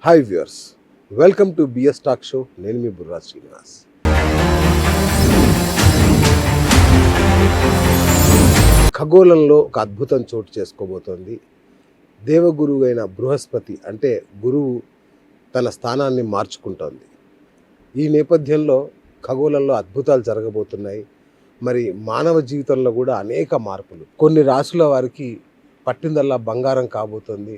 Hi viewers, welcome to BS talk show. నేను మీ బుర్రా శ్రీనివాస్. ఖగోళంలో ఒక అద్భుతం చోటు చేసుకోబోతోంది. దేవగురువు అయిన బృహస్పతి అంటే గురువు తన స్థానాన్ని మార్చుకుంటోంది. ఈ నేపథ్యంలో ఖగోళంలో అద్భుతాలు జరగబోతున్నాయి. మరి మానవ జీవితంలో కూడా అనేక మార్పులు. కొన్ని రాసుల వారికి పట్టిందల్లా బంగారం కాబోతోంది.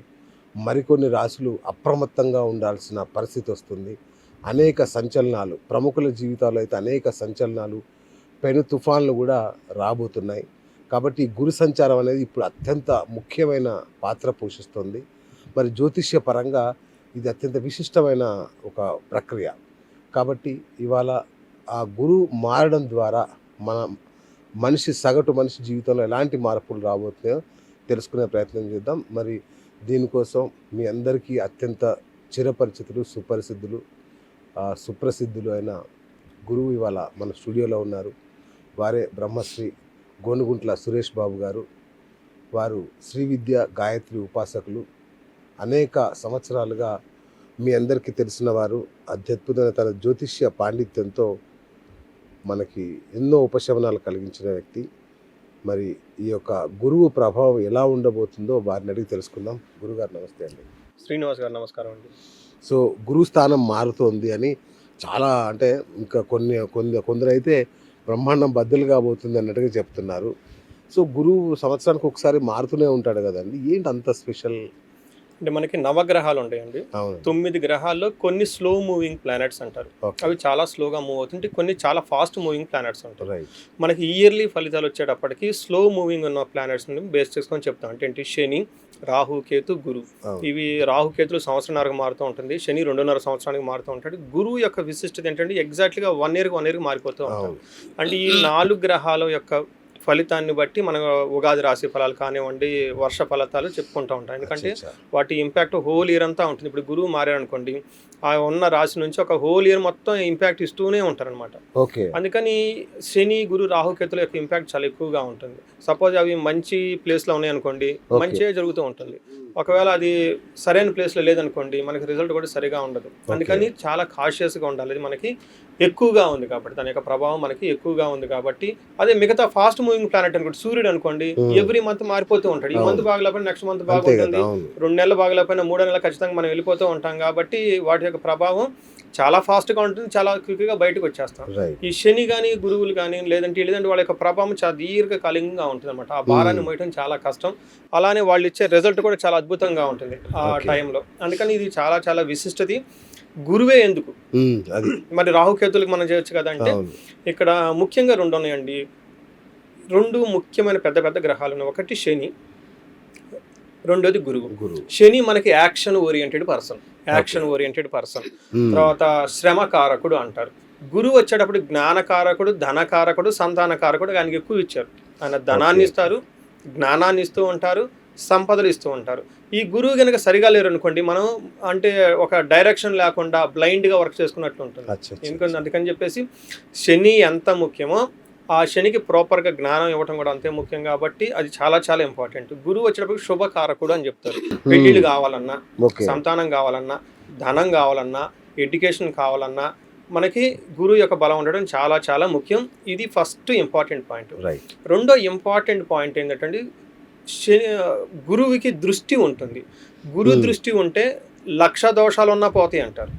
మరికొన్ని రాశులు అప్రమత్తంగా ఉండాల్సిన పరిస్థితి వస్తుంది. అనేక సంచలనాలు, ప్రముఖుల జీవితాల్లో అయితే అనేక సంచలనాలు, పెను తుఫాన్లు కూడా రాబోతున్నాయి. కాబట్టి గురు సంచారం అనేది ఇప్పుడు అత్యంత ముఖ్యమైన పాత్ర పోషిస్తుంది. మరి జ్యోతిష్య పరంగా ఇది అత్యంత విశిష్టమైన ఒక ప్రక్రియ. కాబట్టి ఇవాళ ఆ గురువు మారడం ద్వారా సగటు మనిషి జీవితంలో ఎలాంటి మార్పులు రాబోతున్నాయో తెలుసుకునే ప్రయత్నం చేద్దాం. మరి దీనికోసం మీ అందరికీ అత్యంత చిరపరిచితులు, సుప్రసిద్ధులు అయిన గురువు ఇవాళ మన స్టూడియోలో ఉన్నారు. వారే బ్రహ్మశ్రీ గోనుగుంట్ల సురేష్ బాబు గారు. వారు శ్రీ విద్య గాయత్రి ఉపాసకులు. అనేక సంవత్సరాలుగా మీ అందరికీ తెలిసిన వారు. అత్యద్భుతమైన తన జ్యోతిష్య పాండిత్యంతో మనకి ఎన్నో ఉపశమనాలు కలిగించిన వ్యక్తి. మరి ఈ యొక్క గురువు ప్రభావం ఎలా ఉండబోతుందో వారిని అడిగి తెలుసుకుందాం. గురుగారు నమస్తే అండి. శ్రీనివాస్ గారు నమస్కారం అండి. సో గురువు స్థానం మారుతోంది అని చాలా, అంటే ఇంకా కొందరైతే బ్రహ్మాండం బద్దలు కాబోతుంది అన్నట్టుగా చెప్తున్నారు. సో గురువు సంవత్సరానికి ఒకసారి మారుతూనే ఉంటాడు కదండి, ఏంటి అంత స్పెషల్? అంటే మనకి నవగ్రహాలు ఉంటాయండి. 9 గ్రహాల్లో కొన్ని స్లో మూవింగ్ ప్లానెట్స్ అంటారు. అవి చాలా స్లోగా మూవ్ అవుతుంటే కొన్ని చాలా ఫాస్ట్ మూవింగ్ ప్లానెట్స్ ఉంటాయి. మనకి ఇయర్లీ ఫలితాలు వచ్చేటప్పటికి స్లో మూవింగ్ ఉన్న ప్లానెట్స్ బేస్ చేసుకొని చెప్తాం. అంటే ఏంటి? శని, రాహు, కేతు, గురు. ఇవి రాహుకేతులు సంవత్సరంన్నరకు మారుతూ ఉంటుంది. శని 2.5 సంవత్సరానికి మారుతూ ఉంటాడు. గురువు యొక్క విశిష్టత ఏంటంటే ఎగ్జాక్ట్గా 1 ఇయర్కి మారిపోతూ ఉంటాడు. అంటే ఈ 4 గ్రహాల యొక్క ఫలితాన్ని బట్టి మన ఉగాది రాశి ఫలాలు కానివ్వండి, వర్ష ఫలితాలు చెప్పుకుంటూ ఉంటాం. ఎందుకంటే వాటి ఇంపాక్ట్ హోల్ ఇయర్ అంతా ఉంటుంది. ఇప్పుడు గురువు మారారనుకోండి, ఆ ఉన్న రాశి నుంచి ఒక హోల్ ఇయర్ మొత్తం ఇంపాక్ట్ ఇస్తూనే ఉంటారనమాట. అందుకని శని, గురు, రాహుకేతుల యొక్క ఇంపాక్ట్ చాలా ఎక్కువగా ఉంటుంది. సపోజ్ అవి మంచి ప్లేస్లో ఉన్నాయనుకోండి, మంచిగా జరుగుతూ ఉంటుంది. ఒకవేళ అది సరైన ప్లేస్లో లేదనుకోండి, మనకి రిజల్ట్ కూడా సరిగా ఉండదు. అందుకని చాలా కాషియస్గా ఉండాలి. అది మనకి ఎక్కువగా ఉంది కాబట్టి, దాని యొక్క ప్రభావం మనకి ఎక్కువగా ఉంది కాబట్టి. అదే మిగతా ఫాస్ట్ మూవింగ్ ప్లానెట్ అనుకోండి, సూర్యుడు అనుకోండి, ఎవ్రీ మంత్ మారిపోతూ ఉంటాడు. ఈ మంత్ బాగలేకపోయినా నెక్స్ట్ మంత్ బాగుంటుంది, 2 నెలలు బాగలేకపోయినా 3 నెలలు ఖచ్చితంగా మనం వెళ్ళిపోతూ ఉంటాం. కాబట్టి వాటి యొక్క ప్రభావం చాలా ఫాస్ట్గా ఉంటుంది, చాలా క్విక్గా బయటకు వచ్చేస్తాం. ఈ శని కానీ, గురువులు కానీ, లేదంటే వాళ్ళ యొక్క ప్రభావం చాలా దీర్ఘకాలికంగా ఉంటుంది అనమాట. ఆ భారాన్ని మోయటం చాలా కష్టం. అలానే వాళ్ళు ఇచ్చే రిజల్ట్ కూడా చాలా అద్భుతంగా ఉంటుంది ఆ టైంలో. అందుకని ఇది చాలా చాలా విశిష్టది. గురువే ఎందుకు మరి రాహుకేతులకు మనం చేయొచ్చు కదా అంటే, ఇక్కడ ముఖ్యంగా 2 ఉన్నాయండి. 2 ముఖ్యమైన పెద్ద పెద్ద గ్రహాలు ఉన్నాయి. ఒకటి శని, రెండోది గురువు. శని మనకి యాక్షన్ ఓరియంటెడ్ పర్సన్. తర్వాత శ్రమ కారకుడు అంటారు. గురువు వచ్చేటప్పుడు జ్ఞానకారకుడు, ధనకారకుడు, సంతానకారకుడు. ఆయనకి ఎక్కువ ఇచ్చారు. ఆయన ధనాన్ని ఇస్తారు, జ్ఞానాన్ని ఇస్తూ ఉంటారు, సంపదలు ఇస్తూ ఉంటారు. ఈ గురువు కనుక సరిగా లేరు అనుకోండి, మనం అంటే ఒక డైరెక్షన్ లేకుండా బ్లైండ్గా వర్క్ చేసుకున్నట్లు ఉంటుంది. ఎందుకంటే అందుకని చెప్పేసి శని ఎంత ముఖ్యమో, ఆ శనికి ప్రాపర్గా జ్ఞానం ఇవ్వటం కూడా అంతే ముఖ్యం. కాబట్టి అది చాలా చాలా ఇంపార్టెంట్. గురువు వచ్చేటప్పుడు శుభకారకుడు అని చెప్తారు. పెళ్ళిళ్ళు కావాలన్నా, సంతానం కావాలన్నా, ధనం కావాలన్నా, ఎడ్యుకేషన్ కావాలన్నా మనకి గురువు యొక్క బలం ఉండడం చాలా చాలా ముఖ్యం. ఇది ఫస్ట్ ఇంపార్టెంట్ పాయింట్. రెండో ఇంపార్టెంట్ పాయింట్ ఏంటంటే, గురువుకి దృష్టి ఉంటుంది. గురు దృష్టి ఉంటే 1,00,000 దోషాలు ఉన్నా పోతాయి అంటారు.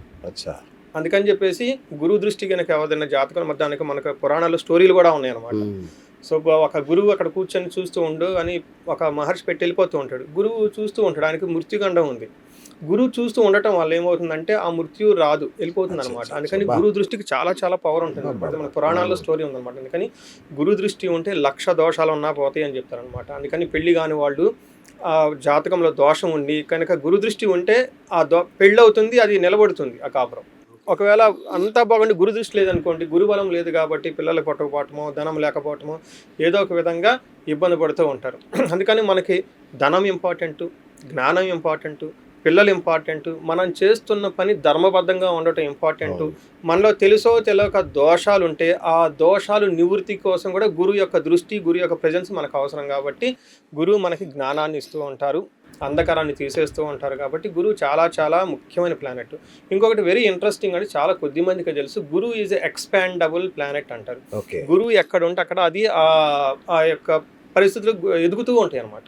అందుకని చెప్పేసి గురు దృష్టి కనుక ఎవరైనా జాతకం మధ్యానికి మనకు పురాణాలు స్టోరీలు కూడా ఉన్నాయి అన్నమాట. సో ఒక గురువు అక్కడ కూర్చొని చూస్తూ ఉండు అని ఒక మహర్షి పెట్టి వెళ్ళిపోతూ ఉంటాడు. గురువు చూస్తూ ఉంటాడు, ఆయనకి మృత్యుగండం ఉంది. గురువు చూస్తూ ఉండటం వల్ల ఏమవుతుందంటే ఆ మృత్యు రాదు, వెళ్ళిపోతుంది అనమాట. అందుకని గురు దృష్టికి చాలా చాలా పవర్ ఉంటుంది అనమాట. మన పురాణాల్లో స్టోరీ ఉందన్నమాట. అందుకని గురు దృష్టి ఉంటే 1,00,000 దోషాలు ఉన్నా పోతాయి అని చెప్తారనమాట. అందుకని పెళ్లి కాని వాళ్ళు ఆ జాతకంలో దోషం ఉండి కనుక గురు దృష్టి ఉంటే ఆ పెళ్ళి అవుతుంది, అది నిలబడుతుంది ఆ కాపురం. ఒకవేళ అంతా బాగుండి గురు దృష్టి లేదనుకోండి, గురుబలం లేదు కాబట్టి పిల్లలు కొట్టకపోవటమో, ధనం లేకపోవటమో, ఏదో ఒక విధంగా ఇబ్బంది పడుతూ ఉంటారు. అందుకని మనకి ధనం ఇంపార్టెంటు, జ్ఞానం ఇంపార్టెంటు, పిల్లలు ఇంపార్టెంట్, మనం చేస్తున్న పని ధర్మబద్ధంగా ఉండటం ఇంపార్టెంట్, మనలో తెలుసో తెలియక దోషాలు ఉంటే ఆ దోషాలు నివృత్తి కోసం కూడా గురువు యొక్క దృష్టి, గురువు యొక్క ప్రెజెన్స్ మనకు అవసరం. కాబట్టి గురువు మనకి జ్ఞానాన్ని ఇస్తూ ఉంటారు, అంధకారాన్ని తీసేస్తూ ఉంటారు. కాబట్టి గురువు చాలా చాలా ముఖ్యమైన ప్లానెట్. ఇంకొకటి వెరీ ఇంట్రెస్టింగ్ అంటే చాలా కొద్ది మందికి తెలుసు, గురువు ఈజ్ ఎక్స్పాండబుల్ ప్లానెట్ అంటారు. గురువు ఎక్కడ ఉంటే అక్కడ అది ఆ యొక్క పరిస్థితులు ఎదుగుతూ ఉంటాయి అనమాట.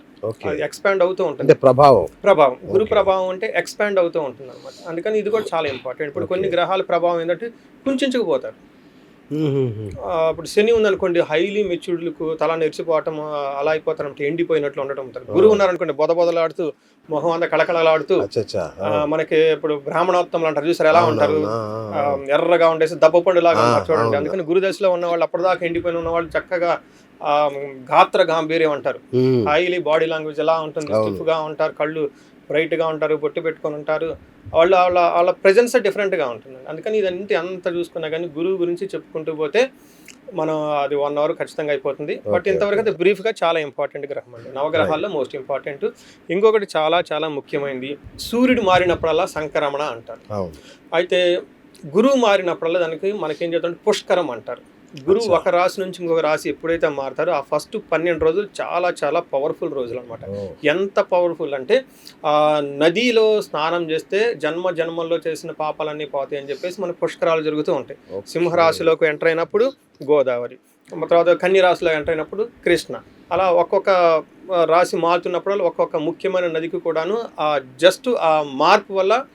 అది ఎక్స్పాండ్ అవుతూ ఉంటుంది. ప్రభావం గురు ప్రభావం అంటే ఎక్స్పాండ్ అవుతూ ఉంటుంది అనమాట. అందుకని ఇది కూడా చాలా ఇంపార్టెంట్. ఇప్పుడు కొన్ని గ్రహాల ప్రభావం ఏంటంటే కుంచుకుపోతారు. ఇప్పుడు శని ఉందనుకోండి, హైలీ మెచ్యూర్డ్లకు తల నెరిచిపోవటం, అలా అయిపోతారంటే ఎండిపోయినట్లు ఉండటం ఉంటారు. గురువు ఉన్నారనుకోండి, బొదబొదలాడుతూ మొహం అంతా కళకళలాడుతూ, మనకి ఇప్పుడు బ్రాహ్మణోత్తములు అంటారు చూసారు, ఎలా ఉంటారు, ఎర్రగా ఉండేసి దెబ్బ పండు లాగా ఉంటారు చూడండి. అందుకని గురు దశలో ఉన్న వాళ్ళు, అప్పటిదాకా ఎండిపోయిన ఉన్న వాళ్ళు చక్కగా గాత్ర గాంభీర్యం అంటారు, హైలీ బాడీ లాంగ్వేజ్ ఎలా ఉంటుంది, స్టిఫ్ గా ఉంటారు, కళ్ళు బ్రైట్ గా ఉంటారు, బొట్టు పెట్టుకొని ఉంటారు, వాళ్ళ ప్రెజెన్స్ డిఫరెంట్గా ఉంటుంది. అందుకని ఇదంతా అంత చూసుకున్నా కానీ గురువు గురించి చెప్పుకుంటూ పోతే మనం అది 1 hour ఖచ్చితంగా అయిపోతుంది. బట్ ఇంతవరకు అయితే బ్రీఫ్గా చాలా ఇంపార్టెంట్ గ్రహం అండి, నవగ్రహాల్లో మోస్ట్ ఇంపార్టెంట్. ఇంకొకటి చాలా చాలా ముఖ్యమైనది, సూర్యుడు మారినప్పుడల్లా సంక్రమణ అంటారు. అయితే గురువు మారినప్పుడల్లా దానికి మనకేం చెప్తాం, పుష్కరం అంటారు. గురువు ఒక రాశి నుంచి ఇంకొక రాశి ఎప్పుడైతే మారుతారో ఆ ఫస్ట్ 12 రోజులు చాలా చాలా పవర్ఫుల్ రోజులు అనమాట. ఎంత పవర్ఫుల్ అంటే నదిలో స్నానం చేస్తే జన్మల్లో చేసిన పాపాలన్నీ పోతాయి అని చెప్పేసి మనకు పుష్కరాలు జరుగుతూ ఉంటాయి. సింహరాశిలోకి ఎంటర్ అయినప్పుడు గోదావరి, తర్వాత కన్య రాశిలో ఎంటర్ అయినప్పుడు కృష్ణ, అలా ఒక్కొక్క రాశి మారుతున్నప్పుడు ఒక్కొక్క ముఖ్యమైన నదికి కూడాను జస్ట్ ఆ మార్పు వల్ల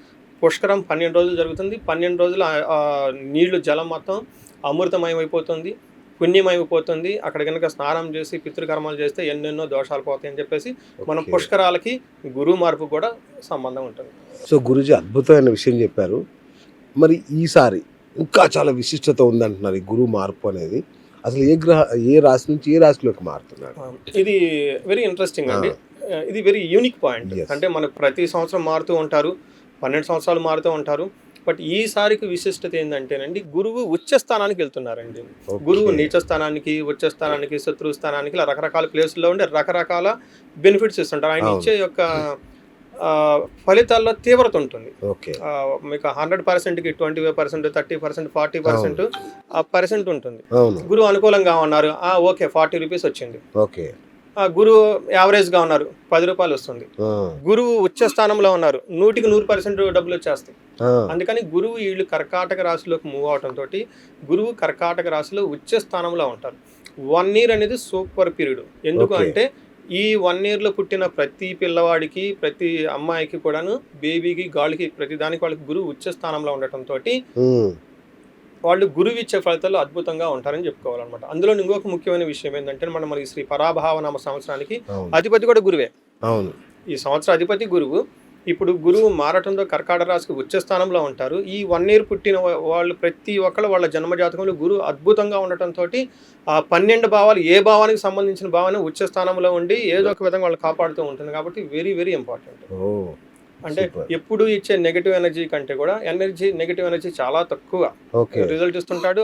పుష్కరం 12 రోజులు జరుగుతుంది. 12 రోజులు నీళ్లు జలం మొత్తం అమృతమయమైపోతుంది, పుణ్యమైపోతుంది. అక్కడ కనుక స్నానం చేసి పితృకర్మాలు చేస్తే ఎన్నెన్నో దోషాలు పోతాయి అని చెప్పేసి మనం పుష్కరాలకి గురువు మార్పు కూడా సంబంధం ఉంటుంది. సో గురుజీ అద్భుతమైన విషయం చెప్పారు. మరి ఈసారి ఇంకా చాలా విశిష్టత ఉందంటున్నారు ఈ గురువు మార్పు అనేది. అసలు ఏ రాశి నుంచి ఏ రాశిలోకి మారుతున్నారు? ఇది వెరీ ఇంట్రెస్టింగ్ అండి. ఇది వెరీ యూనిక్ పాయింట్. అంటే మనకు ప్రతి సంవత్సరం మారుతూ ఉంటారు, 12 సంవత్సరాలు మారుతూ ఉంటారు. బట్ ఈసారికి విశిష్టత ఏంటంటేనండి, గురువు ఉచ్చ స్థానానికి వెళ్తున్నారండి. గురువు నీచ స్థానానికి, ఉచ్చ స్థానానికి, శత్రు స్థానానికి, ఇలా రకరకాల ప్లేసుల్లో ఉండే రకరకాల బెనిఫిట్స్ ఇస్తుంటారు. ఆయన ఇచ్చే యొక్క ఫలితాల్లో తీవ్రత ఉంటుంది. మీకు 100%కి 25%, 30%, 40% ఆ పర్సెంట్ ఉంటుంది. గురువు అనుకూలంగా ఉన్నారు, ఓకే 40 రూపీస్ వచ్చింది. గురువు యావరేజ్గా ఉన్నారు, 10 రూపాయలు వస్తుంది. గురువు ఉచ్చ స్థానంలో ఉన్నారు, 100% డబ్బులు వచ్చేస్తాయి. అందుకని గురువు వీళ్ళు కర్కాటక రాశిలోకి మూవ్ అవటంతో గురువు కర్కాటక రాశిలో ఉచ్చ స్థానంలో ఉంటారు. 1 year అనేది సూపర్ పీరియడ్. ఎందుకు అంటే ఈ 1 yearలో పుట్టిన ప్రతి పిల్లవాడికి, ప్రతి అమ్మాయికి కూడాను, బేబీకి, గాలికి, ప్రతి దానికి వాళ్ళకి గురువు ఉచ్చ స్థానంలో ఉండటంతో వాళ్ళు గురువు ఇచ్చే ఫలితాలు అద్భుతంగా ఉంటారని చెప్పుకోవాలన్నమాట. అందులో ఇంకొక ముఖ్యమైన విషయం ఏంటంటే, మనకి శ్రీ పరాభావనామ సంవత్సరానికి అధిపతి కూడా గురువే. ఈ సంవత్సరం అధిపతి గురువు. ఇప్పుడు గురువు మారటంతో కర్కాటక రాశికి ఉచ్చ స్థానంలో ఉంటారు. ఈ 1 year పుట్టిన వాళ్ళు ప్రతి ఒక్కళ్ళు వాళ్ళ జన్మజాతకంలో గురువు అద్భుతంగా ఉండటంతో ఆ 12 భావాలు ఏ భావానికి సంబంధించిన భావాన్ని ఉచ్చ స్థానంలో ఉండి ఏదో ఒక విధంగా వాళ్ళు కాపాడుతూ ఉంటుంది. కాబట్టి వెరీ వెరీ ఇంపార్టెంట్. అంటే ఎప్పుడు ఇచ్చే నెగటివ్ ఎనర్జీ కంటే కూడా నెగటివ్ ఎనర్జీ చాలా తక్కువ రిజల్ట్ ఇస్తుంటాడు.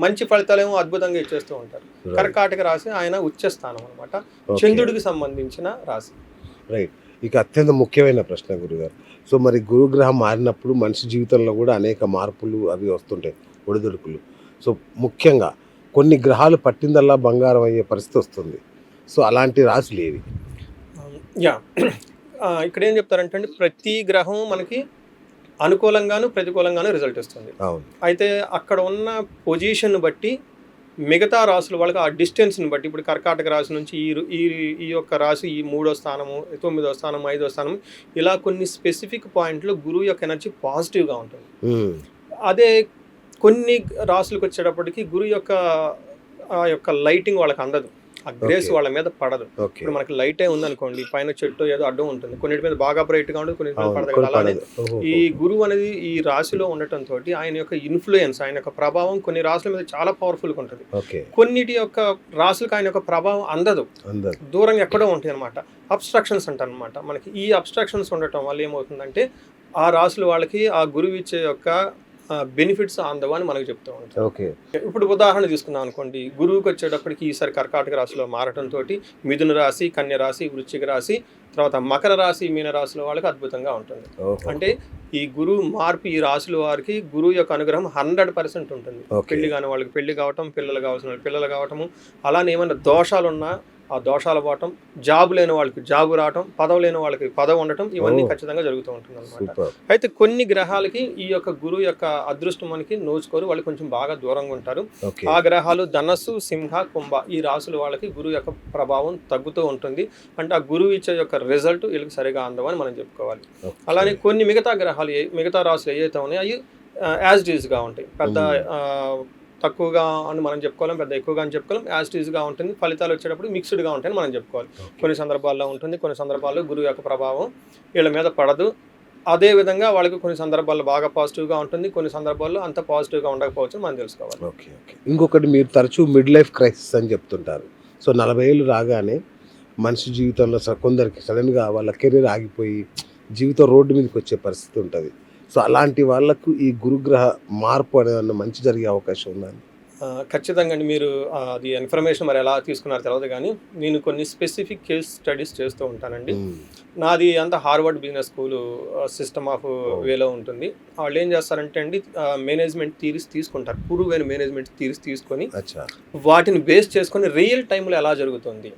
మంచి ఫలితాలేమో అద్భుతంగా ఇచ్చేస్తూ ఉంటారు. కర్కాటక రాశి ఆయన ఉచ్చ స్థానం అనమాట, చంద్రుడికి సంబంధించిన రాశి. రైట్. ఇక అత్యంత ముఖ్యమైన ప్రశ్న గురుగారు. సో మరి గురుగ్రహం మారినప్పుడు మనిషి జీవితంలో కూడా అనేక మార్పులు అవి వస్తుంటాయి, ఒడిదుడుకులు. సో ముఖ్యంగా కొన్ని గ్రహాలు పట్టిందల్లా బంగారం అయ్యే పరిస్థితి వస్తుంది. సో అలాంటి రాశులు ఏవి? ఇక్కడ ఏం చెప్తారంటే, ప్రతి గ్రహం మనకి అనుకూలంగాను ప్రతికూలంగాను రిజల్ట్ ఇస్తుంది. అయితే అక్కడ ఉన్న పొజిషన్ బట్టి మిగతా రాశుల వాళ్ళకి ఆ డిస్టెన్స్ని బట్టి, ఇప్పుడు కర్కాటక రాశి నుంచి ఈ యొక్క రాశి ఈ 3వ స్థానము, 9వ స్థానం, 5వ స్థానం, ఇలా కొన్ని స్పెసిఫిక్ పాయింట్లు గురువు యొక్క ఎనర్జీ పాజిటివ్గా ఉంటుంది. అదే కొన్ని రాశులకు వచ్చేటప్పటికి గురువు యొక్క ఆ యొక్క లైటింగ్ వాళ్ళకి అందదు, ఆ గ్రేస్ వాళ్ళ మీద పడదు. ఇప్పుడు మనకి లైటే ఉందనుకోండి, పైన చెట్టు ఏదో అడ్డం ఉంటుంది, కొన్నిటి మీద బాగా బ్రైట్ గా ఉంటుంది, కొన్నిటి మీద పడదు. అలానే ఈ గురువు అనేది ఈ రాశిలో ఉండటంతో ఆయన యొక్క ఇన్ఫ్లుయెన్స్, ఆయన యొక్క ప్రభావం కొన్ని రాశుల మీద చాలా పవర్ఫుల్ గా ఉంటుంది. కొన్నిటి యొక్క రాశులకు ఆయన యొక్క ప్రభావం అందదు, దూరంగా ఎక్కడో ఉంటాయి అనమాట. అబ్స్ట్రక్షన్స్ అంటారు అనమాట. మనకి ఈ అబ్స్ట్రక్షన్స్ ఉండటం వల్ల ఏమవుతుందంటే, ఆ రాశుల వాళ్ళకి ఆ గురువు ఇచ్చే యొక్క బెనిఫిట్స్ అందవా అని మనకు చెప్తూ ఉంటాం. ఓకే. ఇప్పుడు ఉదాహరణ తీసుకుందాం అనుకోండి, గురువుకి వచ్చేటప్పటికి ఈసారి కర్కాటక రాశిలో మారటంతో మిథున రాశి, కన్య రాశి, వృశ్చిక రాశి, తర్వాత మకర రాశి, మీన రాశిలో వాళ్ళకి అద్భుతంగా ఉంటుంది. అంటే ఈ గురువు మార్పు ఈ రాశుల వారికి గురువు యొక్క అనుగ్రహం 100% ఉంటుంది. పెళ్లి కాని వాళ్ళకి పెళ్లి కావటం, పిల్లలు కావాల్సిన వాళ్ళకి పిల్లలు కావటము, అలానే ఏమైనా దోషాలు ఉన్నా ఆ దోషాలు పోవటం, జాబు లేని వాళ్ళకి జాబు రావటం, పదవి లేని వాళ్ళకి పదవి ఉండటం, ఇవన్నీ ఖచ్చితంగా జరుగుతూ ఉంటుంది అనమాట. అయితే కొన్ని గ్రహాలకి ఈ యొక్క గురువు యొక్క అదృష్టం మనకి నోచుకోరు, వాళ్ళు కొంచెం బాగా దూరంగా ఉంటారు. ఆ గ్రహాలు ధనస్సు, సింహ, కుంభ ఈ రాశుల వాళ్ళకి గురువు యొక్క ప్రభావం తగ్గుతూ ఉంటుంది. అంటే ఆ గురువు ఇచ్చే యొక్క రిజల్ట్ వీళ్ళకి సరిగా అందవని మనం చెప్పుకోవాలి. అలానే కొన్ని మిగతా గ్రహాలు మిగతా రాశులు ఏవైతే ఉన్నాయో అవి యాజ్ ఇట్ ఈస్గా ఉంటాయి. పెద్ద తక్కువగా అని మనం చెప్పుకోలేం, పెద్ద ఎక్కువగా అని చెప్పుకోలేం, యాజ్ ఇట్ ఈస్గా ఉంటుంది. ఫలితాలు వచ్చేటప్పుడు మిక్స్డ్గా ఉంటాయని మనం చెప్పుకోవాలి. కొన్ని సందర్భాల్లో ఉంటుంది, కొన్ని సందర్భాల్లో గురువు యొక్క ప్రభావం వీళ్ళ మీద పడదు. అదే విధంగా వాళ్ళకి కొన్ని సందర్భాల్లో బాగా పాజిటివ్గా ఉంటుంది, కొన్ని సందర్భాల్లో అంత పాజిటివ్గా ఉండకపోవచ్చు మనం తెలుసుకోవాలి. ఓకే. ఇంకొకటి, మీరు తరచూ మిడ్ లైఫ్ క్రైసిస్ అని చెప్తుంటారు. సో 40 ఏళ్ళు రాగానే మనిషి జీవితంలో కొందరికి సడన్గా వాళ్ళ కెరీర్ ఆగిపోయి జీవితం రోడ్డు మీదకి వచ్చే పరిస్థితి ఉంటుంది. సో అలాంటి వాళ్ళకు ఈ గురుగ్రహ మార్పు అనేది మంచి జరిగే అవకాశం ఉందని? ఖచ్చితంగా అండి. మీరు అది ఇన్ఫర్మేషన్ మరి ఎలా తీసుకున్నారో తెలియదు, కానీ నేను కొన్ని స్పెసిఫిక్ కేస్ స్టడీస్ చేస్తూ ఉంటానండి. నాది అంతా Harvard business school system of వేలో ఉంటుంది. వాళ్ళు ఏం చేస్తారంటే అండి, మేనేజ్మెంట్ థీరీస్ తీసుకుంటారు, పురువైన మేనేజ్మెంట్ థీరీస్ తీసుకొని వాటిని బేస్ చేసుకొని రియల్ టైంలో ఎలా జరుగుతుంది,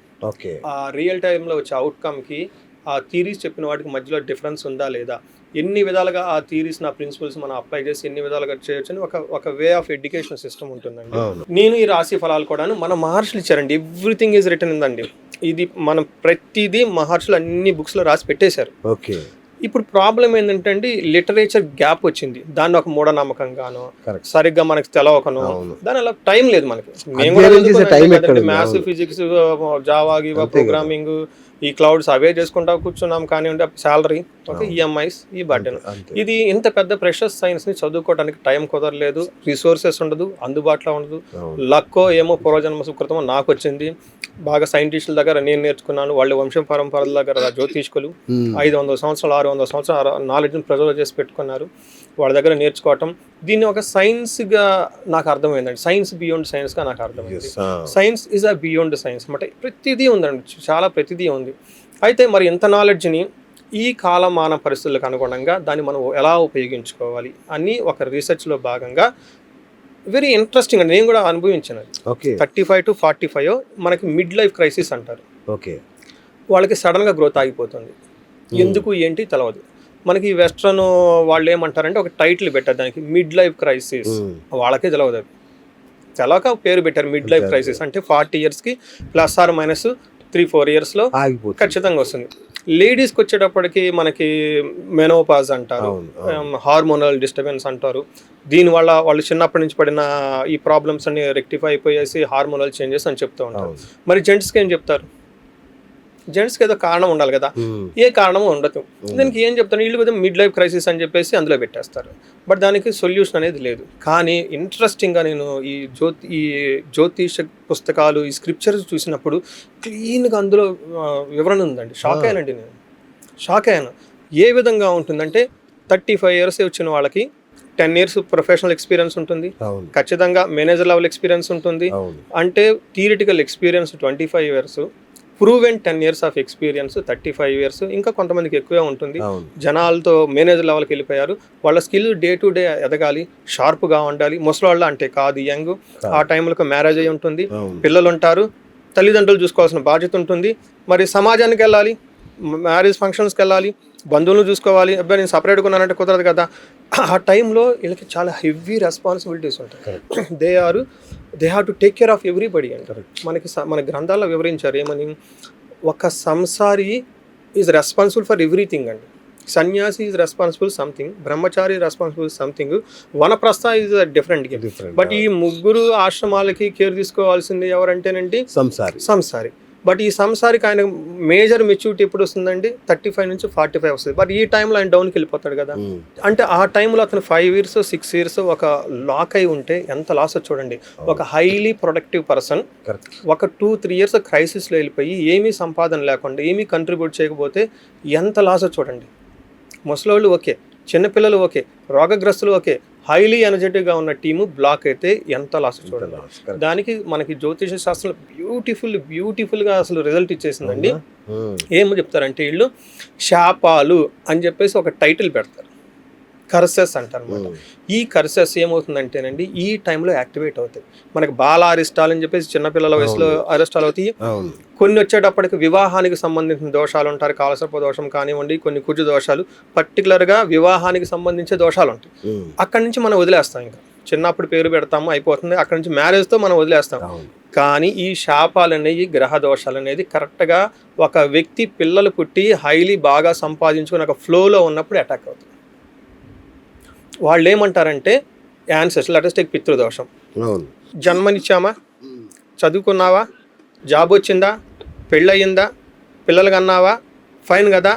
ఆ రియల్ టైంలో వచ్చే అవుట్కమ్కి ఆ థీరీస్ చెప్పిన వాటికి మధ్యలో డిఫరెన్స్ ఉందా లేదా, ఎన్ని విధాలుగా ఆ థీరీస్ నా ప్రిన్సిపల్స్ మనం అప్లై చేసి ఎన్ని విధాలుగా చేయొచ్చు అని ఒక వే ఆఫ్ ఎడ్యుకేషన్ సిస్టమ్ ఉంటుందండి. నేను ఈ రాశి ఫలాలు కూడా మన మహర్షులు ఇచ్చారండి. ఎవ్రీథింగ్ ఈజ్ రిటన్ ఉందండి. ఇది మనం ప్రతిదీ మహర్షులు అన్ని బుక్స్లో రాసి పెట్టేశారు. ఇప్పుడు ప్రాబ్లం ఏంటంటే అండి, లిటరేచర్ గ్యాప్ వచ్చింది. దాన్ని ఒక మూఢనమ్మకంగాను, సరిగ్గా మనకి తెలవకను, దాని అలా టైం లేదు మనకి. మేము కూడా మ్యాథ్స్, ఫిజిక్స్, జావా, గివా, ప్రోగ్రామింగ్, ఈ క్లౌడ్స్ అవే చేసుకుంటా కూర్చున్నాం. కానివ్వండి, శాలరీ, ఒక ఈఎంఐస్, ఈ బర్డెన్. ఇది ఇంత పెద్ద ప్రెషస్ సైన్స్ని చదువుకోవడానికి టైం కుదరలేదు, రిసోర్సెస్ ఉండదు, అందుబాటులో ఉండదు. లక్కో ఏమో పూర్వజన్మ సుకృతమో నాకు వచ్చింది. బాగా సైంటిస్టుల దగ్గర నేను నేర్చుకున్నాను, వాళ్ళ వంశం పరంపరల దగ్గర జ్యోతిష్కులు 500 సంవత్సరాలు 600 సంవత్సరాలు నాలెడ్జ్ని ప్రిజర్వ్ చేసి పెట్టుకున్నారు, వాళ్ళ దగ్గర నేర్చుకోవటం. దీన్ని ఒక సైన్స్గా నాకు అర్థమైందండి. సైన్స్ బియాండ్ సైన్స్గా నాకు అర్థమైంది. Science is a beyond science అన్నమాట. ప్రతిదీ ఉందండి, చాలా ప్రతిదీ ఉంది. అయితే మరి ఇంత నాలెడ్జ్ని ఈ కాలమాన పరిస్థితులకు అనుగుణంగా దాన్ని మనం ఎలా ఉపయోగించుకోవాలి అని ఒక రీసెర్చ్లో భాగంగా వెరీ ఇంట్రెస్టింగ్ అండి. నేను కూడా అనుభవించాను. 35 to 45 మనకి మిడ్ లైఫ్ క్రైసిస్ అంటారు. వాళ్ళకి సడన్గా గ్రోత్ ఆగిపోతుంది. ఎందుకు ఏంటి తెలియదు. మనకి వెస్ట్రన్ వాళ్ళు ఏమంటారంటే ఒక టైటిల్ పెట్టారు దానికి, మిడ్ లైఫ్ క్రైసిస్. వాళ్ళకే తెలియదు, తెలవక పేరు పెట్టారు మిడ్ లైఫ్ క్రైసిస్. అంటే 40 yearsకి +or -3-4 yearsలో ఖచ్చితంగా వస్తుంది. లేడీస్కి వచ్చేటప్పటికి మనకి మెనోపాజ్ అంటారు, హార్మోనల్ డిస్టర్బెన్స్ అంటారు. దీనివల్ల వాళ్ళు చిన్నప్పటి నుంచి పడిన ఈ ప్రాబ్లమ్స్ అన్ని రెక్టిఫై అయిపోయేసి హార్మోనల్ చేంజెస్ అని చెప్తూ ఉంటారు. మరి జెంట్స్కి ఏం చెప్తారు? జెంట్స్కి ఏదో కారణం ఉండాలి కదా, ఏ కారణమో ఉండదు. దానికి ఏం చెప్తాను, వీళ్ళు కదా మిడ్ లైఫ్ క్రైసిస్ అని చెప్పేసి అందులో పెట్టేస్తారు. బట్ దానికి సొల్యూషన్ అనేది లేదు. కానీ ఇంట్రెస్టింగ్గా నేను ఈ జ్యోతిష పుస్తకాలు, ఈ స్క్రిప్చర్స్ చూసినప్పుడు క్లీన్గా అందులో వివరణ ఉందండి. షాక్ అయ్యాను. ఏ విధంగా ఉంటుందంటే 35 years వచ్చిన వాళ్ళకి 10 years ప్రొఫెషనల్ ఎక్స్పీరియన్స్ ఉంటుంది, ఖచ్చితంగా మేనేజర్ లెవెల్ ఎక్స్పీరియన్స్ ఉంటుంది. అంటే theoretical experience 25 years, proven 10 years of experience 35 years, ఇంకా కొంతమందికి ఎక్కువే ఉంటుంది. జనాలతో మేనేజర్ లెవెల్కి వెళ్ళిపోయారు. వాళ్ళ స్కిల్ డే టు డే ఎదగాలి, షార్ప్గా ఉండాలి. ముసలివాళ్ళ అంటే కాదు, యంగ్. ఆ టైంలో మ్యారేజ్ అయి ఉంటుంది, పిల్లలు ఉంటారు, తల్లిదండ్రులు చూసుకోవాల్సిన బాధ్యత ఉంటుంది. మరి సమాజానికి వెళ్ళాలి, మ్యారేజ్ ఫంక్షన్స్కి వెళ్ళాలి, బంధువులను చూసుకోవాలి. అబ్బాయి నేను సపరేట్గా ఉన్నానంటే కుదరదు కదా. ఆ టైంలో వీళ్ళకి చాలా హెవీ రెస్పాన్సిబిలిటీస్ ఉంటాయి. They have to take care of everybody అంటారు. మన గ్రంథాల్లో వివరించారు ఏమని, ఒక సంసారి ఈజ్ రెస్పాన్సిబుల్ ఫర్ ఎవ్రీథింగ్ అండి. Sanyasi is responsible something, brahmachari responsible something, vanaprastha is different. But ఈ ముగ్గురు ఆశ్రమాలకి కేర్ తీసుకోవాల్సింది ఎవరంటేనండి సంసారి. బట్ ఈ సంసారికి ఆయన మేజర్ మెచ్యూరిటీ ఎప్పుడు వస్తుందండి? 35 నుంచి 45 వస్తుంది. బట్ ఈ టైంలో ఆయన డౌన్కి వెళ్ళిపోతాడు కదా. అంటే ఆ టైంలో అతను 5 years 6 years ఒక లాక్ అయి ఉంటే ఎంత లాస్ చూడండి. ఒక హైలీ ప్రొడక్టివ్ పర్సన్ ఒక 2-3 years క్రైసిస్లో వెళ్ళిపోయి ఏమీ సంపాదన లేకుండా ఏమీ కంట్రిబ్యూట్ చేయకపోతే ఎంత లాస్ చూడండి. ముసలోళ్ళు ఓకే, చిన్నపిల్లలు ఓకే, రోగగ్రస్తులు ఓకే, హైలీ ఎనర్జెటిక్గా ఉన్న టీము బ్లాక్ అయితే ఎంత లాస్ చూడండి. దానికి మనకి జ్యోతిష శాస్త్రం బ్యూటిఫుల్గా అసలు రిజల్ట్ ఇచ్చేసిందండి. ఏమో చెప్తారంటే వీళ్ళు శాపాలు అని చెప్పేసి ఒక టైటిల్ పెడతారు, కర్సెస్ అంటారు అనమాట. ఈ కర్సెస్ ఏమవుతుందంటేనండి ఈ టైంలో యాక్టివేట్ అవుతాయి. మనకి బాల అరిష్టాలు అని చెప్పేసి చిన్నపిల్లల వయసులో అరిష్టాలు అవుతాయి. కొన్ని వచ్చేటప్పటికి వివాహానికి సంబంధించిన దోషాలు ఉంటారు, కాలసర్ప దోషం కానివ్వండి, కొన్ని కుజు దోషాలు, పర్టికులర్గా వివాహానికి సంబంధించే దోషాలు ఉంటాయి. అక్కడి నుంచి మనం వదిలేస్తాం, ఇంకా చిన్నప్పుడు పేరు పెడతాము అయిపోతుంది, అక్కడి నుంచి మ్యారేజ్తో మనం వదిలేస్తాం. కానీ ఈ శాపాలు అనేవి, గ్రహ దోషాలు అనేది కరెక్ట్గా ఒక వ్యక్తి పిల్లలు పుట్టి హైలీ బాగా సంపాదించుకుని ఒక ఫ్లోలో ఉన్నప్పుడు అటాక్ అవుతుంది. వాళ్ళు ఏమంటారంటే యాన్సెస్టల్ అటెస్టిక్ పితృదోషం. జన్మనిచ్చామా, చదువుకున్నావా, జాబ్ వచ్చిందా, పెళ్ళయిందా, పిల్లలు కన్నావా, ఫైన్ కదా.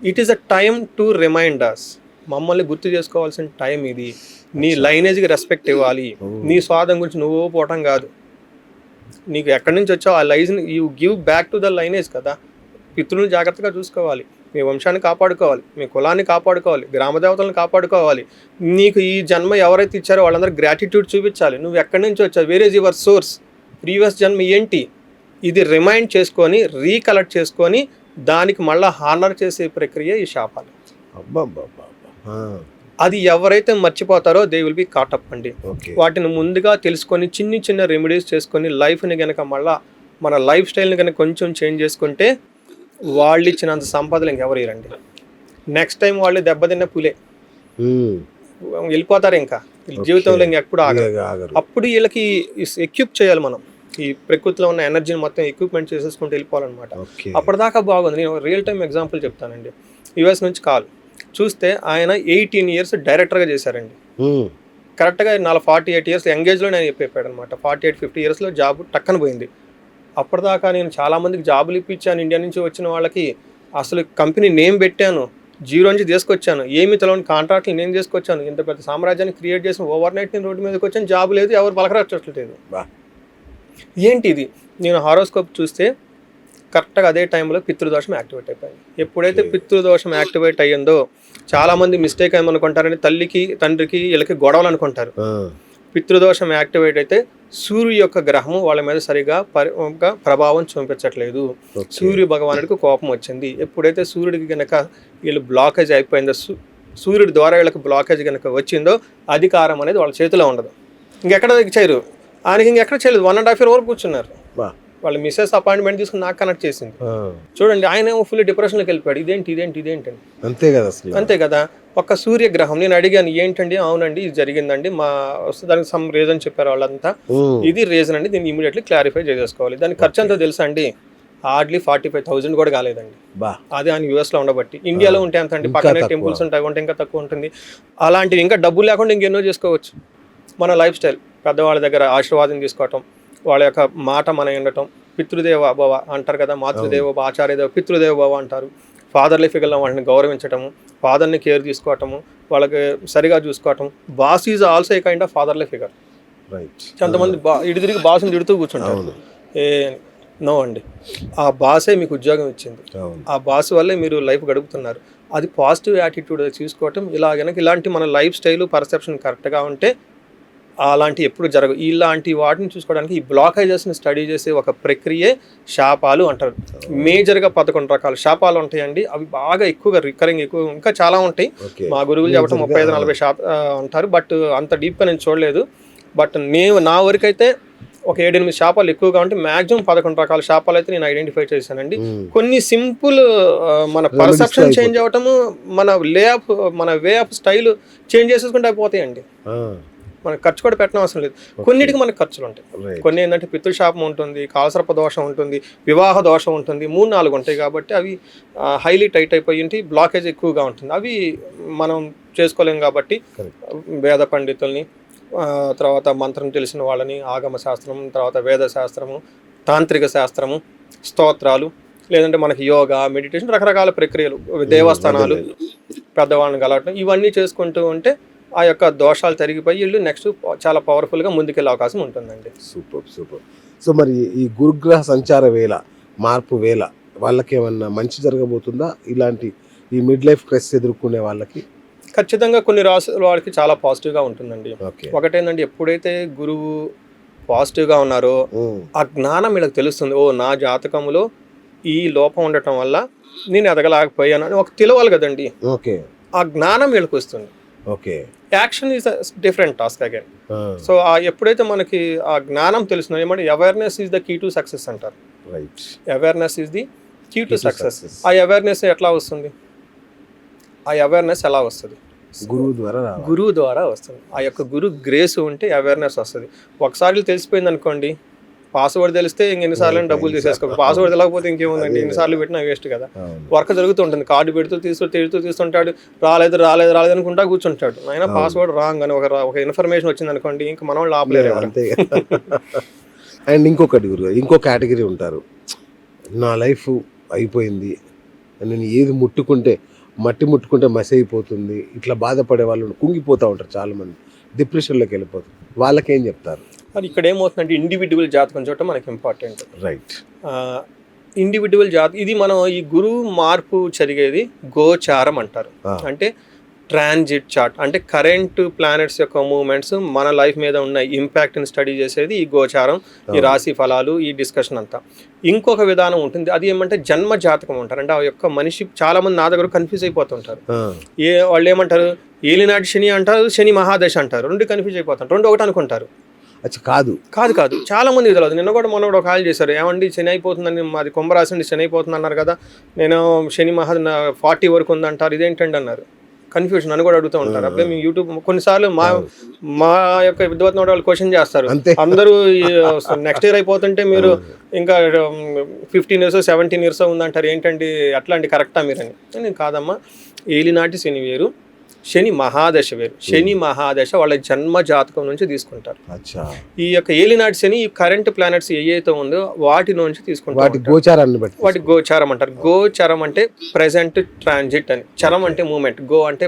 It is a time to remind us. మమ్మల్ని గుర్తు చేసుకోవాల్సిన టైం ఇది. నీ లైనేజ్కి రెస్పెక్ట్ ఇవ్వాలి. నీ స్వార్థం గురించి నువ్వు పోవటం కాదు. నీకు ఎక్కడి నుంచి వచ్చావు ఆ లైజ్ని you give back to the lineage కదా. పితృలను జాగ్రత్తగా చూసుకోవాలి, మీ వంశాన్ని కాపాడుకోవాలి, మీ కులాన్ని కాపాడుకోవాలి, గ్రామదేవతలను కాపాడుకోవాలి. నీకు ఈ జన్మ ఎవరైతే ఇచ్చారో వాళ్ళందరూ గ్రాటిట్యూడ్ చూపించాలి. నువ్వు ఎక్కడి నుంచి వచ్చావు, where is your source, previous జన్మ ఏంటి, ఇది రిమైండ్ చేసుకొని రీకలెక్ట్ చేసుకొని దానికి మళ్ళీ హానర్ చేసే ప్రక్రియ ఈ శాపాలు. అది ఎవరైతే మర్చిపోతారో they will be caught up అండి. వాటిని ముందుగా తెలుసుకొని చిన్న చిన్న రెమెడీస్ చేసుకొని లైఫ్ని కనుక మళ్ళీ మన లైఫ్ స్టైల్ని కనుక కొంచెం చేంజ్ చేసుకుంటే వాళ్ళు ఇచ్చినంత సంపదలు ఇంకెవరు ఇరండి. నెక్స్ట్ టైం వాళ్ళు దెబ్బతిన్న పులే వెళ్ళిపోతారు, ఇంకా జీవితంలో ఇంకెప్పుడు ఆగరు. అప్పుడు వీళ్ళకి ఎక్విప్ చేయాలి మనం, ఈ ప్రకృతిలో ఉన్న ఎనర్జీని మొత్తం ఎక్విప్మెంట్ చేసేసుకుంటూ వెళ్ళిపోవాలన్నమాట. అప్పటిదాకా బాగుంది. నేను రియల్ టైం ఎగ్జాంపుల్ చెప్తానండి. యుఎస్ నుంచి కాల్ చూస్తే ఆయన 18 years డైరెక్టర్గా చేశారండి. కరెక్ట్గా 48 years ఎంగేజ్లో నేను చెప్పాడు అనమాట. 48-50 yearsలో జాబ్ టక్కన పోయింది. అప్పటిదాకా నేను చాలామందికి జాబులు ఇప్పించాను, ఇండియా నుంచి వచ్చిన వాళ్ళకి అసలు కంపెనీ నేమ్ పెట్టాను, జీరో నుంచి తీసుకొచ్చాను, ఏమి తెలవని కాంట్రాక్ట్లు నేను తీసుకొచ్చాను, ఇంత పెద్ద సామ్రాజ్యాన్ని క్రియేట్ చేసిన ఓవర్ నైట్ నేను రోడ్డు మీదకి వచ్చాను, జాబ్ లేదు, ఎవరు పలకరచ్చట్లేదు. ఏంటి ఇది? నేను హారోస్కోప్ చూస్తే కరెక్ట్గా అదే టైంలో పితృదోషం యాక్టివేట్ అయిపోయింది. ఎప్పుడైతే పితృదోషం యాక్టివేట్ అయ్యిందో చాలామంది మిస్టేక్ ఏమనుకుంటారని తల్లికి తండ్రికి వీళ్ళకి గొడవలు అనుకుంటారు. పితృదోషం యాక్టివేట్ అయితే సూర్యు యొక్క గ్రహము వాళ్ళ మీద సరిగా ప్రభావం చూపించట్లేదు. సూర్య భగవానుడికి కోపం వచ్చింది. ఎప్పుడైతే సూర్యుడికి కనుక వీళ్ళు బ్లాకేజ్ అయిపోయిందో, సూర్యుడి ద్వారా వీళ్ళకి బ్లాకేజ్ కనుక వచ్చిందో అధికారం అనేది వాళ్ళ చేతిలో ఉండదు. ఇంకెక్కడ చేయరు, ఆయనకి ఇంకెక్కడ చేయలేదు. 1.5 year వరకు కూర్చున్నారు. వాళ్ళు మిస్సెస్ అపాయింట్మెంట్ తీసుకుని నాకు కనెక్ట్ చేసింది. చూడండి, ఆయన ఏమో ఫుల్ డిప్రెషన్లోకి వెళ్ళిపోయాడు. ఇదేంటి అంతే కదా అసలు. అంతే కదా. ఒక సూర్యగ్రహం నేను అడిగాను ఏంటండి, అవునండి ఇది జరిగిందండి, మా దానికి సమ్ రీజన్ చెప్పారు వాళ్ళంతా, ఇది రీజన్ అండి, దీన్ని ఇమీడియట్లీ క్లారిఫై చేసేసుకోవాలి. దానికి ఖర్చు ఎంతో తెలుసా అండి? హార్డ్లీ 45,000 కూడా కాలేదండి. అది ఆయన యూఎస్లో ఉండబట్టి. ఇండియాలో ఉంటే ఎంత అండి, పక్కనే టెంపుల్స్ ఉంటాయి, ఉంటే ఇంకా తక్కువ ఉంటుంది. అలాంటివి ఇంకా డబ్బులు లేకుండా ఇంకెన్నో చేసుకోవచ్చు. మన లైఫ్ స్టైల్, పెద్దవాళ్ళ దగ్గర ఆశీర్వాదం తీసుకోవటం, వాళ్ళ యొక్క మాట మన ఉండటం, పితృదేవ భవ అంటారు కదా, మాతృదేవ భవ, ఆచార్యదేవ, పితృదేవ భవ అంటారు. ఫాదర్లీ ఫిగర్లో వాళ్ళని గౌరవించటము, ఫాదర్ని కేర్ తీసుకోవటము, వాళ్ళకి సరిగా చూసుకోవటం. Boss is also a kind of fatherly figure. కొంతమంది ఇటు తిరిగి బాస్ని తిడుతూ కూర్చుంటారు. నో అండి, ఆ బాసే మీకు ఉద్యోగం ఇచ్చింది, ఆ బాస్ వల్లే మీరు లైఫ్ గడుపుతున్నారు. అది పాజిటివ్ యాటిట్యూడ్ తీసుకోవటం. ఇలాంటి మన లైఫ్ స్టైల్ పర్సెప్షన్ కరెక్ట్గా ఉంటే అలాంటి ఎప్పుడు జరగవు. ఇలాంటి వాటిని చూసుకోవడానికి ఈ బ్లాకేజెస్ని స్టడీ చేసే ఒక ప్రక్రియే శాపాలు అంటారు. మేజర్గా 11 రకాల శాపాలు ఉంటాయండి. అవి బాగా ఎక్కువగా రికరింగ్ ఇంకా చాలా ఉంటాయి. మా గురువులు చెప్పడం 35-40 శాప అంటారు. బట్ అంత డీప్గా నేను చూడలేదు. బట్ నా వరకైతే ఒక 7-8 శాపాలు ఎక్కువగా ఉంటాయి. మ్యాక్సిమం 11 రకాల శాపాలు అయితే నేను ఐడెంటిఫై చేశానండి. కొన్ని సింపుల్ మన పర్సెప్షన్ చేంజ్ అవ్వటము, మన వే ఆఫ్ స్టైల్ చేంజ్ చేసేసుకుంటే అయిపోతాయండి. మనకు ఖర్చు కూడా పెట్టడం అవసరం లేదు. కొన్నిటికి మనకు ఖర్చులు ఉంటాయి. కొన్ని ఏంటంటే పితృశాపం ఉంటుంది, కాలసర్ప దోషం ఉంటుంది, వివాహ దోషం ఉంటుంది, 3-4 ఉంటాయి. కాబట్టి అవి హైలీ టైట్ అయిపోయి ఉంటే బ్లాకేజ్ ఎక్కువగా ఉంటుంది. అవి మనం చేసుకోలేం. కాబట్టి వేద పండితుల్ని, తర్వాత మంత్రం తెలిసిన వాళ్ళని, ఆగమ శాస్త్రం, తర్వాత వేద శాస్త్రము, తాంత్రిక శాస్త్రము, స్తోత్రాలు, లేదంటే మనకి యోగా, మెడిటేషన్, రకరకాల ప్రక్రియలు, దేవస్థానాలు, పెద్దవాళ్ళని కలవటం, ఇవన్నీ చేసుకుంటూ ఉంటే ఆ యొక్క దోషాలు తరిగిపోయి వీళ్ళు నెక్స్ట్ చాలా పవర్ఫుల్గా ముందుకెళ్ళే అవకాశం ఉంటుందండి. సూపర్. సో మరి ఈ గురుగ్రహ సంచార వేళ, మార్పు వేళ వాళ్ళకి ఏమన్నా మంచి జరగబోతుందా? ఇలాంటి ఈ మిడ్ లైఫ్ క్రైసిస్ ఎదుర్కొనే వాళ్ళకి ఖచ్చితంగా కొన్ని రాసుల వాడికి చాలా పాజిటివ్గా ఉంటుందండి. ఓకే. ఒకటేంటంటే ఎప్పుడైతే గురువు పాజిటివ్గా ఉన్నారో ఆ జ్ఞానం వీళ్ళకి తెలుస్తుంది. ఓ నా జాతకంలో ఈ లోపం ఉండటం వల్ల నేను ఎదగలేకపోయాను అని ఒక తెలియాలి కదండి. ఓకే. ఆ జ్ఞానం వీళ్ళకి వస్తుంది. Okay. Action is different task again. So ఎప్పుడైతే మనకి ఆ జ్ఞానం తెలుస్తుందో ఏమంటే awareness is the key to success అంటారు. Right. Awareness is the key to success. ఆ అవేర్నెస్ ఎట్లా వస్తుంది? ఆ అవేర్నెస్ ఎలా వస్తుంది? గురువు ద్వారా వస్తుంది. ఆ యొక్క గురు గ్రేస్ ఉంటే అవేర్నెస్ వస్తుంది. ఒకసారి తెలిసిపోయింది అనుకోండి, పాస్వర్డ్ తెలిస్తే ఎన్నిసార్లు డబ్బులు తీసేసుకో. పాస్వర్డ్ తెలియకపోతే ఇంకేముందండి, ఎన్నిసార్లు పెట్టినా వేస్ట్ కదా. వర్క్ జరుగుతుంటుంది, కార్డు పెడుతూ తీస్తుంటాడు, రాలేదు అనుకుంటా కూర్చుంటాడు. అయినా పాస్వర్డ్ రాంగ్ అని ఒక ఇన్ఫర్మేషన్ వచ్చింది అనుకోండి, ఇంకా మన వాళ్ళు ఆపలేరు. అండ్ ఇంకో కేటగిరీ ఉంటారు, నా లైఫ్ అయిపోయింది, నేను ఏది మట్టి ముట్టుకుంటే మసి అయిపోతుంది, ఇట్లా బాధపడే వాళ్ళు కుంగిపోతూ ఉంటారు చాలామంది, డిప్రెషన్లోకి వెళ్ళిపోతారు. వాళ్ళకేం చెప్తారు? అది ఇక్కడ ఏమవుతుందంటే ఇండివిజువల్ జాతకం చూడటం మనకి ఇంపార్టెంట్. రైట్. ఇండివిజువల్ ఇది మనం ఈ గురువు మార్పు జరిగేది గోచారం అంటారు. అంటే ట్రాన్జిట్ చార్ట్, అంటే కరెంట్ ప్లానెట్స్ యొక్క మూవ్మెంట్స్ మన లైఫ్ మీద ఉన్న ఇంపాక్ట్ని స్టడీ చేసేది ఈ గోచారం, ఈ రాశి ఫలాలు, ఈ డిస్కషన్ అంతా. ఇంకొక విధానం ఉంటుంది, అది ఏమంటే జన్మ జాతకం అంటారు. అంటే ఆ యొక్క మనిషి చాలా మంది నా దగ్గర కన్ఫ్యూజ్ అయిపోతుంటారు. వాళ్ళు ఏమంటారు, ఏలినాటి శని అంటారు, శని మహాదశ అంటారు. రెండు కన్ఫ్యూజ్ అయిపోతారు, రెండు ఒకటి అనుకుంటారు. కాదు చాలా మంది తెలియదు. నిన్న కూడా మొన్న కూడా కాల్ చేశారు, ఏమండి శని అయిపోతుందని, మాది కుంభరాశి అండి, శని అయిపోతుంది అన్నారు కదా, నేను శని 40 వరకు ఉందంటారు, ఇదేంటండి అన్నారు. కన్ఫ్యూజన్ అని కూడా అడుగుతూ ఉంటారు. అప్పుడే మీ యూట్యూబ్ కొన్నిసార్లు మా యొక్క విద్వత్ వాళ్ళు క్వశ్చన్ చేస్తారు, అందరూ నెక్స్ట్ ఇయర్ అయిపోతుంటే మీరు ఇంకా 15 years 17 years ఉందంటారు, ఏంటండి అట్లాంటి కరెక్టా మీరని. నేను కాదమ్మా, ఏలినాటి శని వేరు, శని మహాదశ వేరు. శని మహాదశ వాళ్ళ జన్మ జాతకం నుంచి తీసుకుంటారు. ఈ యొక్క ఏలినాటి శని ఈ కరెంట్ ప్లానెట్స్ ఏవైతే ఉందో వాటి నుంచి తీసుకుంటారు. వాటి గోచారం అంటారు. గోచరం అంటే ప్రెసెంట్ ట్రాన్జిట్ అని, చరం అంటే మూమెంట్, గో అంటే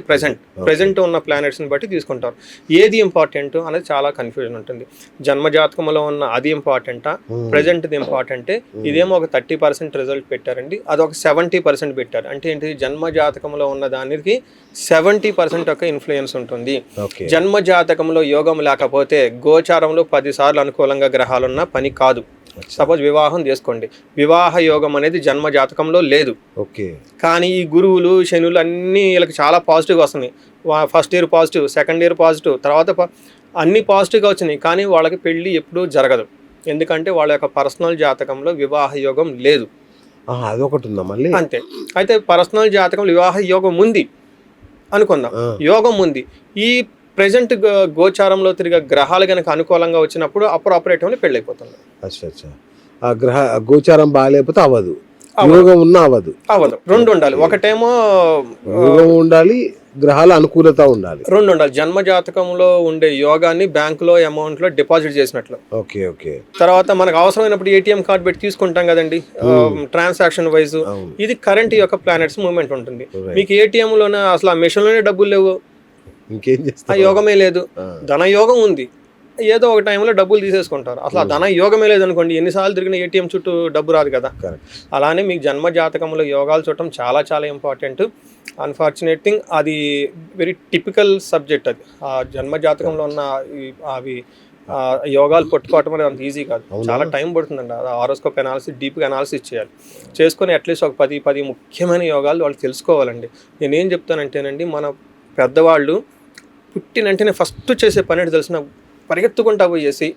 ప్రెసెంట్ ఉన్న ప్లానెట్స్ని బట్టి తీసుకుంటారు. ఏది ఇంపార్టెంట్ అనేది చాలా కన్ఫ్యూజన్ ఉంటుంది. జన్మ జాతకంలో ఉన్న అది ఇంపార్టెంటా, ప్రెసెంట్ది ఇంపార్టెంటే? ఇదేమో ఒక 30% రిజల్ట్ పెట్టారండి, అదొక 70% పెట్టారు. అంటే ఏంటి, జన్మ జాతకంలో ఉన్న దానికి 70% యొక్క ఇన్ఫ్లుయెన్స్ ఉంటుంది. జన్మ జాతకంలో యోగం లేకపోతే గోచారంలో 10 సార్లు అనుకూలంగా గ్రహాలున్న పని కాదు. సపోజ్ వివాహం చేసుకోండి, వివాహ యోగం అనేది జన్మ జాతకంలో లేదు. కానీ ఈ గురువులు శనులు అన్నీ వీళ్ళకి చాలా పాజిటివ్గా వస్తున్నాయి. First year positive, second year positive, తర్వాత అన్ని పాజిటివ్గా వచ్చినాయి. కానీ వాళ్ళకి పెళ్ళి ఎప్పుడూ జరగదు, ఎందుకంటే వాళ్ళ యొక్క పర్సనల్ జాతకంలో వివాహ యోగం లేదు. అదొకటి ఉందా మళ్ళీ? అంతే. అయితే పర్సనల్ జాతకంలో వివాహ యోగం ఉంది అనుకుందాం, యోగం ఉంది. ఈ ప్రెజెంట్ గోచారంలో తిరిగే గ్రహాలు కనుక అనుకూలంగా వచ్చినప్పుడు అప్రాపరేటివ్ని పెళ్ళైపోతుంది. గోచారం బాగాలేకపోతే అవ్వదు, యోగం ఉన్నా అవ్వదు. రెండు ఉండాలి. ఒకటేమో యోగం ఉండాలి, గ్రహాల అనుకూలత ఉండాలి, రెండు ఉండాలి. జన్మ జాతకంలో ఉండే యోగాన్ని బ్యాంకులో అమౌంట్ లో డిపాజిట్ చేసినట్లు. తర్వాత మనకు అవసరమైనప్పుడు ఏటీఎం కార్డు పెట్టి తీసుకుంటాం కదండి, ట్రాన్సాక్షన్ వైజ్. ఇది కరెంట్ యొక్క ప్లానెట్స్ మూవ్మెంట్ ఉంటుంది. మీకు ఏటీఎం లోనే అసలు ఆ మెషిన్ లోనే డబ్బులు లేవు, ఇంకేం చేస్తారు, ఆ యోగమే లేదు. ధన యోగం ఉంది, ఏదో ఒక టైంలో డబ్బులు తీసేసుకుంటారు. అసలు ఆ ధన యోగమే లేదనుకోండి, ఎన్నిసార్లు తిరిగిన ఏటీఎం చుట్టూ డబ్బు రాదు కదా. అలానే మీకు జన్మ జాతకంలో యోగాలు చూడటం చాలా చాలా ఇంపార్టెంట్. అన్ఫార్చునేట్ థింగ్, అది వెరీ టిపికల్ సబ్జెక్ట్. అది ఆ జన్మ జాతకంలో ఉన్న అవి యోగాలు పట్టుకోవటం అనేది అంత ఈజీ కాదు, చాలా టైం పడుతుందండి. హారోస్కోప్ అనాలిసిస్, డీప్గా అనాలిసిస్ చేయాలి. చేసుకొని అట్లీస్ట్ ఒక 10 ముఖ్యమైన యోగాలు వాళ్ళు తెలుసుకోవాలండి. నేనేం చెప్తానంటేనండి, మన పెద్దవాళ్ళు పుట్టిన వెంటనే ఫస్ట్ చేసే పని ఏంటి తెలిసిన, పరిగెత్తుకుంటా పోయేసి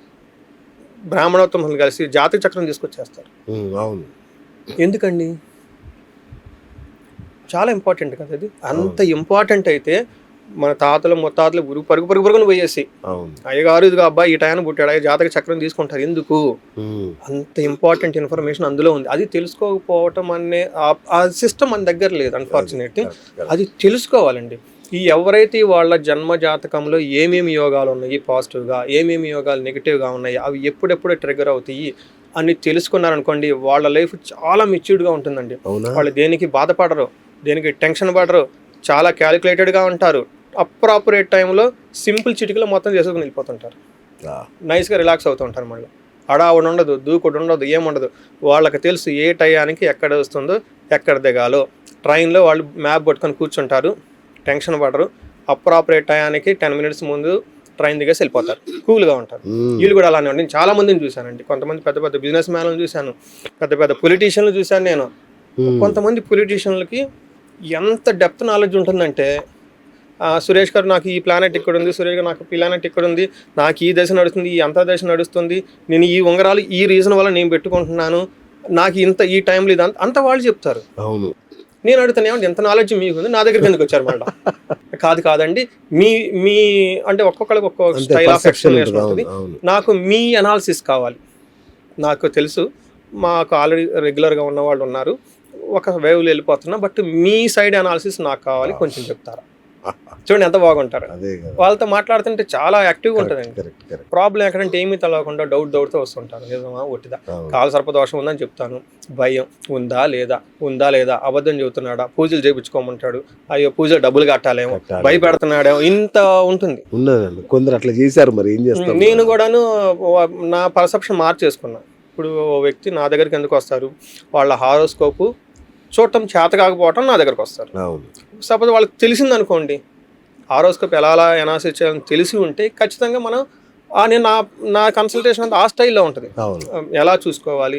బ్రాహ్మణోత్తములు కలిసి జాతక చక్రం తీసుకొచ్చేస్తారు. అవును, ఎందుకండి? చాలా ఇంపార్టెంట్ కదా అది. అంత ఇంపార్టెంట్ అయితే మన తాతలు ముత్తాతలు పరుగును పోయేసి అయ్యగారు ఇదిగా అబ్బాయి ఈ టైం పుట్టాడు, జాతక చక్రం తీసుకుంటారు. ఎందుకు? అంత ఇంపార్టెంట్ ఇన్ఫర్మేషన్ అందులో ఉంది. అది తెలుసుకోకపోవటం అనే ఆ సిస్టమ్ మన దగ్గర లేదు అన్ఫార్చునేట్లీ. అది తెలుసుకోవాలండి. ఎవరైతే వాళ్ళ జన్మ జాతకంలో ఏమేమి యోగాలు ఉన్నాయి పాజిటివ్గా, ఏమేమి యోగాలు నెగిటివ్గా ఉన్నాయి, అవి ఎప్పుడెప్పుడు ట్రిగర్ అవుతాయి అని తెలుసుకున్నారనుకోండి, వాళ్ళ లైఫ్ చాలా మెచ్యూర్డ్గా ఉంటుందండి. వాళ్ళు దేనికి బాధపడరు, దేనికి టెన్షన్ పడరు, చాలా క్యాలిక్యులేటెడ్గా ఉంటారు. అప్రాపరేట్ టైంలో సింపుల్ చిటికలో మొత్తం చేసుకుని వెళ్ళిపోతుంటారు, నైస్గా రిలాక్స్ అవుతూ ఉంటారు. మళ్ళీ అడావుడు ఉండదు, దూకుడు ఉండదు, ఏముండదు. వాళ్ళకి తెలుసు ఏ టయానికి ఎక్కడ వస్తుందో, ఎక్కడ దిగాలో. ట్రైన్లో వాళ్ళు మ్యాప్ పట్టుకొని కూర్చుంటారు, టెన్షన్ పడరు. అప్రాపరేట్ టయానికి 10 minutes ముందు ట్రైన్ దిగేసి వెళ్ళిపోతారు, కూల్గా ఉంటారు. వీళ్ళు కూడా అలానే ఉండి చాలా మందిని చూశానండి. కొంతమంది పెద్ద పెద్ద బిజినెస్ మ్యాన్లను చూశాను, పెద్ద పెద్ద పొలిటీషియన్లు చూశాను నేను. కొంతమంది పొలిటీషియన్లకి ఎంత డెప్త్ నాలెడ్జ్ ఉంటుందంటే, సురేష్ గారు నాకు ఈ ప్లానెట్ ఇక్కడ ఉంది, సురేష్ గారు నాకు ప్లానెట్ ఇక్కడ ఉంది, నాకు ఈ దశ నడుస్తుంది, ఈ అంతర్దశ నడుస్తుంది, నేను ఈ ఉంగరాలు ఈ రీజన్ వల్ల నేను పెట్టుకుంటున్నాను, నాకు ఈ టైంలో ఇది అంత వాళ్ళు చెప్తారు. అవును. నేను అడుగుతాను, ఏమంటే ఎంత నాలెడ్జ్ మీకు ఉంది, నా దగ్గరికి ఎందుకు వచ్చారు మళ్ళీ? కాదండి, మీ అంటే ఒక్కొక్కరికి ఒక్కొక్క స్టైల్ ఆఫ్ ఎక్స్ప్లెనేషన్ ఉంటుంది. నాకు మీ అనాలిసిస్ కావాలి. నాకు తెలుసు, మాకు ఆల్రెడీ రెగ్యులర్గా ఉన్న వాళ్ళు ఉన్నారు, ఒక వేవ్లో వెళ్ళిపోతున్నా, బట్ మీ సైడ్ అనాలిసిస్ నాకు కావాలి, కొంచెం చెప్తారా? చూడండి ఎంత బాగుంటారు. వాళ్ళతో మాట్లాడుతుంటే చాలా యాక్టివ్గా ఉంటుందండి. ప్రాబ్లం ఎక్కడంటే ఏమీ తెలవకుండా డౌట్తో వస్తుంటారు. నిజమా ఒట్టిదా, కాల సర్పదోషం ఉందని చెప్తాను, భయం ఉందా లేదా, అబద్ధం చెబుతున్నాడా, పూజలు చేయించుకోమంటాడు, అయ్యో పూజలు డబ్బులు కట్టాలేమో, భయపెడుతున్నాడేమో, ఇంత ఉంటుంది. కొందరు అట్లా చేశారు, మరి ఏం చేస్తారు? నేను కూడాను నా పర్సెప్షన్ మార్చేసుకున్నా. ఇప్పుడు ఓ వ్యక్తి నా దగ్గరికి ఎందుకు వస్తారు, వాళ్ళ హారోస్కోపు చూడటం చేత కాకపోవటం నా దగ్గరకు వస్తారు. సపోజ్ వాళ్ళకి తెలిసింది అనుకోండి, హారోస్కోప్ ఎలా ఎనాలిసిస్ చేయాలని తెలిసి ఉంటే ఖచ్చితంగా మనం నేను నా కన్సల్టేషన్ అంతా ఆ స్టైల్లో ఉంటుంది. ఎలా చూసుకోవాలి,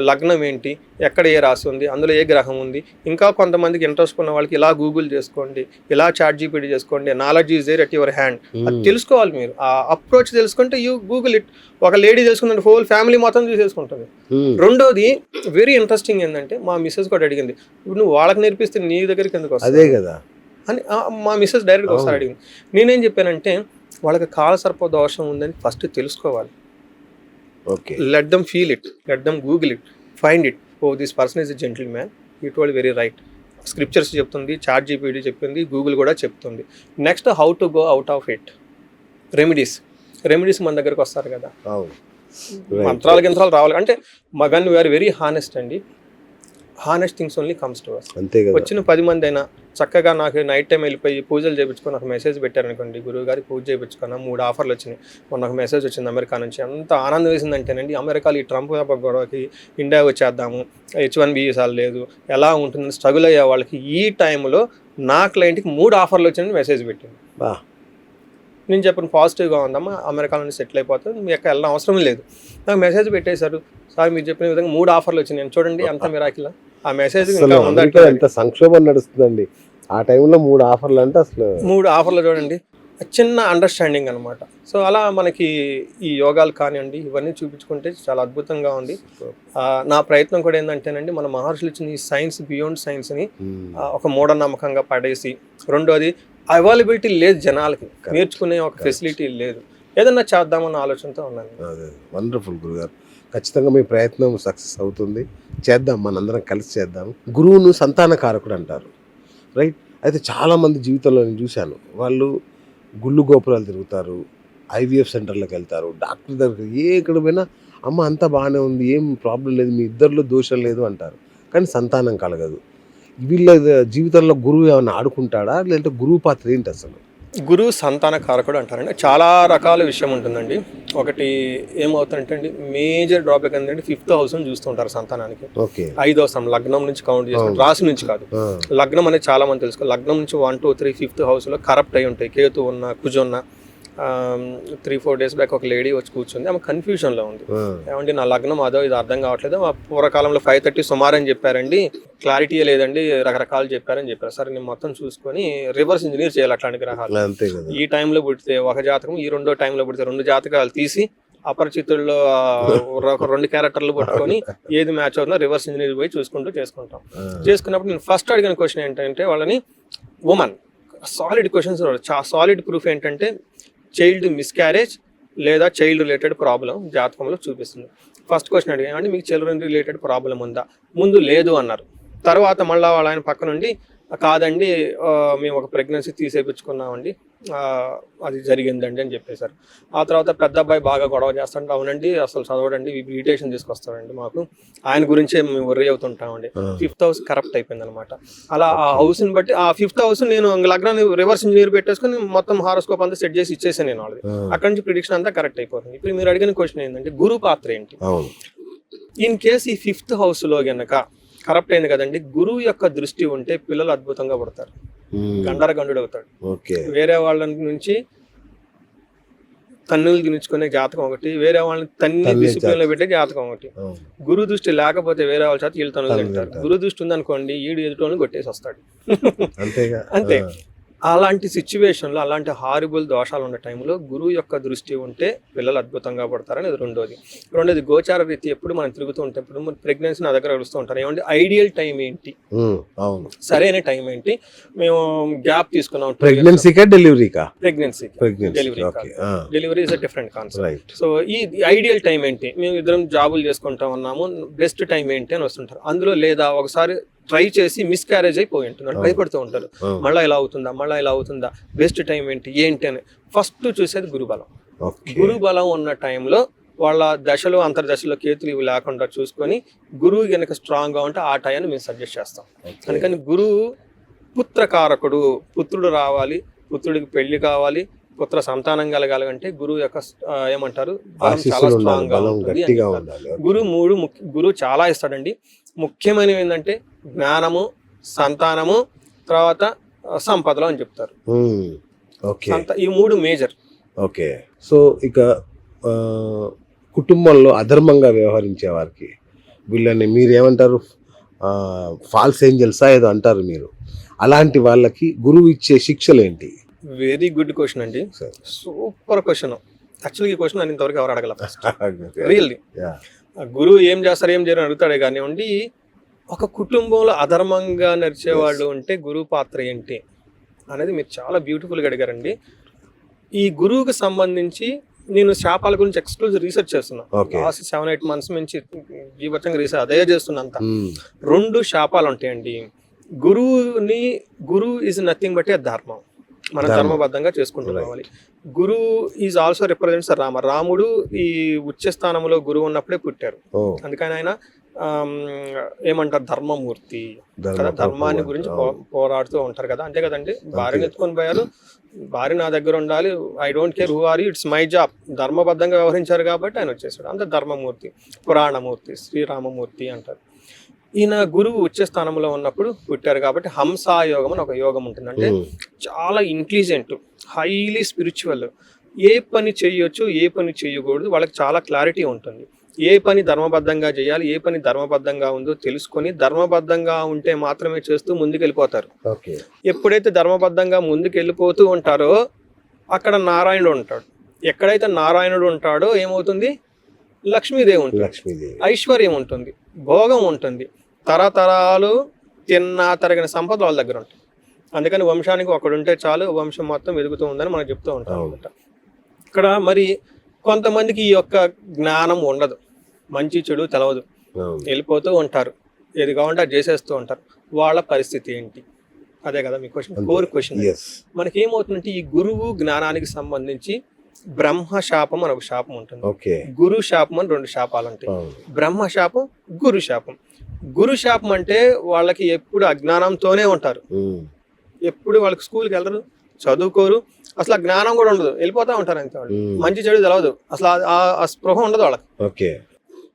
లగ్నం ఏంటి, ఎక్కడ ఏ రాసి ఉంది, అందులో ఏ గ్రహం ఉంది, ఇంకా కొంతమందికి ఇంట్రెస్ట్ ఉన్న వాళ్ళకి ఇలా గూగుల్ చేసుకోండి, ఇలా చాట్ జీపీటీ చేసుకోండి, knowledge is there at your hand, అది తెలుసుకోవాలి. మీరు ఆ అప్రోచ్ తెలుసుకుంటే యూ గూగుల్ ఇట్. ఒక లేడీ తెలుసుకుందంటే హోల్ ఫ్యామిలీ మొత్తం చూసేసుకుంటుంది. రెండోది వెరీ ఇంట్రెస్టింగ్ ఏంటంటే, మా మిస్సెస్ కూడా అడిగింది, ఇప్పుడు నువ్వు వాళ్ళకి నేర్పిస్తే నీ దగ్గరికి ఎందుకు వస్తుంది అదే కదా అని మా మిస్సెస్ డైరెక్ట్గా ఒకసారి అడిగింది. నేనేం చెప్పానంటే, వాళ్ళకి కాలసర్ప దోషం ఉందని ఫస్ట్ తెలుసుకోవాలి. Let them feel it, let them Google it, find it. Oh this person is a gentleman, you told very right. Scriptures చెప్తుంది, చాట్ జీపీటీ చెప్తుంది, గూగుల్ కూడా చెప్తుంది. Next how to go out of it. Remedies మన దగ్గరకు వస్తారు కదా, మంత్రాలు గింత్రాలు రావాలి అంటే మగన్ వీఆర్ వెరీ హానెస్ట్ అండి. Honest things only comes to us. వచ్చిన 10 మంది అయినా చక్కగా నాకు నైట్ టైం వెళ్ళిపోయి పూజలు చేయించుకొని నాకు మెసేజ్ పెట్టారనుకోండి, గురువు గారి పూజ చేయించుకున్నా 3 ఆఫర్లు వచ్చినాయి, మొన్న ఒక మెసేజ్ వచ్చింది అమెరికా నుంచి, అంత ఆనందం వేసిందంటేనండి. అమెరికాలో ఈ ట్రంప్ గొడవకి ఇండియా వచ్చేద్దాము, H1B వీసాలు లేదు, ఎలా ఉంటుందని స్ట్రగుల్ అయ్యే వాళ్ళకి ఈ టైంలో నా క్లయింట్కి 3 ఆఫర్లు వచ్చినాయని మెసేజ్ పెట్టింది. నేను చెప్పిన పాజిటివ్గా ఉందమ్మా, అమెరికాలో సెటిల్ అయిపోతుంది, మీ యొక్క వెళ్ళడం అవసరం లేదు. నాకు మెసేజ్ పెట్టేశారు, సార్ మీరు చెప్పిన విధంగా 3 ఆఫర్లు వచ్చినాయి, చూడండి ఎంత మిరాకిల్. ఆ మెసేజ్ ఎంత సంక్షోభం నడుస్తుందండి ఆ టైంలో. 3 ఆఫర్లు అంటే అసలు 3 ఆఫర్లు చూడండి, చిన్న అండర్స్టాండింగ్ అనమాట. సో అలా మనకి ఈ యోగాలు కానివ్వండి, ఇవన్నీ చూపించుకుంటే చాలా అద్భుతంగా ఉంది. నా ప్రయత్నం కూడా ఏంటంటేనండి, మన మహర్షులు ఇచ్చిన ఈ సైన్స్, బియాండ్ సైన్స్ని ఒక మూఢనమ్మకంగా పడేసి, రెండోది అవైలబిలిటీ లేదు జనాలకి, నేర్చుకునే ఒక ఫెసిలిటీ లేదు, ఏదన్నా చేద్దామన్న ఆలోచనతో ఉన్నాను. వండర్ఫుల్ గురుగారు, ఖచ్చితంగా మీ ప్రయత్నం సక్సెస్ అవుతుంది. చేద్దాం, మనందరం కలిసి చేద్దాం. గురువును సంతానకారకుడు అంటారు, రైట్? అయితే చాలామంది జీవితంలో నేను చూశాను, వాళ్ళు గుళ్ళు గోపురాలు తిరుగుతారు, IVF సెంటర్లకు వెళ్తారు, డాక్టర్ దగ్గరికి ఎక్కడ పోయినా అమ్మ అంతా బాగానే ఉంది, ఏం ప్రాబ్లం లేదు, మీ ఇద్దరిలో దోషం లేదు అంటారు, కానీ సంతానం కలగదు. వీళ్ళ జీవితంలో గురువు ఏమైనా ఆడుకుంటాడా, లేదంటే గురువు పాత్ర ఏంటి అసలు? గురువు సంతాన కారకుడు అంటారండి. చాలా రకాల విషయం ఉంటుందండి. ఒకటి ఏమవుతుందంటే అండి, మేజర్ డ్రాబ్యాక్ ఏంటంటే 5th హౌస్ చూస్తుంటారు సంతానానికి. 5వ స్థానం లగ్నం నుంచి కౌంట్ చేసుకుంటారు, రాశి నుంచి కాదు. లగ్నం అనేది చాలా మంది తెలుసుకో. లగ్నం నుంచి 1, 2, 3 5th హౌస్లో కరప్ట్ అయి ఉంటాయి. కేతు ఉన్న, కుజు ఉన్న. 3-4 days బ్యాక్ ఒక లేడీ వచ్చి కూర్చుంది, ఆమె కన్ఫ్యూజన్లో ఉంది. ఏమండి నా లగ్నం అదో ఇది అర్థం కావట్లేదు, పూర్వకాలంలో 5:30 సుమారు అని చెప్పారండి, క్లారిటీ లేదండి, రకరకాలు చెప్పారని చెప్పారు. సరే నేను మొత్తం చూసుకొని రివర్స్ ఇంజనీర్ చేయాలి అట్లాంటి గ్రహాలు. ఈ టైంలో పుడితే ఒక జాతకం, ఈ 2వ టైంలో పుడితే 2 జాతకాలు తీసి అపరిచితుల్లో 2 క్యారెక్టర్లు పట్టుకొని ఏది మ్యాచ్ అవుతుందో రివర్స్ ఇంజనీర్ పోయి చేసుకుంటాం. చేసుకున్నప్పుడు నేను ఫస్ట్ అడిగిన క్వశ్చన్ ఏంటంటే, వాళ్ళని women solid questions, solid proof ఏంటంటే చైల్డ్ మిస్క్యారేజ్ లేదా చైల్డ్ రిలేటెడ్ ప్రాబ్లం జాతకంలో చూపిస్తుంది. ఫస్ట్ క్వశ్చన్ అడిగాను, మీకు చిల్డ్రన్ రిలేటెడ్ ప్రాబ్లం ఉందా? ముందు లేదు అన్నారు. తర్వాత మళ్ళీ వాళ్ళ ఆయన పక్క నుండి కాదండి మేము ఒక ప్రెగ్నెన్సీ తీసేపించుకున్నామండి, అది జరిగిందండి అని చెప్పేశారు. ఆ తర్వాత పెద్ద అబ్బాయి బాగా గొడవ చేస్తాడు, అవునండి అసలు చదవడండి, ఇరిటేషన్ తీసుకొస్తాడండి, మాకు ఆయన గురించే మేము వర్రీ అవుతుంటామండి. 5th హౌస్ కరప్ట్ అయిపోయింది అనమాట. అలా ఆ హౌస్ని బట్టి ఆ 5th హౌస్ నేను లగ్నాన్ని రివర్స్ ఇంజనీర్ పెట్టేసుకుని మొత్తం హారోస్కోప్ అంతా సెట్ చేసి ఇచ్చేసాను నేను వాళ్ళది. అక్కడి నుంచి ప్రిడిక్షన్ అంతా కరెక్ట్ అయిపోతుంది. ఇప్పుడు మీరు అడిగిన క్వశ్చన్ ఏంటంటే గురు పాత్ర ఏంటి? ఇన్ కేస్ ఈ 5th హౌస్లో గనక కరప్ట్ అయింది కదండి, గురువు యొక్క దృష్టి ఉంటే పిల్లలు అద్భుతంగా పడతారు. గండరగండు అవుతాడు. వేరే వాళ్ళ నుంచి తన్నులు తినించుకునే జాతకం ఒకటి, వేరే వాళ్ళని తన్ని డిసిప్లిన్ లో పెట్టే జాతకం ఒకటి. గురు దృష్టి లేకపోతే వేరే వాళ్ళ చేత వీళ్ళు తన్నులు తింటారు. గురు దృష్టి ఉందనుకోండి ఈడు ఎదుటోని కొట్టేసి వస్తాడు. అంతే. అలాంటి సిచ్యువేషన్లో అలాంటి హారిబుల్ దోషాలు ఉన్న టైంలో గురువు యొక్క దృష్టి ఉంటే పిల్లలు అద్భుతంగా పడతారని అది రెండోది గోచార రీతి ఎప్పుడు మనం తిరుగుతూ ఉంటాం. ఇప్పుడు మన ప్రెగ్నెన్సీ నా దగ్గర అడుగుతూ ఉంటారు, ఏమంటే ఐడియల్ టైం ఏంటి, సరైన టైం ఏంటి, మేము గ్యాప్ తీసుకున్నాం delivery is a different concept. So ఈ ఐడియల్ టైం ఏంటి, మేము ఇద్దరం జాబులు చేసుకుంటా ఉన్నాము, బెస్ట్ టైం ఏంటి అని వస్తుంటారు. అందులో లేదా ఒకసారి ట్రై చేసి మిస్క్యారేజ్ అయిపోయి ఉంటున్నారు, భయపడుతూ ఉంటారు, మళ్ళీ ఇలా అవుతుందా, బెస్ట్ టైం ఏంటి అని. ఫస్ట్ చూసేది గురుబలం. గురుబలం ఉన్న టైంలో వాళ్ళ దశలు అంతర్దశలో కేతులు ఇవి లేకుండా చూసుకొని గురువు కనుక స్ట్రాంగ్ గా ఉంటే ఆ టైంని మేము సజెస్ట్ చేస్తాం. అందుకని గురువు పుత్రకారకుడు, పుత్రుడు రావాలి, పుత్రుడికి పెళ్లి కావాలి, పుత్ర సంతానం కలగాలంటే గురువు యొక్క ఏమంటారు బలం చాలా స్ట్రాంగ్ గా ఉంటుంది. గురువు చాలా ఇస్తాడండి. ముఖ్యమైనవి ఏంటంటే జ్ఞానము, సంతానము, తర్వాత సంపదలు అని చెప్తారు. ఈ 3 మేజర్. ఓకే. సో ఇక కుటుంబంలో అధర్మంగా వ్యవహరించే వారికి వీళ్ళని మీరేమంటారు, ఫాల్స్ ఏంజల్సా ఏదో అంటారు మీరు, అలాంటి వాళ్ళకి గురువు ఇచ్చే శిక్షలు ఏంటి? వెరీ గుడ్ క్వశ్చన్ అండి, సూపర్ క్వశ్చన్. యాక్చువల్గా ఈ క్వశ్చన్ నేను ఇంతవరకు ఎవరు అడగల. రియల్లీ గురువు ఏం చేస్తారు ఏం చేయరు అడుగుతాడే కానివ్వండి. ఒక కుటుంబంలో అధర్మంగా నడిచేవాళ్ళు ఉంటే గురువు పాత్ర ఏంటి అనేది మీరు చాలా బ్యూటిఫుల్గా అడిగారండి. ఈ గురువుకి సంబంధించి నేను శాపాల గురించి ఎక్స్క్లూజివ్ రీసెర్చ్ చేస్తున్నాను. లాస్ట్ 7-8 months నుంచి జీవితంగా రీసెర్చ్ అదే చేస్తున్నంత. 2 శాపాలు ఉంటాయండి. గురువు ఈజ్ నథింగ్ బట్ ఏ ధర్మం, మనం ధర్మబద్ధంగా చేసుకుంటూ రావాలి. గురువు ఈజ్ ఆల్సో రిప్రజెంట్స్ రాముడు ఈ ఉచ్చ స్థానంలో గురువు ఉన్నప్పుడే పుట్టారు. అందుకని ఆయన ఏమంటారు ధర్మమూర్తి కదా, ధర్మాన్ని గురించి పోరాడుతూ ఉంటారు కదా. అంతే కదండి. భార్యను ఎత్తుకొని పోయారు, భార్య నా దగ్గర ఉండాలి, I don't care who are you, it's my job. ధర్మబద్ధంగా వ్యవహరించారు కాబట్టి ఆయన వచ్చేసాడు. అంత ధర్మమూర్తి, పురాణమూర్తి, శ్రీరామమూర్తి అంటారు. ఈయన గురువు ఉచ్చ స్థానంలో ఉన్నప్పుడు పుట్టారు కాబట్టి హంసాయోగం అని ఒక యోగం ఉంటుంది. అంటే చాలా ఇంటెలిజెంట్, హైలీ స్పిరిచువల్, ఏ పని చేయొచ్చు ఏ పని చేయకూడదు వాళ్ళకి చాలా క్లారిటీ ఉంటుంది. ఏ పని ధర్మబద్ధంగా చేయాలి, ఏ పని ధర్మబద్ధంగా ఉందో తెలుసుకొని ధర్మబద్ధంగా ఉంటే మాత్రమే చేస్తూ ముందుకు వెళ్ళిపోతారు. ఎప్పుడైతే ధర్మబద్ధంగా ముందుకు వెళ్ళిపోతూ ఉంటారో అక్కడ నారాయణుడు ఉంటాడు. ఎక్కడైతే నారాయణుడు ఉంటాడో ఏమవుతుంది, లక్ష్మీదేవి ఉంటుంది, ఐశ్వర్యం ఉంటుంది, భోగం ఉంటుంది, తరతరాలు తరగిన సంపద వాళ్ళ దగ్గర ఉంటుంది. అందుకని వంశానికి ఒకడుంటే చాలు, వంశం మొత్తం ఎదుగుతూ ఉందని మనం చెప్తూ ఉంటాం అనమాట. ఇక్కడ మరి కొంతమందికి ఈ యొక్క జ్ఞానం ఉండదు, మంచి చెడు తెలవదు, వెళ్ళిపోతూ ఉంటారు, ఏది కావాలంటే అది చేసేస్తూ ఉంటారు. వాళ్ళ పరిస్థితి ఏంటి, అదే కదా మీ క్వశ్చన్, కోర్ క్వశ్చన్. మనకి ఏమవుతుందంటే ఈ గురువు జ్ఞానానికి సంబంధించి బ్రహ్మ శాపం అని ఒక శాపం ఉంటుంది, గురు శాపం అని 2 శాపాలు ఉంటాయి. బ్రహ్మ శాపం, గురు శాపం. గురు శాపం అంటే వాళ్ళకి ఎప్పుడు అజ్ఞానంతోనే ఉంటారు, ఎప్పుడు వాళ్ళకి స్కూల్కి వెళ్ళరు, చదువుకోరు, అసలు ఆ జ్ఞానం కూడా ఉండదు, వెళ్ళిపోతా ఉంటారు అంతే. వాళ్ళు మంచి చెడు తెలవదు, అసలు ఆ స్పృహ ఉండదు వాళ్ళకి.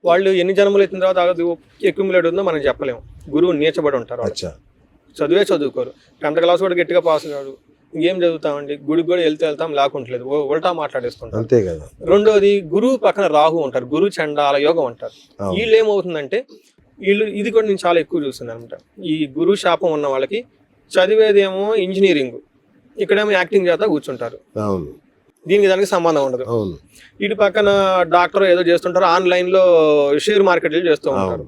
వాళ్ళు ఎన్ని జన్మలు ఎత్తిన తర్వాత అక్యుములేట్ ఉందో మనం చెప్పలేము. గురువు నీచబడి ఉంటారు, చదువే చదువుకోరు, 10th class కూడా గట్టిగా పాస్ కాడు, ఇంకేం చదువుతామండి, గుడికి కూడా వెళ్తాం లేకుంటలేదు, ఉల్టా మాట్లాడేసుకుంటాం. రెండోది గురువు పక్కన రాహు ఉంటారు, గురు చండాల యోగం అంటారు. వీళ్ళు ఏమవుతుందంటే ఇది కూడా నేను చాలా ఎక్కువ చూస్తున్నాను అనమాట. ఈ గురు శాపం ఉన్న వాళ్ళకి చదివేదేమో ఇంజనీరింగ్, ఇక్కడేమో యాక్టింగ్ చేస్తా కూర్చుంటారు, దీనికి దానికి సంబంధం ఉండదు. ఇటు పక్కన డాక్టర్ ఏదో చేస్తుంటారు, ఆన్లైన్ లో షేర్ మార్కెట్లు చేస్తూ ఉంటారు.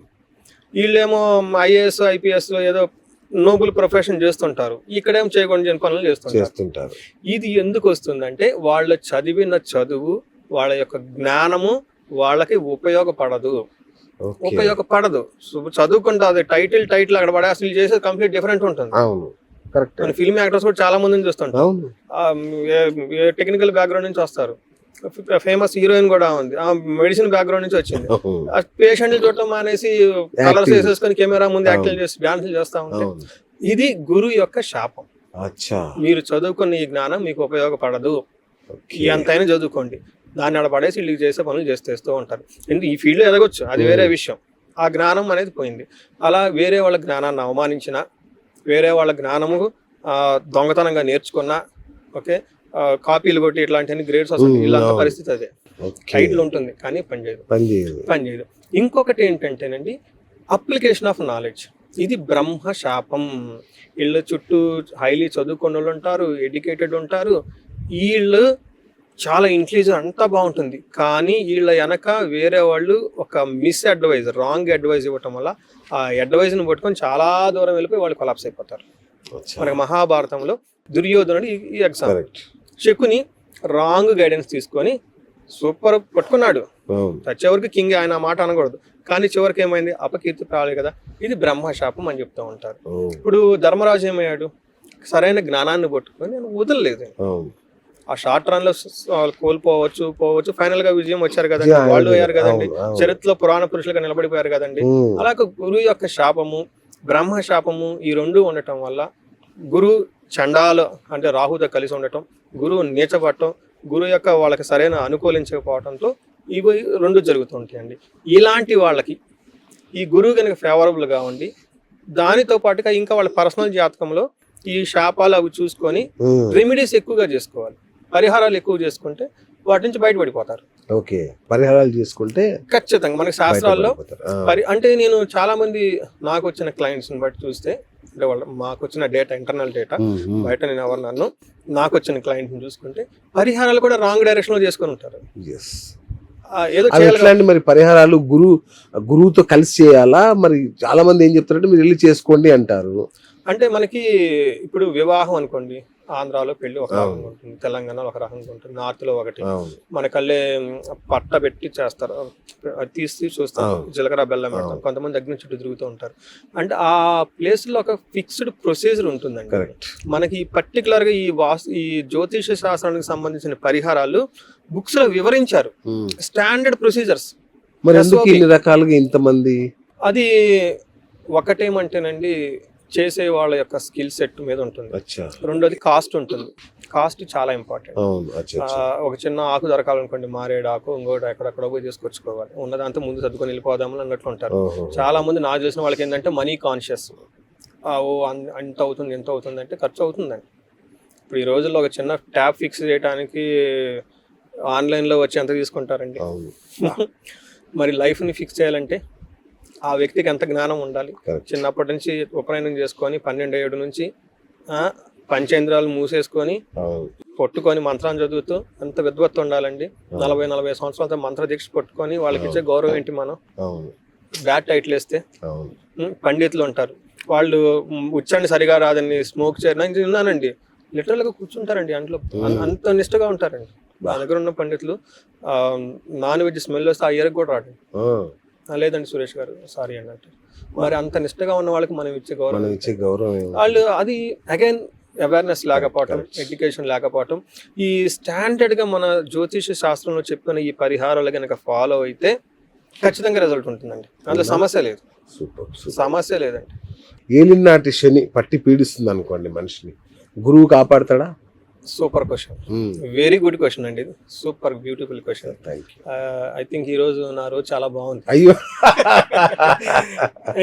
వీళ్ళేమో IAS IPS ఏదో నోబుల్ ప్రొఫెషన్ చేస్తుంటారు, ఇక్కడేం చేయకుండా పనులు చేస్తుంటారు. ఇది ఎందుకు వస్తుందంటే వాళ్ళ చదివిన చదువు, వాళ్ళ యొక్క జ్ఞానము వాళ్ళకి ఉపయోగపడదు. చదువుకుంటా అది టైటిల్ అక్కడ పడే, అసలు చేసేది కంప్లీట్ డిఫరెంట్ ఉంటుంది. ఫిల్మ్ యాక్టర్స్ కూడా చాలా మందిని చూస్తుంటారు, టెక్నికల్ బ్యాక్గ్రౌండ్ నుంచి వస్తారు. ఫేమస్ హీరోయిన్ కూడా ఉంది, ఆ మెడిసిన్ బ్యాక్గ్రౌండ్ నుంచి వచ్చింది. ఆ పేషెంట్లు చూడటం మానేసి కలర్స్ వేసేసుకొని కెమెరా ముందు యాక్టింగ్ చేసి డాన్సులు చేస్తా ఉంటారు. ఇది గురు యొక్క శాపం. మీరు చదువుకున్న ఈ జ్ఞానం మీకు ఉపయోగపడదు, ఎంతైనా చదువుకోండి, దాన్ని అక్కడ పడేసి వీళ్ళు చేసే పనులు చేస్తూ ఉంటారు. ఎందుకు ఈ ఫీల్డ్ ఎదగొచ్చు, అది వేరే విషయం. ఆ జ్ఞానం అనేది పోయింది. అలా వేరే వాళ్ళ జ్ఞానాన్ని అవమానించిన, వేరే వాళ్ళ జ్ఞానము దొంగతనంగా నేర్చుకున్నా, ఓకే, కాపీలు కొట్టి ఇట్లాంటివన్నీ గ్రేడ్స్ వస్తుంది, ఇలాంటి పరిస్థితి అదే. టైటిల్ ఉంటుంది కానీ పనిచేయదు. ఇంకొకటి ఏంటంటేనండి, అప్లికేషన్ ఆఫ్ నాలెడ్జ్. ఇది బ్రహ్మ శాపం. వీళ్ళ చుట్టూ హైలీ చదువుకున్న వాళ్ళు ఉంటారు, ఎడ్యుకేటెడ్ ఉంటారు, వీళ్ళు చాలా ఇంటెలిజెంట్, అంతా బాగుంటుంది, కానీ వీళ్ళ వెనక వేరే వాళ్ళు ఒక మిస్ అడ్వైజ్, రాంగ్ అడ్వైజ్ ఇవ్వటం వల్ల ఆ అడ్వైజ్ని పట్టుకొని చాలా దూరం వెళ్ళిపోయి వాళ్ళు కొలాప్స్ అయిపోతారు. మనకి మహాభారతంలో దుర్యోధనుడు ఈ ఎగ్జాంపుల్. శకుని రాంగ్ గైడెన్స్ తీసుకొని సూపర్ పట్టుకున్నాడు, చివరికి కింగ్ ఆయన మాట అనకూడదు, కానీ చివరికి ఏమైంది, అపకీర్తి రాలేదు కదా. ఇది బ్రహ్మశాపం అని చెప్తూ ఉంటారు. ఇప్పుడు ధర్మరాజు ఏమయ్యాడు, సరైన జ్ఞానాన్ని పట్టుకొని నేను వదలలేదు. ఆ షార్ట్ రన్ లో పోవచ్చు, ఫైనల్ గా విజయం వచ్చారు కదండి, వాళ్ళు అయ్యారు కదండి, చరిత్రలో పురాణ పురుషులుగా నిలబడిపోయారు కదండి. అలాగే గురువు యొక్క శాపము, బ్రహ్మ శాపము, ఈ రెండు ఉండటం వల్ల గురువు చండాలు అంటే రాహుతో కలిసి ఉండటం, గురువు నీచపడటం, గురువు యొక్క వాళ్ళకి సరైన అనుకూలించకపోవడంతో ఇవి రెండు జరుగుతుంటాయండి. ఇలాంటి వాళ్ళకి ఈ గురువు కనుక ఫేవరబుల్గా ఉండి దానితో పాటుగా ఇంకా వాళ్ళ పర్సనల్ జాతకంలో ఈ శాపాలు అవి చూసుకొని రెమెడీస్ ఎక్కువగా చేసుకోవాలి, పరిహారాలు ఎక్కువ చేసుకుంటే వాటి నుంచి బయటపడిపోతారు. ఓకే, పరిహారాలు చేసుకుంటే ఖచ్చితంగా మనకి శాస్త్రాల్లో అంటే నేను చాలా మంది నాకు వచ్చిన క్లయింట్స్ బట్టి చూస్తే, అంటే వాళ్ళ మాకు వచ్చిన డేటా, ఇంటర్నల్ డేటా, బయట నేను ఎవరు నాకు వచ్చిన క్లయింట్ని చూసుకుంటే పరిహారాలు కూడా రాంగ్ డైరెక్షన్ లో చేసుకొని ఉంటారు. ఏదో మరి పరిహారాలు గురువుతో కలిసి చేయాలా? మరి చాలా మంది ఏం చెప్తారంటే మీరు వెళ్ళి చేసుకోండి అంటారు. అంటే మనకి ఇప్పుడు వివాహం అనుకోండి, ఆంధ్రాలో పెళ్లి ఒక రకంగా ఉంటుంది, తెలంగాణలో ఒక రకంగా ఉంటుంది, నార్త్ లో ఒకటి. మనకల్లే పట్ట పెట్టి చేస్తారు, తీసి చూస్తారు, జీలకర్ర బెల్లం పెడతారు, కొంతమంది అగ్ని చుట్టూ తిరుగుతూ ఉంటారు. అంటే ఆ ప్లేస్ లో ఒక ఫిక్స్డ్ ప్రొసీజర్ ఉంటుందండి. మనకి పర్టికులర్ గా ఈ జ్యోతిష శాస్త్రానికి సంబంధించిన పరిహారాలు బుక్స్ లో వివరించారు, స్టాండర్డ్ ప్రొసీజర్స్. మరి ఎందుకు ఇన్ని రకాలుగా ఇంతమంది? అది ఒకటేమంటేనండి, చేసే వాళ్ళ యొక్క స్కిల్ సెట్ మీద ఉంటుంది. రెండోది కాస్ట్ ఉంటుంది. కాస్ట్ చాలా ఇంపార్టెంట్. ఒక చిన్న ఆకు దొరకాలనుకోండి, మారేడు ఆకు, ఇంకోటి ఎక్కడెక్కడ పోయి తీసుకొచ్చుకోవాలి, ఉన్నదంతా ముందు సర్దుకొని వెళ్ళిపోదామని అన్నట్లు ఉంటారు. చాలా మంది నాకు తెలిసిన వాళ్ళకి ఏంటంటే మనీ కాన్షియస్. అంత అవుతుంది, ఎంత అవుతుంది అంటే ఖర్చు అవుతుందండి. ఇప్పుడు ఈ రోజుల్లో ఒక చిన్న ట్యాప్ ఫిక్స్ చేయడానికి ఆన్లైన్లో వచ్చి ఎంత తీసుకుంటారండి. మరి లైఫ్ని ఫిక్స్ చేయాలంటే ఆ వ్యక్తికి ఎంత జ్ఞానం ఉండాలి. చిన్నప్పటి నుంచి ఉపనయనం చేసుకొని 12 ఏడు నుంచి పంచేంద్రాలు మూసేసుకొని పట్టుకొని మంత్రాన్ని చదువుతూ ఎంత విద్వత్తు ఉండాలండి. 40-40 సంవత్సరాలతో మంత్ర దీక్ష పట్టుకొని వాళ్ళకి ఇచ్చే గౌరవం ఏంటి? మనం బ్యాడ్ టైటిల్ వేస్తే పండితులు ఉంటారు, వాళ్ళు ఉచ్చాన్ని సరిగా రాదని స్మోక్ చేయడానికి విన్నానండి, లిటరల్ గా కూర్చుంటారండి అంట్లో, అంత నిష్టగా ఉంటారండి. మా దగ్గర ఉన్న పండితులు నాన్ వెజ్ స్మెల్ వస్తే ఆ ఇయర్కి కూడా రాడు. లేదండి సురేష్ గారు సారీ అండి అంటే. మరి అంత నిష్టగా ఉన్న వాళ్ళకి మనం ఇచ్చే గౌరవం వాళ్ళు, అది అగైన్ అవేర్నెస్ లేకపోవటం, ఎడ్యుకేషన్ లేకపోవటం. ఈ స్టాండర్డ్ గా మన జ్యోతిష శాస్త్రంలో చెప్పిన ఈ పరిహారాలు కనుక ఫాలో అయితే ఖచ్చితంగా రిజల్ట్ ఉంటుందండి, అందులో సమస్య లేదు. సమస్య లేదండి. ఏలినాటి శని పట్టి పీడిస్తుంది అనుకోండి మనిషిని, గురువు కాపాడతాడా? Super question, very good question అండి, ఇది super beautiful question. I think ఈ రోజు నా రోజు చాలా బాగుంది. అయ్యో,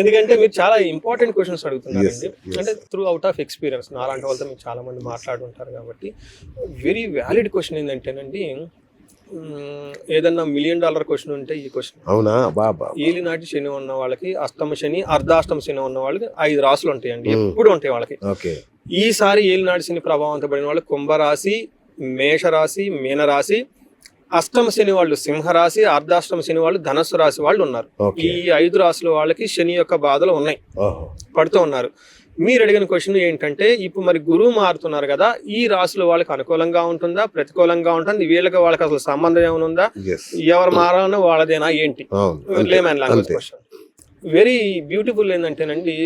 ఎందుకంటే మీరు చాలా ఇంపార్టెంట్ క్వశ్చన్స్ అడుగుతున్నారండి. అంటే త్రూ అవుట్ ఆఫ్ ఎక్స్పీరియన్స్ నాలాంటి వాళ్ళతో మీరు చాలా మంది మాట్లాడుంటారు కాబట్టి వెరీ వ్యాలిడ్ క్వశ్చన్ ఏంటంటేనండి, ఏదన్నా $1 million క్వశ్చన్ ఉంటే ఈ క్వశ్చన్. అవునా బాబా? ఏలినాటి శని ఉన్న వాళ్ళకి, అష్టమ శని, అర్ధాష్టమ శని ఉన్న వాళ్ళకి 5 రాశులు ఉంటాయండి, ఎప్పుడు ఉంటాయి వాళ్ళకి. ఈసారి ఏలినాటి శని ప్రభావంతో పడిన వాళ్ళు కుంభరాశి, మేషరాశి, మీనరాశి, అష్టమ శని వాళ్ళు సింహరాశి, అర్ధాష్టమ శని వాళ్ళు ధనస్సు రాశి వాళ్ళు ఉన్నారు. ఈ 5 రాశుల వాళ్ళకి శని యొక్క బాధలు ఉన్నాయి, పడుతూ ఉన్నారు. మీరు అడిగిన క్వశ్చన్ ఏంటంటే, ఇప్పుడు మరి గురువు మారుతున్నారు కదా, ఈ రాశుల వాళ్ళకి అనుకూలంగా ఉంటుందా, ప్రతికూలంగా ఉంటుంది, వీళ్ళకి వాళ్ళకి అసలు సంబంధం ఏమైనా ఉందా, ఎవరు మారాలన్నా వాళ్ళదేనా ఏంటి? Layman language question. Very beautiful ఏంటంటేనండి,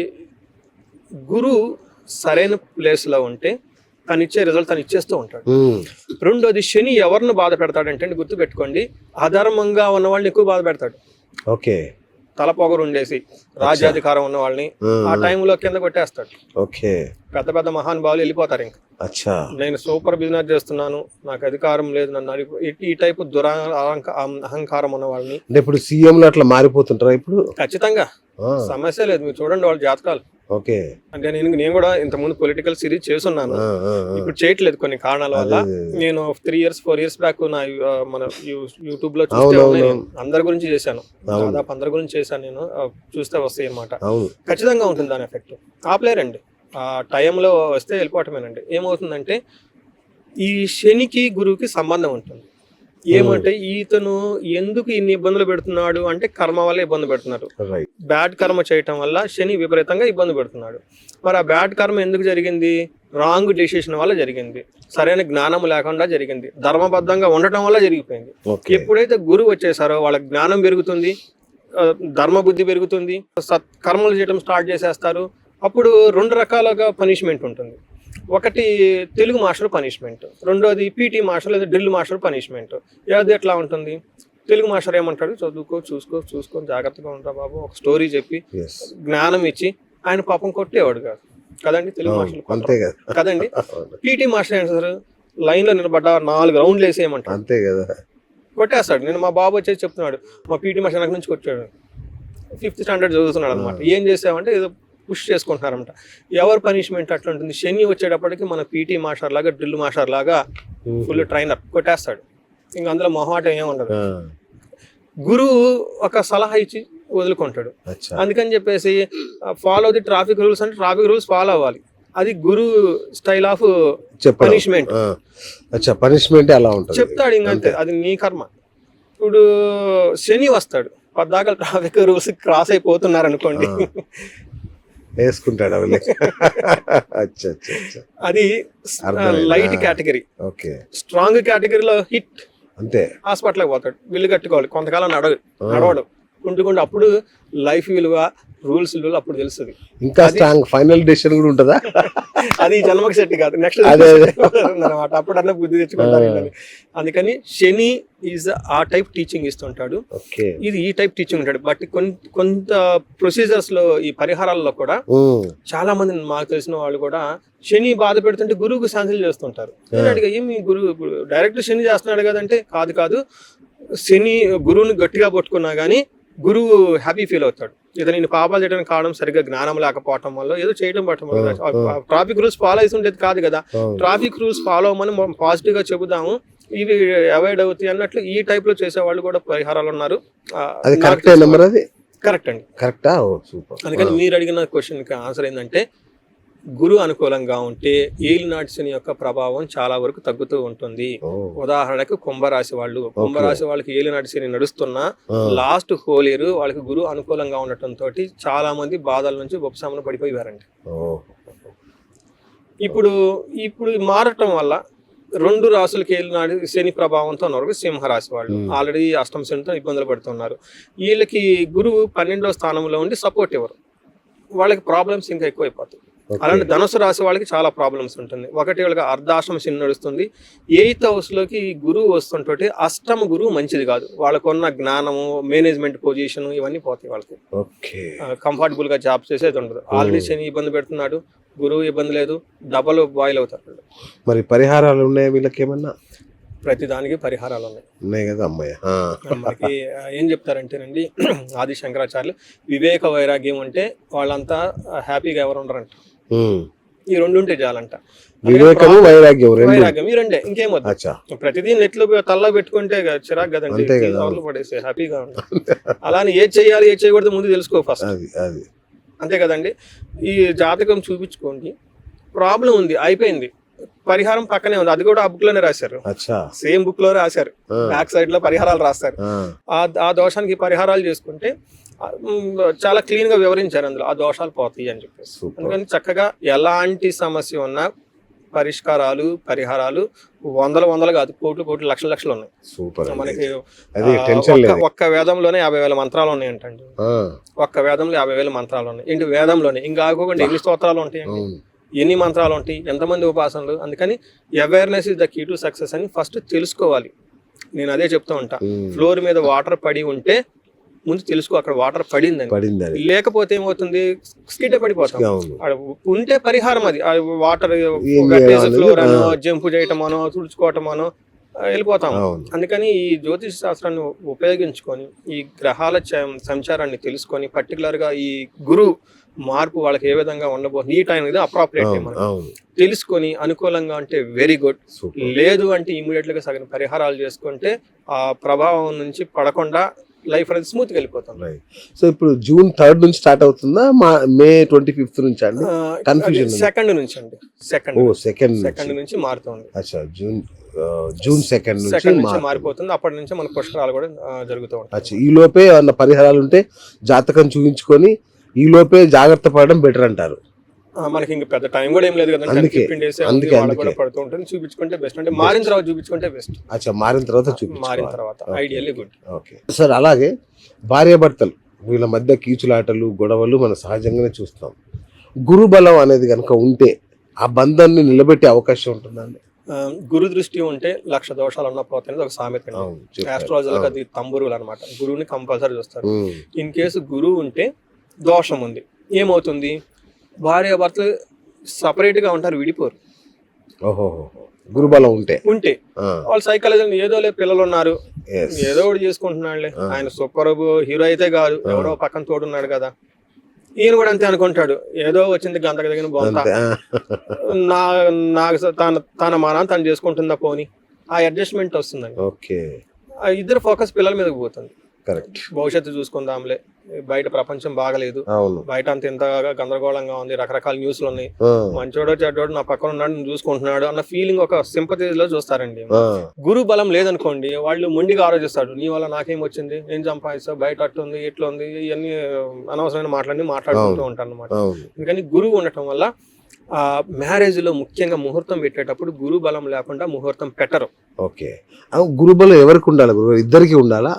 గురువు సరైన ప్లేస్ లో ఉంటే తను ఇచ్చే రిజల్ట్ తను ఇచ్చేస్తూ ఉంటాడు. రెండోది, శని ఎవరిని బాధ పెడతాడంటే గుర్తు పెట్టుకోండి, అధర్మంగా ఉన్న వాళ్ళని ఎక్కువ బాధ పెడతాడు. ఓకే, తలపొగరు ఉండేసి రాజ్యాధికారం ఉన్న వాళ్ళని ఆ టైంలో కింద కొట్టేస్తాడు. పెద్ద పెద్ద మహానుభావులు వెళ్ళిపోతారు. ఇంకా నేను సూపర్ బిజినెస్ చేస్తున్నాను, నాకు అధికారం లేదు, నన్ను ఈ టైపు అహంకారం ఉన్న వాళ్ళని ఇప్పుడు సీఎంలు అట్లా మారిపోతుంటారా? ఇప్పుడు ఖచ్చితంగా సమస్య లేదు. మీరు చూడండి వాళ్ళ జాతకాలు, ఓకే. అంటే నేను కూడా ఇంతకుముందు పొలిటికల్ సిరీస్ చేస్తున్నాను, ఇప్పుడు చేయట్లేదు కొన్ని కారణాల వల్ల. నేను 3 years 4 years బ్యాక్ నా మన యూట్యూబ్ లో చూస్తే అందరి గురించి చేశాను, దాదాపు అందరి గురించి చేశాను నేను. చూస్తే వస్తాయి అన్నమాట, ఖచ్చితంగా ఉంటుంది దాని ఎఫెక్ట్. ఆపలేరండి, ఆ టైంలో వస్తే వెళ్ళిపోవటమేనండి. ఏమవుతుందంటే ఈ శనికి గురువుకి సంబంధం ఉంటుంది. ఏమంటే ఇతను ఎందుకు ఇన్ని ఇబ్బందులు పెడుతున్నాడు అంటే కర్మ వల్ల ఇబ్బంది పెడుతున్నారు. బ్యాడ్ కర్మ చేయటం వల్ల శని విపరీతంగా ఇబ్బంది పెడుతున్నాడు. మరి ఆ బ్యాడ్ కర్మ ఎందుకు జరిగింది? రాంగ్ డెసిషన్ వల్ల జరిగింది, సరైన జ్ఞానం లేకుండా జరిగింది, ధర్మబద్ధంగా ఉండటం వల్ల జరిగిపోయింది. ఎప్పుడైతే గురువు వచ్చేసారో వాళ్ళకి జ్ఞానం పెరుగుతుంది, ధర్మబుద్ధి పెరుగుతుంది, కర్మలు చేయడం స్టార్ట్ చేసేస్తారు. అప్పుడు 2 రకాలుగా పనిష్మెంట్ ఉంటుంది. ఒకటి తెలుగు మాస్టర్ పనిష్మెంట్, రెండోది పీటీ మాస్టర్ లేదా డ్రిల్ మాస్టర్ పనిష్మెంట్. అది ఎట్లా ఉంటుంది? తెలుగు మాస్టర్ ఏమంటాడు, చదువుకో, చూసుకొని జాగ్రత్తగా ఉంటా బాబు, ఒక స్టోరీ చెప్పి జ్ఞానం ఇచ్చి ఆయన పాపం కొట్టేవాడు కాదు కదండి తెలుగు మాస్టర్ కదండి. పీటీ మాస్టర్ ఏంటారు, లైన్ లో నిలబడ్డా 4 రౌండ్లు వేసేయమంటాడు, అంతే కదా, కొట్టేస్తాడు. నేను మా బాబు వచ్చేసి చెప్తున్నాడు, మా పీటీ మాస్టర్ వెనక నుంచి కొట్టాడు, 5th standard చదువుతున్నాడు అనమాట. ఏం చేసామంటే ఏదో పుష్ చేసుకుంటున్నారన్నమాట. ఎవరు పనిష్మెంట్ అట్లా ఉంటుంది. శని వచ్చేటప్పటికి మన పీటీ మాస్టర్ లాగా డ్రిల్ మాస్టర్ లాగా ఫుల్ ట్రైనర్ కొట్టేస్తాడు, ఇంకా అందులో మొహమాటం ఏముండదు. గురువు ఒక సలహా ఇచ్చి వదులుకుంటాడు. అందుకని చెప్పేసి ఫాలో ది ట్రాఫిక్ రూల్స్ అంటే ట్రాఫిక్ రూల్స్ ఫాలో అవ్వాలి, అది గురు స్టైల్ ఆఫ్ పనిష్మెంట్. పనిష్మెంట్ అలా ఉంటుంది చెప్తాడు, ఇంకంతే, అది నీ కర్మ. ఇప్పుడు శని వస్తాడు, పద్దాకలు ట్రాఫిక్ రూల్స్ క్రాస్ అయిపోతున్నారు అనుకోండి, వేసుకుంటాడు. అది లైట్ కేటగిరీ. స్ట్రాంగ్ కేటగిరీలో హిట్, అంతే, హాస్పిటల్కి పోతాడు, బిల్లు కట్టుకోవాలి, కొంతకాలం నడవడు ఉంటుకుంటూ, అప్పుడు లైఫ్ విలువ, రూల్స్ విలువ అప్పుడు తెలుస్తుంది. ఇంకా స్ట్రాంగ్ ఫైనల్ డెసిషన్ కూడా ఉంటుందా? అది జన్మకి సెట్ కాదు, నెక్స్ట్ అనమాట, అప్పుడన్నా బుద్ధి తెచ్చుకుంటారు. అందుకని శని ఈజ్ ఆ టైప్ టీచింగ్ ఇస్తుంటాడు, ఇది ఈ టైప్ టీచింగ్ ఉంటాడు. బట్ కొంత ప్రొసీజర్స్ లో, ఈ పరిహారాల్లో కూడా చాలా మంది మాకు తెలిసిన వాళ్ళు కూడా శని బాధ పెడుతుంటే గురువుకు శాంతిలు చేస్తుంటారు. నేను అడిగా, ఏమి గురువు డైరెక్ట్ శని చేస్తున్నాడు కదంటే, కాదు, శని గురువుని గట్టిగా పట్టుకున్నా గానీ గురువు హ్యాపీ ఫీల్ అవుతాడు. ఇతను నేను పాపాలు చేయడానికి కారణం సరిగ్గా జ్ఞానం లేకపోవటం వల్ల, ఏదో చేయడం పట్టడం వల్ల. ట్రాఫిక్ రూల్స్ ఫాలో అయితే ఉండేది కాదు కదా, ట్రాఫిక్ రూల్స్ ఫాలో అవ్వమని మనం పాజిటివ్ గా చెబుదాము, ఇవి అవాయిడ్ అవుతాయి అన్నట్లు ఈ టైప్ లో చేసే వాళ్ళు కూడా పరిహారాలు ఉన్నారు. కరెక్ట్ అండి, కరెక్టా? అందుకని మీరు అడిగిన క్వశ్చన్ కి ఆన్సర్ ఏంటంటే, గురు అనుకూలంగా ఉంటే ఏలినాటి శని యొక్క ప్రభావం చాలా వరకు తగ్గుతూ ఉంటుంది. ఉదాహరణకు కుంభరాశి వాళ్ళకి ఏలినాటి శని నడుస్తున్నా లాస్ట్ హోల్ ఇయర్ వాళ్ళకి గురు అనుకూలంగా ఉండటంతో చాలా మంది బాధల నుంచి ఉపశమనం పడిపోయారండి. ఇప్పుడు మారటం వల్ల 2 రాశులకి ఏలినాటి శని ప్రభావంతో ఉన్నారు. సింహరాశి వాళ్ళు ఆల్రెడీ అష్టమ శనితో ఇబ్బందులు పడుతున్నారు. వీళ్ళకి గురువు 12వ స్థానంలో ఉండి సపోర్ట్ ఇవ్వరు, వాళ్ళకి ప్రాబ్లమ్స్ ఇంకా ఎక్కువైపోతాయి. అలాంటి ధనుసు రాశి వాళ్ళకి చాలా ప్రాబ్లమ్స్ ఉంటుంది. ఒకటి, వాళ్ళకి అర్ధాష్టమ శని నడుస్తుంది, 8th house లోకి గురువు వస్తుంటే అష్టమ గురువు మంచిది కాదు. వాళ్ళకున్న జ్ఞానము, మేనేజ్మెంట్ పొజిషన్ ఇవన్నీ పోతాయి. వాళ్ళకి కంఫర్టబుల్ గా జాబ్ చేసేది ఉండదు. ఆల్రెడీ శని ఇబ్బంది పెడుతున్నాడు, గురువు ఇబ్బంది లేదు, డబల్ బాయిల్ అవుతారు. మరి పరిహారాలు ఉన్నాయా వీళ్ళకి? ఏమన్నా ప్రతి దానికి పరిహారాలు ఉన్నాయి కదా అమ్మాయి. మనకి ఏం చెప్తారంటేనండి, ఆది శంకరాచార్యులు వివేక వైరాగ్యం అంటే వాళ్ళంతా హ్యాపీగా ఎవరు ఉండరంట, ఈ 2 ఉంటే చాలంట. వైరాగ్యం ఈ 2, ఇంకేమొద్దు. ప్రతిదీ నెట్లు తల్ల పెట్టుకుంటే చిరాకు కదండి, పడేసి హ్యాపీగా ఉంటాం. అలానే ఏది చేయాలి ఏది చేయకూడదు ముందు తెలుసుకో ఫస్ట్, అంతే కదండి. ఈ జాతకం చూపించుకోండి, ప్రాబ్లం ఉంది అయిపోయింది, పరిహారం పక్కనే ఉంది, అది కూడా ఆ బుక్ లోనే రాశారు, సేమ్ బుక్ లో రాశారు, బ్యాక్ సైడ్ లో పరిహారాలు రాస్తారు. ఆ దోషానికి పరిహారాలు చేసుకుంటే చాలా క్లీన్ గా వివరించారు అందులో, ఆ దోషాలు పోతాయి అని చెప్పేసి. అందుకని చక్కగా ఎలాంటి సమస్య ఉన్నా పరిహారాలు వందలు కాదు, కోట్లు లక్షలు ఉన్నాయి. మనకి ఒక్క వేదంలోనే 50,000 మంత్రాలు ఉన్నాయంటండి. ఒక్క వేదంలో 50,000 మంత్రాలు ఉన్నాయి. ఏంటి వేదంలోనే, ఇంకా ఆగోకుండా ఎన్ని స్తోత్రాలు ఉంటాయండి, ఎన్ని మంత్రాలు ఉంటాయి, ఎంతమంది ఉపాసనలు. అందుకని awareness is the key to success అని ఫస్ట్ తెలుసుకోవాలి. నేను అదే చెప్తూ ఉంటా, ఫ్లోర్ మీద వాటర్ పడి ఉంటే ముందు తెలుసుకో అక్కడ వాటర్ పడిందని, లేకపోతే ఏమవుతుంది స్కిడ్ పడిపోతాం. ఉంటే పరిహారం అది వాటర్ ఫ్లోర్ అనో, జంపు చేయటం అనో, తుడుచుకోవటం అనో వెళ్ళిపోతాం. అందుకని ఈ జ్యోతిష శాస్త్రాన్ని ఉపయోగించుకొని ఈ గ్రహాల సంచారాన్ని తెలుసుకొని పర్టికులర్గా ఈ గురు మార్పు వాళ్ళకి ఏ విధంగా ఉండబోతుంది ఈ టైం ఇది అప్రాప్రియేట్ తెలుసుకొని అనుకూలంగా అంటే వెరీ గుడ్, లేదు అంటే ఇమీడియట్ గా సగం పరిహారాలు చేసుకుంటే ఆ ప్రభావం నుంచి పడకుండా లైఫ్ అనేది స్మూత్ గా వెళ్ళిపోతాం. సో ఇప్పుడు June 3rd నుంచి స్టార్ట్ అవుతుందా, May 25th నుంచి అండి? కన్ఫ్యూజన్. సెకండ్ నుంచి అండి, సెకండ్ నుంచి మారుతుంది. జూన్ 2nd నుంచి మారిపోతుంది. అప్పటి నుంచి మన పుష్కరాలు కూడా జరుగుతూ ఉంటాయి. ఈ లోపే ఏమన్నా పరిహారాలు ఉంటే జాతకం చూపించుకొని ఈ లోపే జాగ్రత్త పడడం బెటర్ అంటారు. మనకి ఇంకా పెద్ద టైం కూడా ఏం లేదు కదా, 10-15 days పడుతూ ఉంటుంది. చూపించుకుంటే బెస్ట్, అంటే మారిన తర్వాత చూపించుకుంటే బెస్ట్. మారిన తర్వాత ఐడియల్లీ గుడ్. ఓకే సార్, అలాగే భార్యాభర్తలు వీళ్ళ మధ్య కీచులాటలు గొడవలు మనం సహజంగానే చూస్తాం. గురు బలం అనేది కనుక ఉంటే ఆ బంధాన్ని నిలబెట్టే అవకాశం ఉంటుందండి. గురు దృష్టి ఉంటే 1,00,000 దోషాలు అన్న పోతే ఒక సామెత. ఆస్ట్రాలజీలకు అది తంబురులు అనమాట. గురువుని కంపల్సరీ చూస్తారు. ఇన్ కేసు గురువు ఉంటే దోషం ఉంది, ఏమవుతుంది, భార్య భర్తలు సపరేట్ గా ఉంటారు, విడిపోరు. గురుబలం ఉంటే వాళ్ళ సైకాలజీ ఏదో లేదు, పిల్లలు ఉన్నారు, ఏదో ఒకటి చేసుకుంటున్నాడులే, ఆయన సూపర్ హీరో అయితే కాదు, ఎవరో పక్కన తోడున్నాడు కదా, ఈయన కూడా అంతే అనుకుంటాడు, ఏదో వచ్చింది గంతకు దగ్గర బొంత, నాకు తన మానాన్ని తను చేసుకుంటుందా పోని, ఆ అడ్జస్ట్మెంట్ వస్తుందండి. ఇద్దరు ఫోకస్ పిల్లల మీదకి పోతుంది. భవిష్యత్తు చూసుకుందాంలే, బయట ప్రపంచం బాగలేదు, బయట అంత ఎంత గందరగోళంగా ఉంది, రకరకాల న్యూస్లు ఉన్నాయి, మంచోడో చెడ్డోడు నా పక్కన ఉన్నాడు చూసుకుంటున్నాడు అన్న ఫీలింగ్ ఒక సింపతిలో చూస్తారండి. గురు బలం లేదనుకోండి, వాళ్ళు మొండిగా ఆలోచిస్తాడు, నీ వల్ల నాకేం వచ్చింది, నేను సంపాదిస్తా, బయట అట్టుంది ఇట్లా ఉంది, ఇవన్నీ అనవసరమైన మాట్లాడుకుంటూ ఉంటాను అనమాట. అందుకని గురువు ఉండటం వల్ల మ్యారేజ్ లో ముఖ్యంగా ముహూర్తం పెట్టేటప్పుడు గురు బలం లేకుండా ముహూర్తం పెట్టరు. ఓకే, గురు బలం ఎవరికి ఉండాలి? ఇద్దరికి ఉండాలా?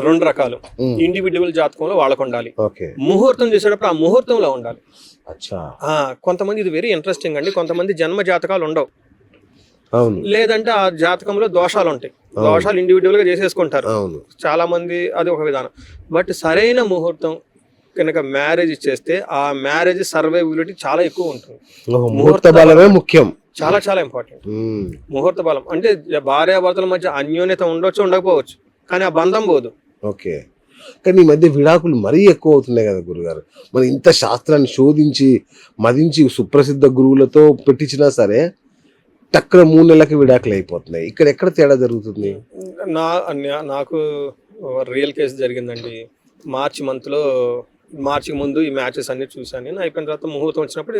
2 రకాలు. ఇండివిజువల్ జాతకంలో వాళ్ళకు ఉండాలి, ముహూర్తం చేసేటప్పుడు ఆ ముహూర్తంలో ఉండాలి. కొంతమంది, ఇది వెరీ ఇంట్రెస్టింగ్ అండి, కొంతమంది జన్మ జాతకాలు ఉండవు, లేదంటే ఆ జాతకంలో దోషాలు ఉంటాయి, దోషాలు ఇండివిజువల్ గా చేసేసుకుంటారు చాలా మంది, అది ఒక విధానం. బట్ సరైన ముహూర్తం కనుక మ్యారేజ్ చేస్తే ఆ మ్యారేజ్ సర్వైవబిలిటీ చాలా ఎక్కువ ఉంటుంది. ముహూర్త బలమే ముఖ్యం, చాలా చాలా ఇంపార్టెంట్. ముహూర్త బలం అంటే భార్యాభర్తల మధ్య అన్యోన్యత ఉండొచ్చు, ఉండకపోవచ్చు, కానీ ఆ బంధం పోదు. ఓకే, కానీ ఈ మధ్య విడాకులు మరీ ఎక్కువ అవుతున్నాయి కదా గురుగారు. మరి ఇంత శాస్త్రాన్ని శోధించి మదించి సుప్రసిద్ధ గురువులతో పెట్టించినా సరే టక్కున 3 నెలలకి విడాకులు అయిపోతున్నాయి. ఇక్కడ ఎక్కడ తేడా జరుగుతుంది? నాకు రియల్ కేసు జరిగిందండి. మార్చి ముందు ఈ మ్యాచెస్ అన్ని చూసాను నేను. అయిపోయిన తర్వాత ముహూర్తం వచ్చినప్పుడు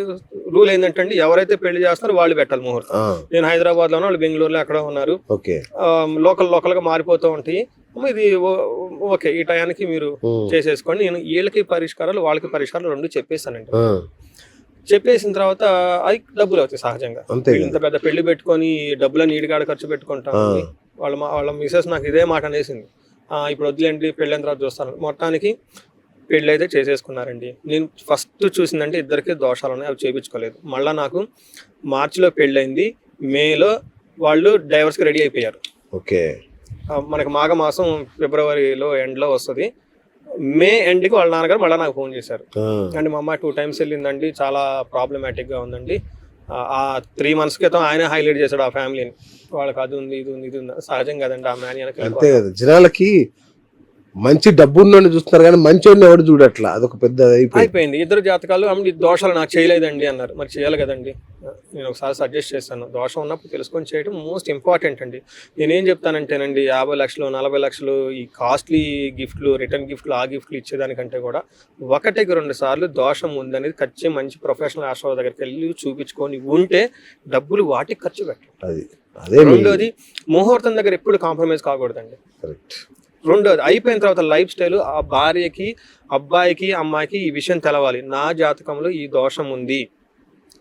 రూల్ ఏంటంటే అండి, ఎవరైతే పెళ్లి చేస్తారో వాళ్ళు పెట్టాలి ముహూర్తం. నేను హైదరాబాద్ లో, వాళ్ళు బెంగళూరులో ఎక్కడ ఉన్నారు, లోకల్ గా మారిపోతూ ఉంటాయి. ఇది ఓకే, ఈ టయానికి మీరు చేసేసుకోండి. నేను వీళ్ళకి పరిష్కారాలు వాళ్ళకి పరిష్కారాలు 2 చెప్పేస్తానండి. చెప్పేసిన తర్వాత అది డబ్బులు అవుతాయి సహజంగా. ఇంత పెద్ద పెళ్లి పెట్టుకొని డబ్బులని ఈడిగాడ ఖర్చు పెట్టుకుంటాం. వాళ్ళ మిసెస్ నాకు ఇదే మాట అనేసింది, ఇప్పుడు వద్దులేండి పెళ్ళైన తర్వాత చూస్తాను. మొత్తానికి పెళ్ళి అయితే చేసేసుకున్నారండి. నేను ఫస్ట్ చూసిందంటే ఇద్దరికి దోషాలు ఉన్నాయి, అవి చేయించుకోలేదు. మళ్ళీ నాకు మార్చిలో పెళ్ళైంది, మేలో వాళ్ళు డైవర్స్కి రెడీ అయిపోయారు. ఓకే, మనకి మాఘమాసం ఫిబ్రవరిలో ఎండ్లో వస్తుంది. మే ఎండ్కి వాళ్ళ నాన్నగారు మళ్ళీ నాకు ఫోన్ చేశారు, అండి మా అమ్మాయి 2 times వెళ్ళిందండి, చాలా ప్రాబ్లమాటిక్గా ఉందండి. ఆ 3 months క్రితం ఆయనే హైలైట్ చేశాడు ఆ ఫ్యామిలీని, వాళ్ళకి అది ఉంది ఇది ఉంది ఇది ఉంది. సహజం కదండి, ఆ మ్యాన్ అంతే కదా. జనాలకి మంచి డబ్బు ఉన్నోడిని చూస్తున్నారు కానీ మంచోడిని ఎవరు చూడట్లా, అదొక పెద్ద అయిపోయింది. ఇద్దరు జాతకాలు దోషాలు నాకు చేయలేదండి అన్నారు. మరి చేయాలి కదండి. నేను ఒకసారి సజెస్ట్ చేస్తాను, దోషం ఉన్నప్పుడు తెలుసుకొని చేయడం మోస్ట్ ఇంపార్టెంట్ అండి. నేనేం చెప్తానంటేనండి, 50 లక్షలు 40 లక్షలు ఈ కాస్ట్లీ గిఫ్ట్లు, రిటర్న్ గిఫ్ట్లు, ఆ గిఫ్ట్లు ఇచ్చేదానికంటే కూడా 1-2 సార్లు దోషం ఉందనేది ఖచ్చితంగా మంచి ప్రొఫెషనల్ ఆస్ట్రాలజర్ దగ్గరికి వెళ్ళి చూపించుకొని ఉంటే డబ్బులు వాటికి ఖర్చు పెట్టండి. రెండోది, ముహూర్తం దగ్గర ఎప్పుడు కాంప్రమైజ్ కాకూడదండి. రెండోది, అయిపోయిన తర్వాత లైఫ్ స్టైల్, ఆ భార్యకి, అబ్బాయికి, అమ్మాయికి ఈ విషయం తెలవాలి. నా జాతకంలో ఈ దోషం ఉంది,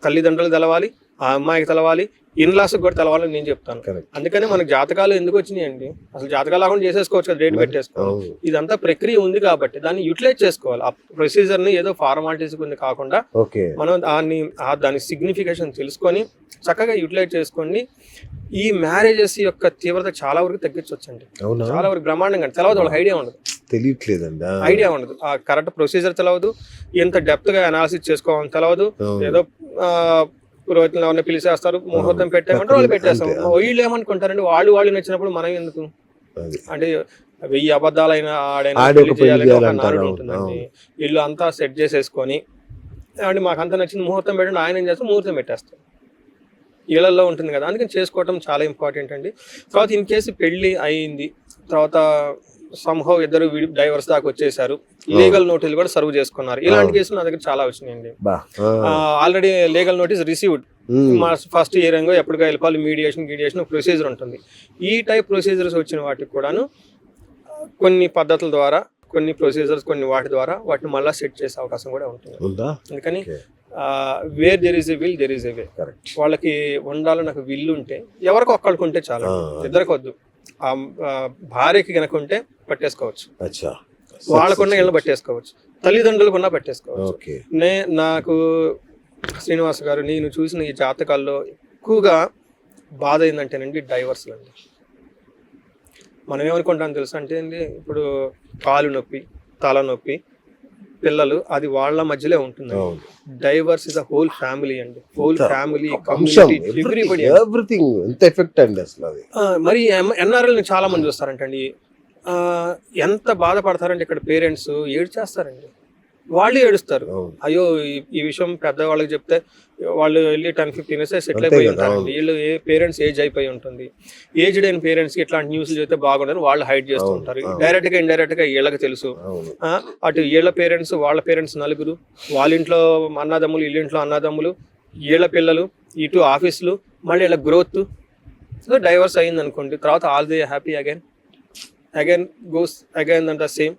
తల్లిదండ్రులు తెలవాలి, ఆ అమ్మాయికి తెలవాలి, ఇన్లాస్ కూడా తెలవాలని నేను చెప్తాను. అందుకని మనకు జాతకాలు ఎందుకు వచ్చినాయి అండి, అసలు జాతకాలు లేకుండా చేసేసుకోవచ్చు కదా, డేట్ పెట్టేసుకోవాలి. ఇదంతా ప్రక్రియ ఉంది కాబట్టి దాన్ని యూటిలైజ్ చేసుకోవాలి. ఆ ప్రొసీజర్ ని ఏదో ఫార్మాలిటీస్ ఉంది కాకుండా మనం దాని సిగ్నిఫికేషన్ తెలుసుకొని చక్కగా యూటిలైజ్ చేసుకోండి. ఈ మ్యారేజెస్ యొక్క తీవ్రత చాలా వరకు తగ్గించవచ్చండి, చాలా వరకు బ్రహ్మాండంగా. తెలవదు, వాళ్ళకి ఐడియా ఉండదు, తెలియట్లేదండి, ఐడియా ఉండదు, ఆ కరెక్ట్ ప్రొసీజర్ తెలవదు, ఎంత డెప్త్ గా అనాలిసిస్ చేసుకోవాలని తెలవదు. ఏదో పురోహితులు ఎవరిని పిలిచేస్తారు, ముహూర్తం పెట్టామంటే వాళ్ళు పెట్టేస్తాం. వీళ్ళు ఏమనుకుంటారంటే వాళ్ళు నచ్చినప్పుడు మనం ఎందుకు అంటే 1000 అబద్ధాలైనా ఆడైనా పెళ్లి చేయాలని ఒక నానుడు ఉంటుందండి. వీళ్ళు అంతా సెట్ చేసేసుకొని అంటే మాకు అంత నచ్చింది ముహూర్తం పెట్టండి, ఆయన ఏం చేస్తాం ముహూర్తం పెట్టేస్తాం. ఇళ్లలో ఉంటుంది కదా, అందుకని చేసుకోవటం చాలా ఇంపార్టెంట్ అండి. తర్వాత ఇన్ కేసు పెళ్లి అయింది, తర్వాత సంహవ్ ఇద్దరు డైవర్స్ దాకా వచ్చేసారు, లీగల్ నోటీసులు కూడా సర్వ్ చేసుకున్నారు. ఇలాంటి కేసులు నా దగ్గర చాలా వచ్చినాయండి. ఆల్రెడీ లీగల్ నోటీస్ రిసీవ్డ్, మా ఫస్ట్ ఇయరింగ్ ఎప్పటికో వెళ్ళిపోవాలి, మీడియేషన్ ప్రొసీజర్ ఉంటుంది. ఈ టైప్ ప్రొసీజర్స్ వచ్చిన వాటికి కూడాను కొన్ని పద్ధతుల ద్వారా, కొన్ని ప్రొసీజర్స్, కొన్ని వాటి ద్వారా వాటిని మళ్ళీ సెట్ చేసే అవకాశం కూడా ఉంటుంది. అందుకని where there is a will there is a way. వాళ్ళకి ఉండాలని నాకు విల్ ఉంటే ఎవరికి ఒక్కళ్ళకు ఉంటే చాలా, ఇద్దరికి వద్దు. భార్యకి కనుక ఉంటే పట్టేసుకోవచ్చు, వాళ్ళకున్న ఇళ్ళు పట్టేసుకోవచ్చు, తల్లిదండ్రులకున్నా పట్టేసుకోవచ్చు. నాకు శ్రీనివాస్ గారు, నేను చూసిన ఈ జాతకాల్లో ఎక్కువగా బాధ ఏంటంటేనండి డైవర్స్లు అండి. మనం ఏమనుకుంటాం తెలుసు అంటే అండి, ఇప్పుడు కాలు నొప్పి, తల నొప్పి, పిల్లలు, అది వాళ్ళ మధ్యలో ఉంటుంది. Divorce is a whole family అండి, whole family, community, everybody, everything ఎంత ఎఫెక్ట్ అండి అసలు అది. మరి ఎన్ఆర్ఎల్ చాలా మంది చూస్తారంటండి, ఎంత బాధపడతారంటే ఇక్కడ పేరెంట్స్ ఏడ్చేస్తారండి, వాళ్ళు ఏడుస్తారు. అయ్యో ఈ విషయం పెద్దవాళ్ళకి చెప్తే వాళ్ళు వెళ్ళి 10-15 years సెటిల్ అయిపోయి ఉంటారండి. వీళ్ళు పేరెంట్స్ ఏజ్ అయిపోయి ఉంటుంది. ఏజ్డ్ అయిన పేరెంట్స్ కి ఇట్లాంటి న్యూస్లు చెప్తే బాగుండదు, వాళ్ళు హైడ్ చేస్తూ ఉంటారు. డైరెక్ట్ గా ఇండైరెక్ట్ గా వీళ్ళకి తెలుసు. అటు వీళ్ళ పేరెంట్స్, వాళ్ళ పేరెంట్స్ నలుగురు, వాళ్ళ ఇంట్లో అన్నదమ్ములు, వీళ్ళ ఇంట్లో అన్నదమ్ములు, వీళ్ళ పిల్లలు, ఇటు ఆఫీసులు, మళ్ళీ వీళ్ళ గ్రోత్. సో డైవర్స్ అయింది అనుకోండి, తర్వాత all they happy again goes again అంత సేమ్.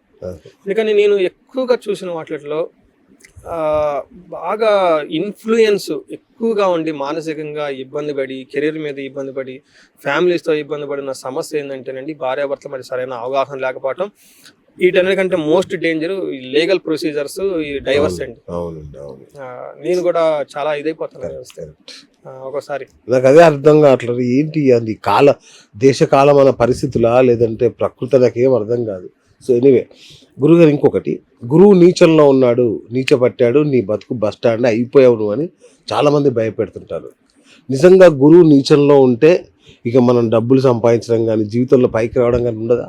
అందుకని నేను ఎక్కువగా చూసిన వాటిలో బాగా ఇన్ఫ్లుయెన్స్ ఎక్కువగా ఉండి మానసికంగా ఇబ్బంది పడి, కెరీర్ మీద ఇబ్బంది పడి, ఫ్యామిలీస్తో ఇబ్బంది పడిన సమస్య ఏంటంటేనండి భార్యాభర్తల మరి సరైన అవగాహన లేకపోవటం. వీటన్నిటికంటే మోస్ట్ డేంజర్ ఈ లీగల్ ప్రొసీజర్స్, ఈ డైవర్స్ అండి. నేను కూడా చాలా ఇదైపోతాను ఒకసారి. నాకు అదే అర్థం కావట్లేదు, ఏంటి అది దేశకాలం అన్న పరిస్థితులా లేదంటే ప్రకృతి, నాకేం అర్థం కాదు. సో ఎనీవే, గురుగారు ఇంకొకటి, గురువు నీచంలో ఉన్నాడు, నీచపట్టాడు, నీ బతుకు బస్ స్టాండ్ అయిపోయావు నువ్వు అని చాలామంది భయపెడుతుంటారు. నిజంగా గురువు నీచంలో ఉంటే ఇక మనం డబ్బులు సంపాదించడం కానీ, జీవితంలో పైకి రావడం కానీ ఉండదా?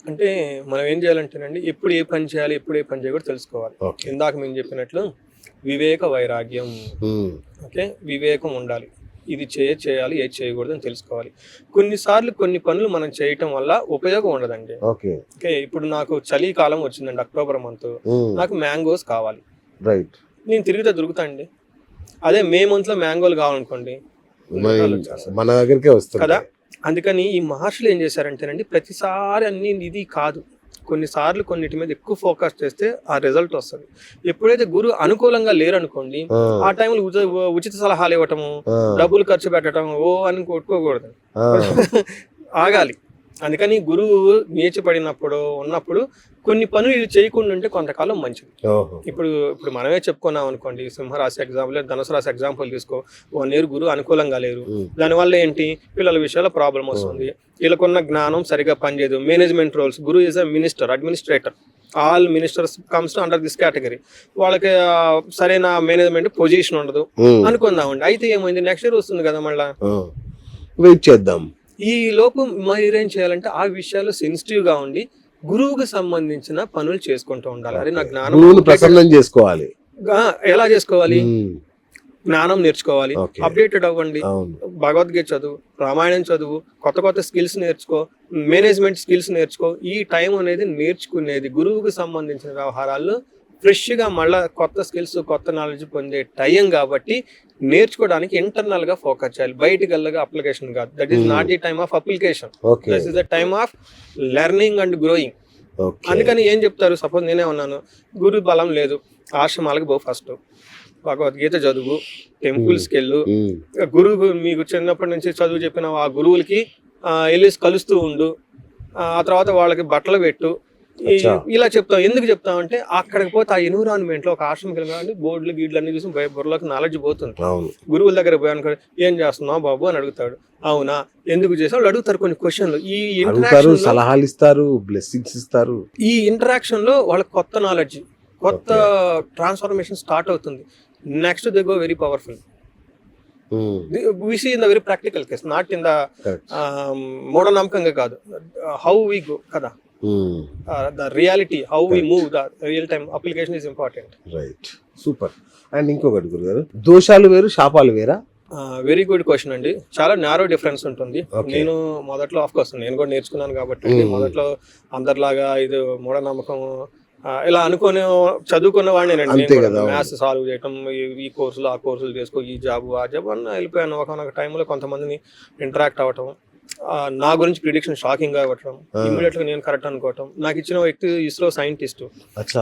అంటే మనం ఏం చేయాలంటేనండి, ఎప్పుడు ఏ పని చేయాలి, ఎప్పుడు ఏ పని చేయకూడదు తెలుసుకోవాలి. ఇందాక మేము చెప్పినట్లు వివేక వైరాగ్యం, ఓకే, వివేకం ఉండాలి. ఇది చేయాలి, ఏది చేయకూడదు అని తెలుసుకోవాలి. కొన్నిసార్లు కొన్ని పనులు మనం చేయటం వల్ల ఉపయోగం ఉండదండి. ఓకే, ఇప్పుడు నాకు చలికాలం వచ్చిందండి, అక్టోబర్ మంత్, నాకు మ్యాంగోస్ కావాలి, రైట్, నేను తిరిగితే దొరుకుతా అండి. అదే మే మంత్ లో మ్యాంగోలు కావాలనుకోండి మన దగ్గరికే వస్తుంది కదా. అందుకని ఈ మహర్షులు ఏం చేశారంటేనండి, ప్రతిసారి అన్ని ఇది కాదు, కొన్నిసార్లు కొన్నిటి మీద ఎక్కువ ఫోకస్ చేస్తే ఆ రిజల్ట్ వస్తుంది. ఎప్పుడైతే గురువు అనుకూలంగా లేరు అనుకోండి, ఆ టైంలో ఉచిత సలహాలు ఇవ్వటము, డబ్బులు ఖర్చు పెట్టడం అని కొట్టుకోకూడదు, ఆగాలి. అందుకని గురువు నేర్చబడినప్పుడు ఉన్నప్పుడు కొన్ని పనులు ఇది చేయకుండా ఉంటే కొంతకాలం మంచిది. ఇప్పుడు మనమే చెప్పుకున్నాం అనుకోండి, సింహరాశి ఎగ్జాంపుల్, ధనుసు రాశి ఎగ్జాంపుల్ తీసుకో, 1 year గురువు అనుకూలంగా లేరు, దానివల్ల ఏంటి, పిల్లల విషయాల్లో ప్రాబ్లం వస్తుంది, వీళ్ళకున్న జ్ఞానం సరిగా పనిచేయదు. మేనేజ్మెంట్ రోల్స్, గురువు is a minister, administrator, all ministers comes under this category. వాళ్ళకి సరైన మేనేజ్మెంట్ పొజిషన్ ఉండదు అనుకుందామండి. అయితే ఏమైంది, నెక్స్ట్ ఇయర్ వస్తుంది కదా, మళ్ళా వెయిట్ చేద్దాం. ఈ లోపు మీరేం చేయాలంటే ఆ విషయాలు సెన్సిటివ్ గా ఉండి గురువుకు సంబంధించిన పనులు చేసుకుంటూ ఉండాలి. అరే నా జ్ఞానం ప్రసన్నం చేసుకోవాలి. ఎలా చేసుకోవాలి, జ్ఞానం నేర్చుకోవాలి, అప్డేటెడ్ అవ్వండి, భగవద్గీత చదువు, రామాయణం చదువు, కొత్త స్కిల్స్ నేర్చుకో, మేనేజ్మెంట్ స్కిల్స్ నేర్చుకో. ఈ టైం అనేది నేర్చుకునేది గురువుకు సంబంధించిన వ్యవహారాల్లో ఫ్రెష్గా మళ్ళీ కొత్త స్కిల్స్, కొత్త నాలెడ్జ్ పొందే టైం కాబట్టి నేర్చుకోవడానికి ఇంటర్నల్ గా ఫోకస్ చేయాలి, బయటికి వెళ్ళగా అప్లికేషన్ కాదు. That is not the time of application, that is the time of learning and growing. అందుకని ఏం చెప్తారు, సపోజ్ నేనే ఉన్నాను, గురు బలం లేదు, ఆశ్రమాలకు పో, ఫస్ట్ భగవద్గీత చదువు, టెంపుల్స్కి వెళ్ళు, గురువు మీకు చిన్నప్పటి నుంచి చదువు చెప్పిన ఆ గురువులకి వెళ్ళి కలుస్తూ ఉండు, ఆ తర్వాత వాళ్ళకి బట్టలు పెట్టు, ఇలా చెప్తాం. ఎందుకు చెప్తాం అంటే అక్కడికి పోతే ఆ ఎన్విరాన్మెంట్ లో ఒక ఆశ్రమం వెళ్ళి బోర్డులు గీడ్లు అన్ని చూసి బుర్రలోకి నాలెడ్జ్ పోతుంది. గురువుల దగ్గర పోయాను, ఏం చేస్తున్నావు బాబు అని అడుగుతాడు, అవునా ఎందుకు చేసావు అడుగుతారు కొన్ని క్వశ్చన్లు. ఈ ఇంటరాక్షన్ సలహాలు ఇస్తారు, బ్లెస్సింగ్స్ ఇస్తారు. ఈ ఇంటరాక్షన్ లో వాళ్ళకి కొత్త నాలెడ్జ్, కొత్త ట్రాన్స్ఫర్మేషన్ స్టార్ట్ అవుతుంది. Next they go very powerful. We see in the very practical case, not in the మూఢనమ్మకంగా కాదు, హౌ వి గో కదా, the reality, how we move, the real time application is important. Right, super. And ఇంకొకటి గురుగారు, దోషాలు వేరు శాపాలు వేరా? Very good question అండి. చాలా నారో డిఫరెన్స్ ఉంటుంది. నేను మొదట్లో ఆఫ్ కోర్స్ నేను కూడా నేర్చుకున్నాను కాబట్టి మొదట్లో అందరిలాగా ఇది మూఢనమ్మకం ఇలా అనుకుని చదువుకున్న వాడిని, మ్యాథ్స్ సాల్వ్ చేయటం, ఈ కోర్సులు ఆ కోర్సులు చేసుకో, ఈ జాబ్ ఆ జాబ్ అని వెళ్ళిపోయాను. ఒకనొక టైంలో కొంతమందిని ఇంటరాక్ట్ అవ్వటం, నా గురించి ప్రిడిక్షన్ షాకింగ్ గా ఇవ్వటం, ఇమీడియట్ గా నేను కరెక్ట్ అనుకోవటం. నాకు ఇచ్చిన వ్యక్తి ఇస్రో సైంటిస్ట్,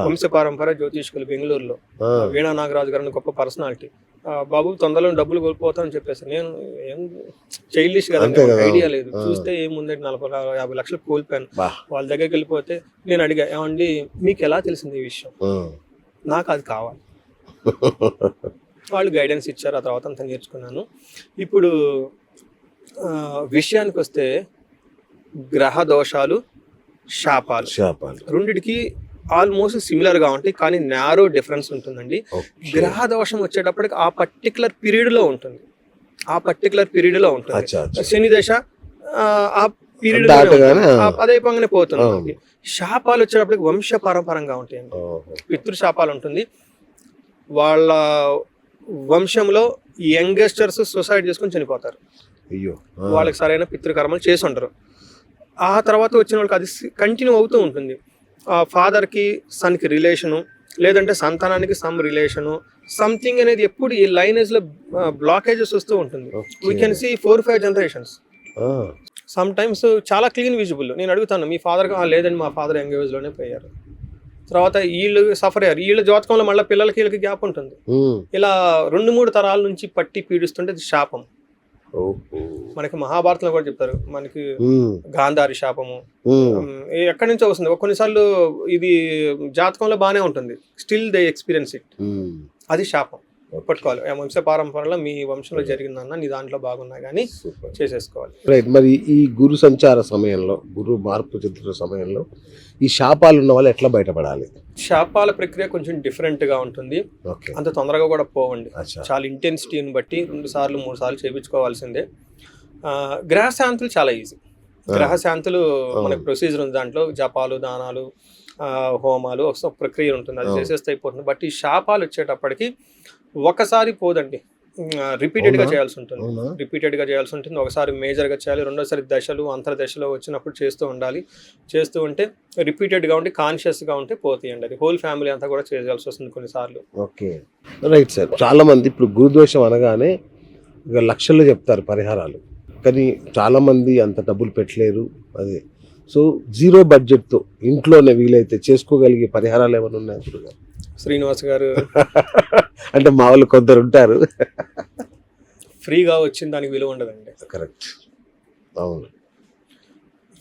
వంశ పారంపర జ్యోతిష్కులు బెంగళూరులో, వీణా నాగరాజు గారు గొప్ప పర్సనాలిటీ. బాబు తొందరలో డబ్బులు కోల్పోతానని చెప్పేసి, నేను ఏం చైల్డిష్ కదా, ఐడియా లేదు, చూస్తే ఏముందంటే 40-50 లక్షలు కోల్పోయాను. వాళ్ళ దగ్గరికి వెళ్ళిపోతే నేను అడిగా, ఏమండి మీకు ఎలా తెలిసింది ఈ విషయం, నాకు అది కావాలి. వాళ్ళు గైడెన్స్ ఇచ్చారు, ఆ తర్వాత అంతా నేర్చుకున్నాను. ఇప్పుడు విషయానికి వస్తే గ్రహ దోషాలు, శాపాలు రెండిటికి ఆల్మోస్ట్ సిమిలర్ గా ఉంటాయి, కానీ నారో డిఫరెన్స్ ఉంటుందండి. గ్రహ దోషం వచ్చేటప్పటికి ఆ పర్టికులర్ పీరియడ్ లో ఉంటుంది, శని దశ ఆ పీరియడ్ అదైపోగానే పోతుంది. శాపాలు వచ్చేటప్పటికి వంశ పరంపరంగా ఉంటాయండి. పితృ శాపాలు ఉంటుంది, వాళ్ళ వంశంలో యంగస్టర్స్ సూసైడ్ చేసుకుని చనిపోతారు, వాళ్ళకి సరైన పితృకర్మలు చేసి ఉంటారు. ఆ తర్వాత వచ్చిన వాళ్ళకి అది కంటిన్యూ అవుతూ ఉంటుంది. ఫాదర్కి సన్కి రిలేషను, లేదంటే సంతానానికి సమ్ రిలేషను, సంథింగ్ అనేది ఎప్పుడు ఈ లైనేజ్ లో బ్లాకేజెస్ వస్తూ ఉంటుంది. We can see 4-5 generations. Sometimes చాలా క్లీన్ విజిబుల్. నేను అడుగుతాను, మీ ఫాదర్ లేదండి, మా ఫాదర్ యంగ్ ఏజ్ లోనే పోయారు. తర్వాత వీళ్ళు సఫర్ అయ్యారు, వీళ్ళ జాతకంలో మళ్ళీ పిల్లలకి వీళ్ళకి గ్యాప్ ఉంటుంది. ఇలా 2-3 తరాల నుంచి పట్టి పీడిస్తుంటే అది శాపం. మనకి మహాభారతంలో కూడా చెప్తారు, మనకి గాంధారి శాపము ఎక్కడి నుంచో వస్తుంది. కొన్నిసార్లు ఇది జాతకంలో బాగానే ఉంటుంది, స్టిల్ దే ఎక్స్పీరియన్స్ ఇట్, అది శాపం. పట్టుకోవాలి, వంశ పారంపరలో మీ వంశంలో జరిగిందన్న నీ దాంట్లో బాగున్నా కానీ చేసేసుకోవాలి. రైట్. మరి ఈ గురు సంచార సమయంలో, గురు మార్పు చెందుతున్న సమయంలో ఈ శాపాలు ఉన్న వాళ్ళు ఎట్లా బయటపడాలి? శాపాల ప్రక్రియ కొంచెం డిఫరెంట్ గా ఉంటుంది, అంత తొందరగా కూడా పోవండి. చాలా ఇంటెన్సిటీని బట్టి 2-3 సార్లు చేయించుకోవాల్సిందే. గ్రహశాంతులు చాలా ఈజీ. గ్రహశాంతులు మనకి ప్రొసీజర్ ఉంది, దాంట్లో జపాలు, దానాలు, హోమాలు ఒక ప్రక్రియ ఉంటుంది, అది చేసేస్తే అయిపోతుంది. బట్ ఈ శాపాలు వచ్చేటప్పటికి ఒకసారి పోదండి, రిపీటెడ్ గా చేయాల్సి ఉంటుంది. ఒకసారి మేజర్ గా చేయాలి, రెండోసారి దశలు అంతర్దశలో వచ్చినప్పుడు చేస్తూ ఉండాలి. చేస్తూ ఉంటే రిపీటెడ్ గా ఉంటే కాన్షియస్ గా ఉంటే పోతాయండి. అది హోల్ ఫ్యామిలీ అంతా కూడా చేయాల్సి వస్తుంది కొన్నిసార్లు. Okay, right sir. చాలా మంది ఇప్పుడు గురుదోషం అనగానే ఇక లక్షల్లో చెప్తారు పరిహారాలు, కానీ చాలా మంది అంత డబ్బులు పెట్టలేరు. అదే సో 0 బడ్జెట్తో ఇంట్లోనే వీలైతే చేసుకోగలిగే పరిహారాలు ఏమైనా ఉన్నాయి గురుగారు? శ్రీనివాస్ గారు అంటే మా వాళ్ళు కొందరు ఉంటారు, ఫ్రీగా వచ్చిన దానికి విలువ ఉండదండి. కరెక్ట్, అవును.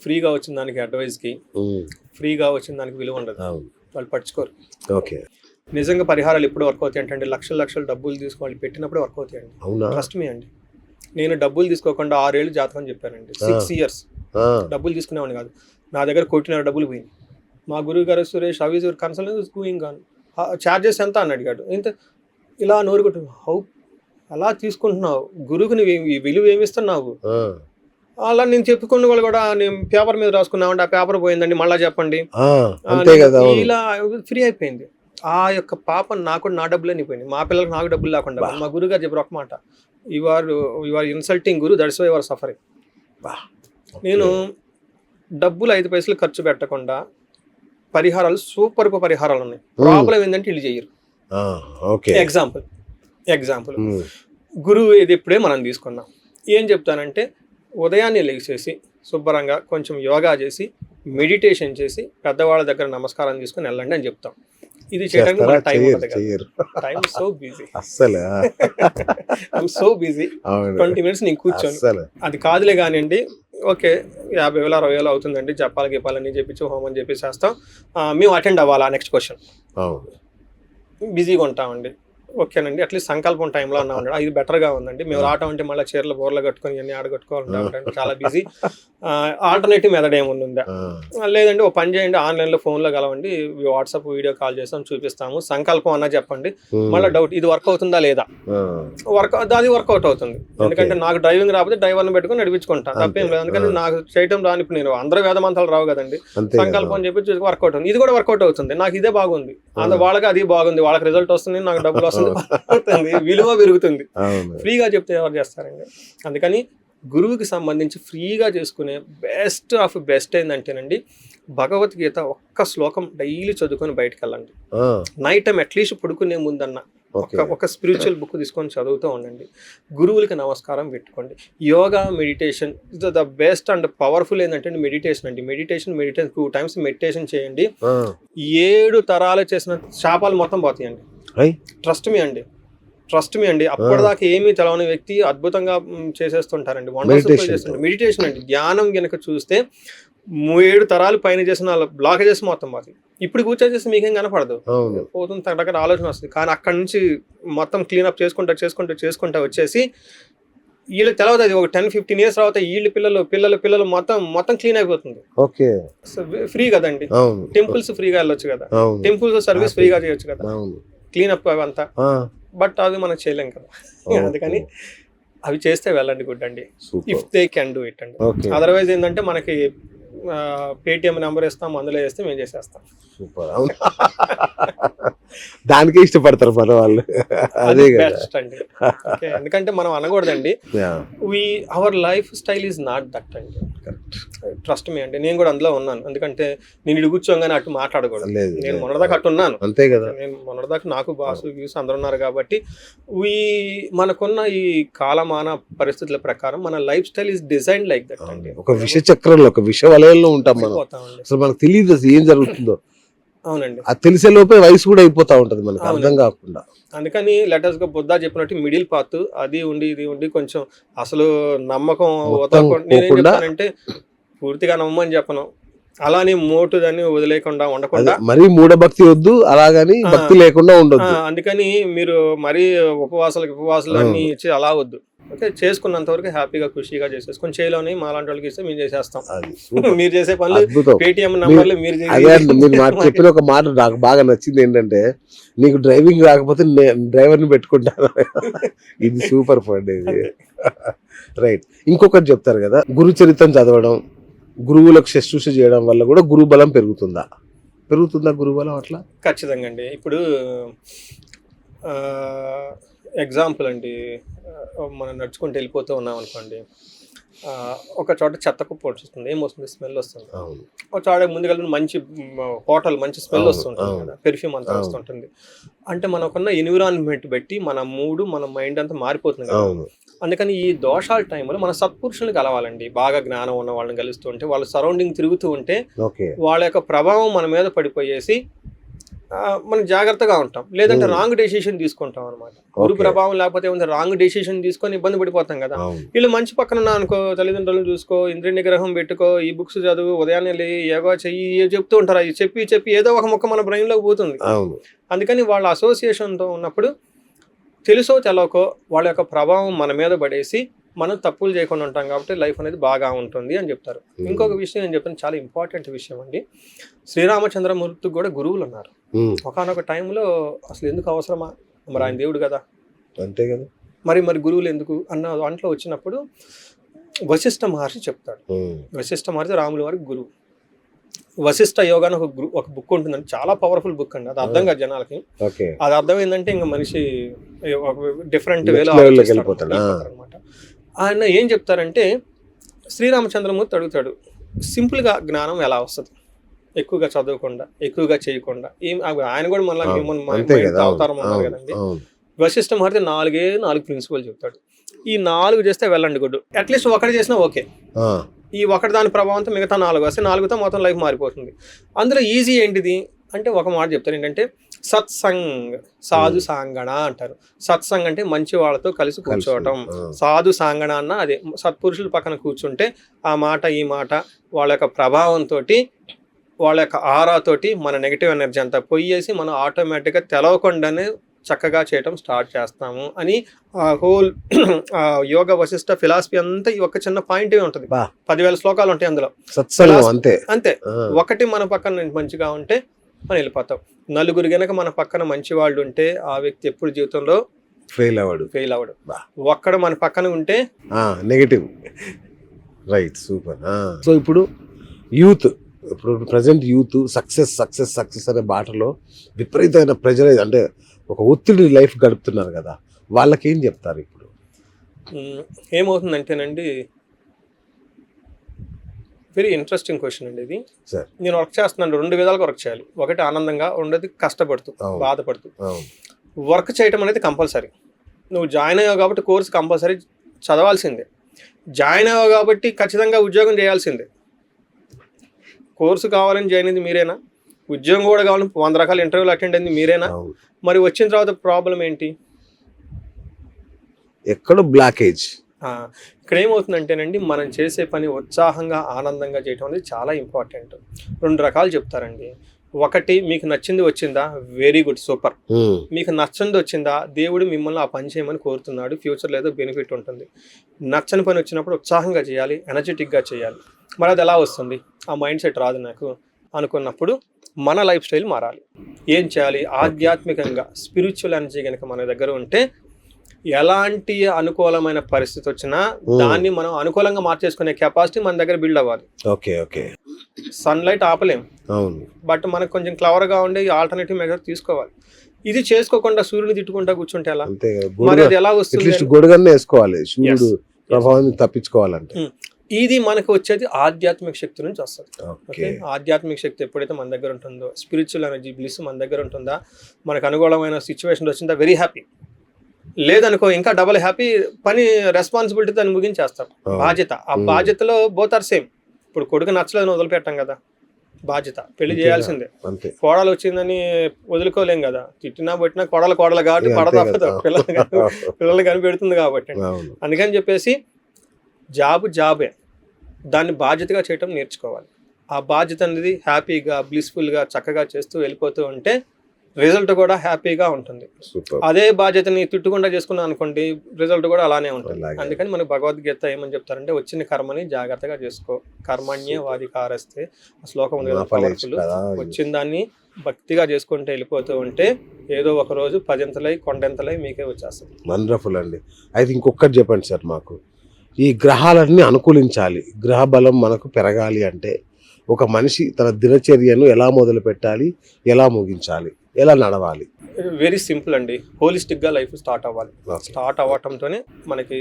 ఫ్రీగా వచ్చిన దానికి అడ్వైస్కి, ఫ్రీగా వచ్చిన దానికి విలువ ఉండదు, వాళ్ళు పట్టించుకోరు. ఓకే, నిజంగా పరిహారాలు ఎప్పుడు వర్క్ అవుతాయి అంటే లక్షలు డబ్బులు తీసుకోవాలి పెట్టినప్పుడు వర్క్ అవుతాయండి. ట్రస్ట్ మీ అండి, నేను డబ్బులు తీసుకోకుండా 6 ఏళ్ళు జాతకం చెప్పానండి. 6 years డబ్బులు తీసుకునేవాడిని కాదు. నా దగ్గర 1.5 కోటి డబ్బులు పోయింది. మా గురువు గారు Suresh, how is your consultants going on, charges ఎంత అని అడిగాడు. ఇంత ఇలా నోరు కొట్టు, హౌ అలా తీసుకుంటున్నావు, గురువుకి నువ్వు విలువ ఏమిస్తున్నావు అలా నేను చెప్పుకున్న వాళ్ళు కూడా, నేను పేపర్ మీద రాసుకున్నామండి, ఆ పేపర్ పోయిందండి మళ్ళా చెప్పండి, ఇలా ఫ్రీ అయిపోయింది. ఆ యొక్క పాప నాకు నా డబ్బులు అనిపోయింది, మా పిల్లలకు నాకు డబ్బులు లేకుండా. మా గురువు గారు చెప్పారు ఒక మాట, you are insulting guru, that's why you are suffering. నేను డబ్బులు 5 పైసలు ఖర్చు పెట్టకుండా పరిహారాలు, సూపర్ పరిహారాలు ఉన్నాయి. ప్రాబ్లం ఏంటంటే వీళ్ళు చెయ్యరు. ఎగ్జాంపుల్ గురువు ఇది ఇప్పుడే మనం తీసుకున్నాం. ఏం చెప్తానంటే, ఉదయాన్నే లేచేసి శుభ్రంగా కొంచెం యోగా చేసి, మెడిటేషన్ చేసి, పెద్దవాళ్ళ దగ్గర నమస్కారం తీసుకుని వెళ్ళండి అని చెప్తాం. ఇది చేయడానికి మనకు టైం ఉంటుంది కదా, టైం సో బిజీ, అస్సలు ఐఎమ్ సో బిజీ, 20 minutes నేను కూర్చోను. అది కాదులే కానివ్వండి, ఓకే 50,000 60,000 అవుతుందండి, చెప్పాలని చెప్పించి హోమం చెప్పేసేస్తాం, మేము అటెండ్ అవ్వాలా నెక్స్ట్ క్వశ్చన్, బిజీగా ఉంటామండి. ఓకేనండి, అట్లీస్ట్ సంకల్పం టైంలో అన్నా ఉన్నాడు, ఇది బెటర్గా ఉందండి. మేము రావటం అంటే మళ్ళీ చీరలు బోర్లు కట్టుకొని ఇవన్నీ ఆడగట్టుకోవాలంటే చాలా బిజీ. ఆల్టర్నేటివ్ మెథడ్ ఏముందా? లేదండి, ఓ పని చేయండి, ఆన్లైన్లో ఫోన్లో కలవండి, వాట్సాప్ వీడియో కాల్ చేస్తాం, చూపిస్తాము, సంకల్పం అన్నా చెప్పండి. మళ్ళీ డౌట్, ఇది వర్క్ అవుతుందా లేదా? అది వర్కౌట్ అవుతుంది. ఎందుకంటే నాకు డ్రైవింగ్ రాకపోతే డ్రైవర్ని పెట్టుకుని నడిపించుకుంటాను, తప్పేం లేదు. అందుకని నాకు చేయటం రాని, ఇప్పుడు నేను అందరూ వేదమంతాలు రావు కదండి, సంకల్పం అని చెప్పి వర్కౌట్ అవుతుంది. ఇది కూడా వర్కౌట్ అవుతుంది, నాకు ఇదే బాగుంది, వాళ్ళకి అది బాగుంది, వాళ్ళకి రిజల్ట్ వస్తుంది, నాకు డబ్బులు వస్తుంది, విలువ పెరుగుతుంది. ఫ్రీగా చెప్తే ఎవరు చేస్తారండి? అందుకని గురువుకి సంబంధించి ఫ్రీగా చేసుకునే బెస్ట్ ఆఫ్ బెస్ట్ ఏంటంటేనండి, భగవద్గీత ఒక్క శ్లోకం డైలీ చదువుకొని బయటకు వెళ్ళండి. నైట్ టైం అట్లీస్ట్ పడుకునే ముందన్న ఒక స్పిరిచువల్ బుక్ తీసుకొని చదువుతూ ఉండండి. గురువులకి నమస్కారం పెట్టుకోండి. Yoga, meditation is the best and powerful ఏంటంటే మెడిటేషన్ అండి. మెడిటేషన్ 2 times మెడిటేషన్ చేయండి, 7 తరాలు చేసిన శాపాలు మొత్తం పోతాయండి. ట్రస్ట్ మీ అండి. అప్పటిదాకా ఏమీ తెలవని వ్యక్తి అద్భుతంగా చేసేస్తుంటారండి, వండర్ఫుల్ చేస్తుంటారు. మెడిటేషన్ అండి, ధ్యానం కనుక చూస్తే 7 తరాలు పైన చేసిన బ్లాకేజెస్ మొత్తం పోతాయి. ఇప్పుడు కూర్చొని చేస్తే మీకేం కనపడదు, పోతుంది, తగ్గ ఆలోచన వస్తుంది. కానీ అక్కడ నుంచి మొత్తం క్లీనప్ చేసుకుంటా వచ్చేసి వీళ్ళు తెలవదు, అది ఒక 10-15 years తర్వాత వీళ్ళు పిల్లలు మొత్తం క్లీన్ అయిపోతుంది. ఫ్రీ కదండి, టెంపుల్స్ ఫ్రీగా వెళ్ళొచ్చు కదా, టెంపుల్స్ సర్వీస్ ఫ్రీగా చేయొచ్చు కదా, క్లీనప్ అవంతా. బట్ అవి మనం చేయలేం కదా, అందుకని అవి చేస్తే వెళ్ళండి, గుడ్ అండి, if they can do it అండి. అదర్వైజ్ ఏంటంటే మనకి పేటిఎం నెంబర్ ఇస్తాం, అందులో వేస్తే మేము చేసేస్తాం. సూపర్, దానికే ఇష్టపడతారు మన వాళ్ళు, అదే బెస్ట్ అండి. ఎందుకంటే మనం అనకూడదండి, our life style is not that అండి. ట్రస్ట్ మీ అండి, నేను కూడా అందులో ఉన్నాను. ఎందుకంటే నేను ఇటు కూర్చోగానే అటు మాట్లాడకూడదు, నేను మొన్నటిదాకా అటు ఉన్నాను, అంతే కదా. నేను మొన్నటిదాకా నాకు బాసు గీసు అందరు ఉన్నారు కాబట్టి మనకున్న ఈ కాలమాన పరిస్థితుల ప్రకారం మన life style is design like that అండి. ఒక విష చక్రంలో, ఒక విష వలయంలో ఉంటాం మనం, అసలు మనకు తెలియదు ఏం జరుగుతుందో. అవునండి, అది తెలిసే లోపే వయసు కూడా అయిపోతా ఉంటది మనకు అర్థం కాకుండా. అందుకని లెటర్స్ గా బుద్ధ చెప్పినట్టు మిడిల్ పాత్ అది ఉండి ఇది ఉండి కొంచెం అసలు నమ్మకం నేనేం చెప్తానంటే పూర్తిగా నమ్మని చెప్పను, అలానే మోటుదని వదిలేకుండా ఉండకుండా, మరీ మూఢభక్తి వద్దు, అలాగని భక్తి లేకుండా ఉండొద్దు. అందుకని మీరు మరీ ఉపవాసాలు అన్ని ఇచ్చి అలా వద్దు. ఓకే, చేసుకున్నంత వరకు హ్యాపీగా ఖుషిగా చేసేసుకొని చేయలోని మాలాంటి వాళ్ళకి ఇస్తే మేము చేసేస్తాం. మీరు చేసే పనులు పేటిఎం నంబర్లు మీరు చెప్పిన ఒక మాట నాకు బాగా నచ్చింది ఏంటంటే, నీకు డ్రైవింగ్ రాకపోతే డ్రైవర్ని పెట్టుకుంటాను. ఇది సూపర్ పాయింట్ ఇది. రైట్, ఇంకొకటి చెప్తారు కదా, గురు చరిత్రం చదవడం, గురువులకు శుశ్రూష చేయడం వల్ల కూడా గురు బలం పెరుగుతుందా గురు బలం? అట్లా ఖచ్చితంగా అండి. ఇప్పుడు ఎగ్జాంపుల్ అండి, మనం నడుచుకుంటూ వెళ్ళిపోతూ ఉన్నాం అనుకోండి, ఒక చోట చెత్త కుప్ప వస్తుంది, ఏమొస్తుంది, స్మెల్ వస్తుంది. ఒక చోట ముందుకెళ్ళి మంచి హోటల్, మంచి స్మెల్ వస్తుంటుంది కదా, పెర్ఫ్యూమ్ అంతా వస్తుంటుంది. అంటే మనకున్న ఎన్విరాన్మెంట్ బట్టి మన మూడు, మన మైండ్ అంతా మారిపోతుంది కదా. అందుకని ఈ దోషాల టైంలో మన సత్పురుషులను కలవాలండి. బాగా జ్ఞానం ఉన్న వాళ్ళని కలుస్తూ ఉంటే, వాళ్ళ సరౌండింగ్ తిరుగుతూ ఉంటే వాళ్ళ యొక్క ప్రభావం మన మీద పడిపోయేసి మనం జాగ్రత్తగా ఉంటాం. లేదంటే రాంగ్ డెసిషన్ తీసుకుంటాం అనమాట. గురు ప్రభావం లేకపోతే రాంగ్ డెసిషన్ తీసుకొని ఇబ్బంది పడిపోతాం కదా. వీళ్ళు మంచి పక్కన ఉన్నా అనుకో, తల్లిదండ్రులను చూసుకో, ఇంద్రియ నిగ్రహం పెట్టుకో, ఈ బుక్స్ చదువు, ఉదయాన్నే లే, యోగా చెయ్యి చెప్తూ ఉంటారు. అవి చెప్పి ఏదో ఒక మొక్క మన బ్రెయిన్ లోకి పోతుంది. అందుకని వాళ్ళ అసోసియేషన్తో ఉన్నప్పుడు తెలుసో తెలవకో వాళ్ళ యొక్క ప్రభావం మన మీద పడేసి మనం తప్పులు చేయకుండా ఉంటాం కాబట్టి లైఫ్ అనేది బాగా ఉంటుంది అని చెప్తారు. ఇంకొక విషయం నేను చెప్తాను, చాలా ఇంపార్టెంట్ విషయం అండి. శ్రీరామచంద్రమూర్తికి కూడా గురువులు ఉన్నారు. ఒకనొక టైంలో అసలు ఎందుకు అవసరమా, మరి ఆయన దేవుడు కదా, అంతే కదా, మరి గురువులు ఎందుకు అన్న దాంట్లో వచ్చినప్పుడు వశిష్ఠ మహర్షి చెప్తాడు. వశిష్ఠ మహర్షి రాముల వారికి గురువు. వశిష్ఠ యోగా అని ఒక బుక్ ఉంటుందండి, చాలా పవర్ఫుల్ బుక్ అండి. అది అర్థం కాదు జనాలకి. అది అర్థం ఏంటంటే ఇంకా మనిషి డిఫరెంట్ వేలో వెళ్ళిపోతాడు అనమాట. ఆయన ఏం చెప్తారంటే, శ్రీరామచంద్రమూర్తి అడుగుతాడు, సింపుల్గా జ్ఞానం ఎలా వస్తుంది, ఎక్కువగా చదవకుండా, ఎక్కువగా చేయకుండా. ఆయన కూడా మళ్ళీ అవతారం ఉన్నారు కదండి. వశిష్ఠ మహర్షి 4 ప్రిన్సిపల్ చెప్తాడు. ఈ 4 చేస్తే వెళ్ళండి గుడ్, అట్లీస్ట్ ఒకటి చేసినా ఓకే. ఈ ఒకటి దాని ప్రభావంతో మిగతా 4 వస్తే 4తో మొత్తం లైఫ్ మారిపోతుంది. అందులో ఈజీ ఏంటిది అంటే ఒక మాట చెప్తారు ఏంటంటే, సత్సంగ్, సాధు సాంగణ అంటారు. సత్సంగ్ అంటే మంచి వాళ్ళతో కలిసి కూర్చోవటం, సాధు సాంగణ అన్న అదే సత్పురుషుల పక్కన కూర్చుంటే ఆ మాట ఈ మాట వాళ్ళ యొక్క ప్రభావంతో, వాళ్ళ యొక్క ఆరాతోటి మన నెగిటివ్ ఎనర్జీ అంతా పొయ్యేసి మనం ఆటోమేటిక్గా తెలవకుండానే చక్కగా చేయటం స్టార్ట్ చేస్తాము అని హోల్ యోగ వశిష్ట ఫిలాసఫీ అంతా ఈ ఒక చిన్న పాయింట్ ఉంటుంది. 10,000 శ్లోకాలు ఉంటాయి అందులో. అంతే ఒకటి మన పక్కన మంచిగా ఉంటే మనం వెళ్ళిపోతాం. నలుగురు గనక మన పక్కన మంచి వాళ్ళు ఉంటే ఆ వ్యక్తి ఎప్పుడు జీవితంలో ఫెయిల్ అవ్వడు. ఒక్కడ మన పక్కన ఉంటే నెగటివ్. Right, super. సో ఇప్పుడు ప్రజెంట్ యూత్ సక్సెస్ అనే బాటలో విపరీతమైన ప్రెజర్, అంటే ఒక ఒత్తిడి లైఫ్ గడుపుతున్నారు కదా, వాళ్ళకి ఏం చెప్తారు ఇప్పుడు? ఏమవుతుందంటేనండి, వెరీ ఇంట్రెస్టింగ్ క్వశ్చన్ అండి ఇది. నేను వర్క్ చేస్తున్నాను, 2 విధాలుగా వర్క్ చేయాలి. ఒకటి ఆనందంగా, ఉండేది కష్టపడుతూ బాధపడుతూ. వర్క్ చేయటం అనేది కంపల్సరీ. నువ్వు జాయిన్ అయ్యావు కాబట్టి కోర్స్ కంపల్సరీ చదవాల్సిందే. జాయిన్ అయ్యావు కాబట్టి ఖచ్చితంగా ఉద్యోగం చేయాల్సిందే. కోర్సు కావాలని జాయిన్ అయింది మీరేనా? ఉద్యోగం కూడా కావాలని 100 రకాల ఇంటర్వ్యూలు అటెండ్ అయింది మీరేనా? మరి వచ్చిన తర్వాత ప్రాబ్లం ఏంటి? ఎక్కడో బ్లాకేజ్. ఇక్కడ ఏమవుతుందంటేనండి, మనం చేసే పని ఉత్సాహంగా ఆనందంగా చేయటం అనేది చాలా ఇంపార్టెంట్. 2 రకాలు చెప్తారండి. ఒకటి, మీకు నచ్చింది వచ్చిందా, వెరీ గుడ్, సూపర్. మీకు నచ్చంది వచ్చిందా, దేవుడు మిమ్మల్ని ఆ పని చేయమని కోరుతున్నాడు, ఫ్యూచర్లో ఏదో బెనిఫిట్ ఉంటుంది. నచ్చని పని వచ్చినప్పుడు ఉత్సాహంగా చేయాలి, ఎనర్జెటిక్గా చేయాలి. మరి అది ఎలా వస్తుంది? ఆ మైండ్ సెట్ రాదు నాకు అనుకున్నప్పుడు మన లైఫ్ స్టైల్ మారాలి. ఏం చేయాలి? ఆధ్యాత్మికంగా స్పిరిచువల్ ఎనర్జీ కనుక మన దగ్గర ఉంటే ఎలాంటి అనుకూలమైన పరిస్థితి వచ్చినా దాన్ని మనం అనుకూలంగా మార్చేసుకునే కెపాసిటీ మన దగ్గర బిల్డ్ అవ్వాలి. సన్లైట్ ఆపలేం, బట్ మనకు కొంచెం క్లవర్ గా ఉండే ఆల్టర్నేటివ్ మెథడ్ తీసుకోవాలి. ఇది చేసుకోకుండా సూర్యుని తిట్టుకుంటా కూర్చుంటే ఎలా? మరి అది ఎలా వస్తుంది? తప్పించుకోవాలంటే ఇది మనకు వచ్చేది ఆధ్యాత్మిక శక్తి నుంచి వస్తుంది. ఓకే, ఆధ్యాత్మిక శక్తి ఎప్పుడైతే మన దగ్గర ఉంటుందో, స్పిరిచువల్ ఎనర్జీ బ్లిస్ మన దగ్గర ఉంటుందా, మనకు అనుకూలమైన సిచ్యువేషన్ వచ్చిందా, వెరీ హ్యాపీ. లేదనుకో ఇంకా డబల్ హ్యాపీ. పని రెస్పాన్సిబిలిటీ దాన్ని ముగించేస్తాం. బాధ్యత, ఆ బాధ్యతలో బోత్ ఆర్ సేమ్. ఇప్పుడు కొడుకు నచ్చలేదని వదిలిపెట్టాం కదా, బాధ్యత. పెళ్లి చేయాల్సిందే. కోడలు వచ్చిందని వదులుకోలేం కదా, తిట్టినా పెట్టినా కోడలు కాబట్టి పడతా పిల్లలు కనిపెడుతుంది కాబట్టి. అందుకని చెప్పేసి జాబే, దాన్ని బాధ్యతగా చేయటం నేర్చుకోవాలి. ఆ బాధ్యత అనేది హ్యాపీగా బ్లిస్ఫుల్గా చక్కగా చేస్తూ వెళ్ళిపోతూ ఉంటే రిజల్ట్ కూడా హ్యాపీగా ఉంటుంది. అదే బాధ్యతని తిట్టుకుండా చేసుకున్నాం అనుకోండి, రిజల్ట్ కూడా అలానే ఉంటుంది. అందుకని మనకు భగవద్గీత ఏమని చెప్తారంటే, వచ్చిన కర్మని జాగ్రత్తగా చేసుకో, కర్మణ్యే వాధికారస్తే శ్లోకం ఉంది కదా, పవర్ఫుల్. వచ్చిన దాన్ని భక్తిగా చేసుకుంటే వెళ్ళిపోతూ ఉంటే ఏదో ఒక రోజు 10 కొండెంతలై మీకే వచ్చేస్తుంది. వండర్ఫుల్ అండి. అయితే ఇంకొకటి చెప్పండి సార్, మాకు ఈ గ్రహాలన్నీ అనుకూలించాలి, గ్రహ బలం మనకు పెరగాలి అంటే ఒక మనిషి తన దినచర్యను ఎలా మొదలు పెట్టాలి, ఎలా ముగించాలి, ఎలా నడవాలి? వెరీ సింపుల్ అండి. హోలిస్టిక్గా లైఫ్ స్టార్ట్ అవ్వాలి. స్టార్ట్ అవ్వటంతోనే మనకి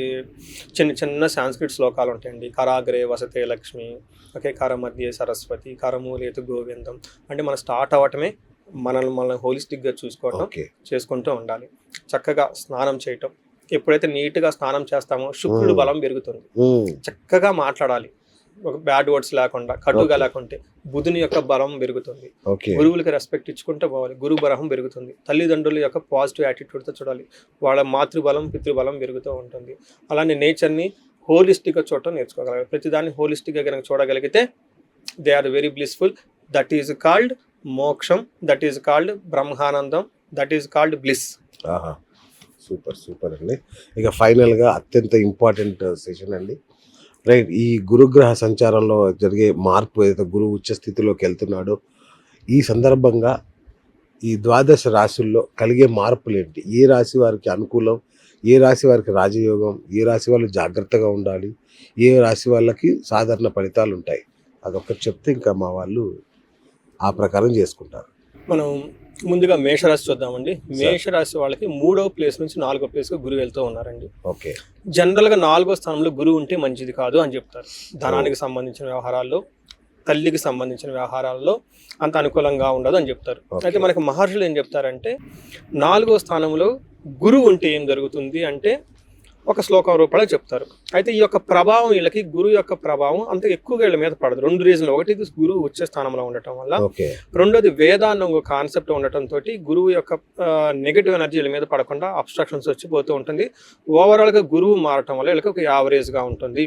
చిన్న చిన్న సాంస్క్రిట్ శ్లోకాలు ఉంటాయండి. కరాగ్రే వసతే లక్ష్మి, ఓకే, కర మధ్య సరస్వతి, కరమూలేతు గోవిందం. అంటే మనం స్టార్ట్ అవ్వటమే మనల్ని హోలిస్టిక్గా చూసుకోవటం, చేసుకుంటూ ఉండాలి. చక్కగా స్నానం చేయటం. ఎప్పుడైతే నీట్గా స్నానం చేస్తామో శుక్రుడు బలం పెరుగుతుంది. చక్కగా మాట్లాడాలి, ఒక బ్యాడ్ వర్డ్స్ లేకుండా, కటుగా లేకుంటే బుధుని యొక్క బలం పెరుగుతుంది. గురువులకి రెస్పెక్ట్ ఇచ్చుకుంటూ పోవాలి, గురు బలం పెరుగుతుంది. తల్లిదండ్రుల యొక్క పాజిటివ్ యాటిట్యూడ్తో చూడాలి, వాళ్ళ మాతృబలం పితృబలం పెరుగుతూ ఉంటుంది. అలానే నేచర్ని హోలిస్టిక్గా చూడటం నేర్చుకోగలగాలి. ప్రతిదాన్ని హోలిస్టిక్గా కనుక చూడగలిగితే they are very blissful. That is called moksham, that is called Brahmanandam, that is called bliss. Super అండి. ఇక ఫైనల్గా అత్యంత ఇంపార్టెంట్ సెషన్ అండి. రైట్, ఈ గురుగ్రహ సంచారంలో జరిగే మార్పు, ఏదైతే గురువు ఉచ్చ స్థితిలోకి వెళ్తున్నాడో ఈ సందర్భంగా ఈ 12 రాశుల్లో కలిగే మార్పులు ఏంటి? ఏ రాశి వారికి అనుకూలం, ఏ రాశి వారికి రాజయోగం, ఏ రాశి వాళ్ళు జాగ్రత్తగా ఉండాలి, ఏ రాశి వాళ్ళకి సాధారణ ఫలితాలు ఉంటాయి, అదొక్కటి చెప్తే ఇంకా మా వాళ్ళు ఆ ప్రకారం చేసుకుంటారు. మనం ముందుగా మేషరాశి చూద్దామండి. మేషరాశి వాళ్ళకి 3వ ప్లేస్ నుంచి 4వ ప్లేస్కి గురువు వెళ్తూ ఉన్నారండి. ఓకే, జనరల్గా 4వ స్థానంలో గురువు ఉంటే మంచిది కాదు అని చెప్తారు. ధనానికి సంబంధించిన వ్యవహారాల్లో, తల్లికి సంబంధించిన వ్యవహారాల్లో అంత అనుకూలంగా ఉండదు అని చెప్తారు. అయితే మనకి మహర్షులు ఏం చెప్తారంటే, 4వ స్థానంలో గురువు ఉంటే ఏం జరుగుతుంది అంటే ఒక శ్లోకం రూపంలో చెప్తారు. అయితే ఈ యొక్క ప్రభావం, వీళ్ళకి గురువు యొక్క ప్రభావం అంత ఎక్కువగా వీళ్ళ మీద పడదు. 2 రీజన్లు. ఒకటి, గురువు ఉచ్చ స్థానంలో ఉండటం వల్ల. రెండోది, వేదాన్ని ఒక కాన్సెప్ట్ ఉండటంతో గురువు యొక్క నెగిటివ్ ఎనర్జీ వీళ్ళ మీద పడకుండా అబ్స్ట్రక్షన్స్ వచ్చిపోతూ ఉంటుంది. ఓవరాల్గా గురువు మారటం వల్ల వీళ్ళకి ఒక యావరేజ్గా ఉంటుంది,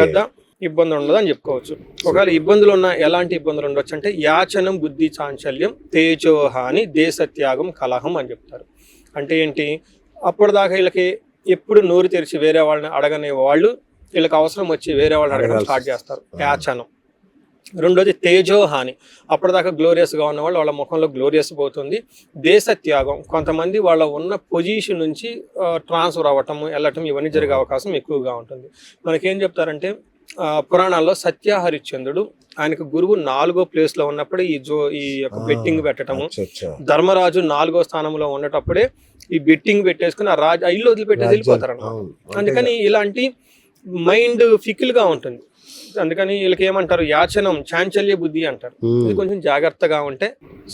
పెద్ద ఇబ్బంది ఉండదు అని చెప్పుకోవచ్చు. ఒకవేళ ఇబ్బందులు ఉన్న ఎలాంటి ఇబ్బందులు ఉండొచ్చు అంటే యాచనం, బుద్ధి చాంచల్యం, తేజోహాని, దేశత్యాగం, కలహం అని చెప్తారు. అంటే ఏంటి, అప్పటిదాకా వీళ్ళకి ఎప్పుడు నోరు తెరిచి వేరే వాళ్ళని అడగనే వాళ్ళు వీళ్ళకి అవసరం వచ్చి వేరే వాళ్ళని అడగడం స్టార్ట్ చేస్తారు, యాచనం. రెండోది తేజోహాని, అప్పటిదాకా గ్లోరియస్గా ఉన్న వాళ్ళు వాళ్ళ ముఖంలో గ్లోరియస్ పోతుంది. దేశ త్యాగం, కొంతమంది వాళ్ళ ఉన్న పొజిషన్ నుంచి ట్రాన్స్ఫర్ అవ్వటం వెళ్ళటం ఇవన్నీ జరిగే అవకాశం ఎక్కువగా ఉంటుంది. మనకేం చెప్తారంటే పురాణాల్లో సత్యహరిశ్చంద్రుడు ఆయనకు గురువు 4వ ప్లేస్లో ఉన్నప్పుడే ఈ యొక్క బెట్టింగ్ పెట్టడము, ధర్మరాజు 4వ స్థానంలో ఉన్నటప్పుడే ఈ బెట్టింగ్ పెట్టేసుకుని ఆ ఇల్లు వదిలిపెట్టేసి వెళ్ళిపోతారు అన్నమాట. అందుకని ఇలాంటి మైండ్ ఫికిల్గా ఉంటుంది. అందుకని వీళ్ళకి ఏమంటారు, యాచనం, చాంచల్య బుద్ధి అంటారు. ఇది కొంచెం జాగ్రత్తగా ఉంటే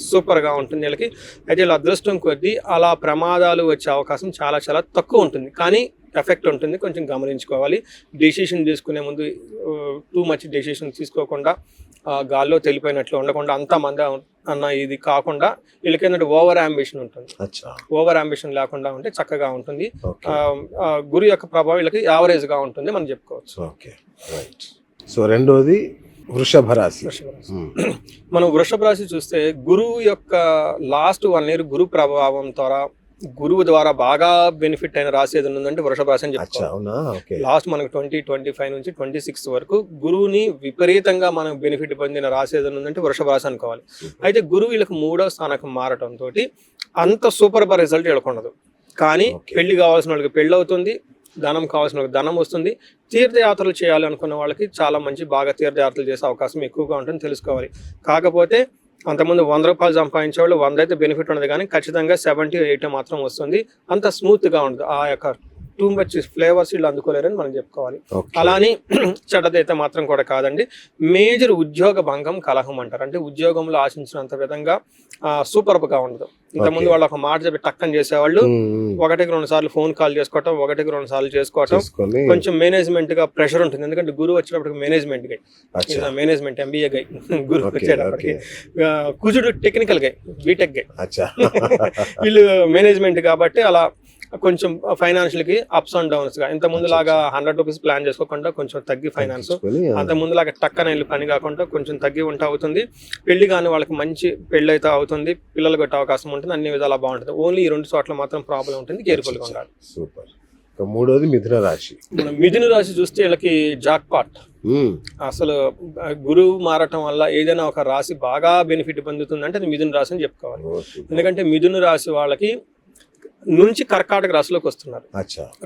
సూపర్గా ఉంటుంది వీళ్ళకి. అయితే వీళ్ళ అదృష్టం కొద్దీ అలా ప్రమాదాలు వచ్చే అవకాశం చాలా చాలా తక్కువ ఉంటుంది, కానీ ఎఫెక్ట్ ఉంటుంది, కొంచెం గమనించుకోవాలి. డెసిషన్ తీసుకునే ముందు టూ మచ్ డెసిషన్ తీసుకోకుండా గాల్లో తెలిపోయినట్లు ఉండకుండా అంతా మంది అన్న ఇది కాకుండా వీళ్ళకి ఏంటంటే ఓవర్ అంబిషన్ ఉంటుంది. ఓవర్ అంబిషన్ లేకుండా ఉంటే చక్కగా ఉంటుంది. గురు యొక్క ప్రభావం వీళ్ళకి యావరేజ్గా ఉంటుంది మనం చెప్పుకోవచ్చు. సో రెండోది వృషభ రాశి. మనం వృషభ రాశి చూస్తే గురువు యొక్క లాస్ట్ 1 year గురు ప్రభావం ద్వారా గురువు ద్వారా బాగా బెనిఫిట్ అయిన రాశి ఏదైనా ఉందంటే వృషభ రాశి అని చెప్తాం. లాస్ట్ మనకు 2025 నుంచి 26 వరకు గురువుని విపరీతంగా మనం బెనిఫిట్ పొందిన రాశి ఏదైనా ఉందంటే వృషభ రాశి అనుకోవాలి. అయితే గురువు వీళ్ళకి 3వ స్థానానికి మారటం తోటి అంత సూపర్ రిజల్ట్ వీళ్ళకుండదు, కానీ పెళ్లి కావాల్సిన వాళ్ళకి పెళ్లి అవుతుంది, ధనం కావాల్సిన వాళ్ళకి ధనం వస్తుంది. తీర్థయాత్రలు చేయాలి అనుకున్న వాళ్ళకి చాలా మంచి బాగా తీర్థయాత్రలు చేసే అవకాశం ఎక్కువగా ఉంటుంది, తెలుసుకోవాలి. కాకపోతే అంతకుముందు 100 రూపాయలు సంపాదించే వాళ్ళు 100 అయితే బెనిఫిట్ ఉండదు, కానీ ఖచ్చితంగా 70 or 80 మాత్రం వస్తుంది. అంత స్మూత్గా ఉండదు, ఆ యొక్క టూ మచ్ ఫ్లేవర్స్ వీళ్ళు అందుకోలేరని మనం చెప్పుకోవాలి. అలాని చెడ్డదైతే మాత్రం కూడా కాదండి. మేజర్ ఉద్యోగ భంగం కలహం అంటారు, అంటే ఉద్యోగంలో ఆశించినంత విధంగా సూపర్గా ఉండదు. ఇంతకుముందు వాళ్ళు ఒక మాట చెప్పి టక్కని చేసేవాళ్ళు 1కి 2 సార్లు ఫోన్ కాల్ చేసుకోవటం, 1కి 2 సార్లు చేసుకోవటం, కొంచెం మేనేజ్మెంట్ గా ప్రెషర్ ఉంటుంది. ఎందుకంటే గురువు వచ్చేటప్పటికి మేనేజ్మెంట్ గై, మేనేజ్మెంట్ MBA గై, గురువు వచ్చేటప్పటికి కుజుడు టెక్నికల్ గై, బీటెక్ గై, వీళ్ళు మేనేజ్మెంట్ కాబట్టి అలా కొంచెం ఫైనాన్షియల్ కి అప్స్ అండ్ డౌన్స్ గా. ఇంత ముందు లాగా 100 రూపీస్ ప్లాన్ చేసుకోకుండా కొంచెం తగ్గి ఫైనాన్స్, అంత ముందు లాగా టక్కన వెళ్ళి పని కాకుండా కొంచెం తగ్గి ఉంటే అవుతుంది. పెళ్లి కానీ వాళ్ళకి మంచి పెళ్లి అయితే అవుతుంది, పిల్లలు కొట్టే అవకాశం ఉంటుంది, అన్ని విధాలా బాగుంటుంది. ఓన్లీ ఈ 2 చోట్ల మాత్రం ప్రాబ్లం ఉంటుంది, కేర్ఫుల్ గా ఉండాలి. సూపర్. మూడోది మిథున రాశి. మిథున రాశి చూస్తే వీళ్ళకి జాక్ పాట్. అసలు గురువు మారటం వల్ల ఏదైనా ఒక రాశి బాగా బెనిఫిట్ పొందుతుంది అంటే అది మిథున రాశి అని చెప్పుకోవాలి. ఎందుకంటే మిథున రాశి వాళ్ళకి నుంచి కర్కాటక రాశిలోకి వస్తున్నారు.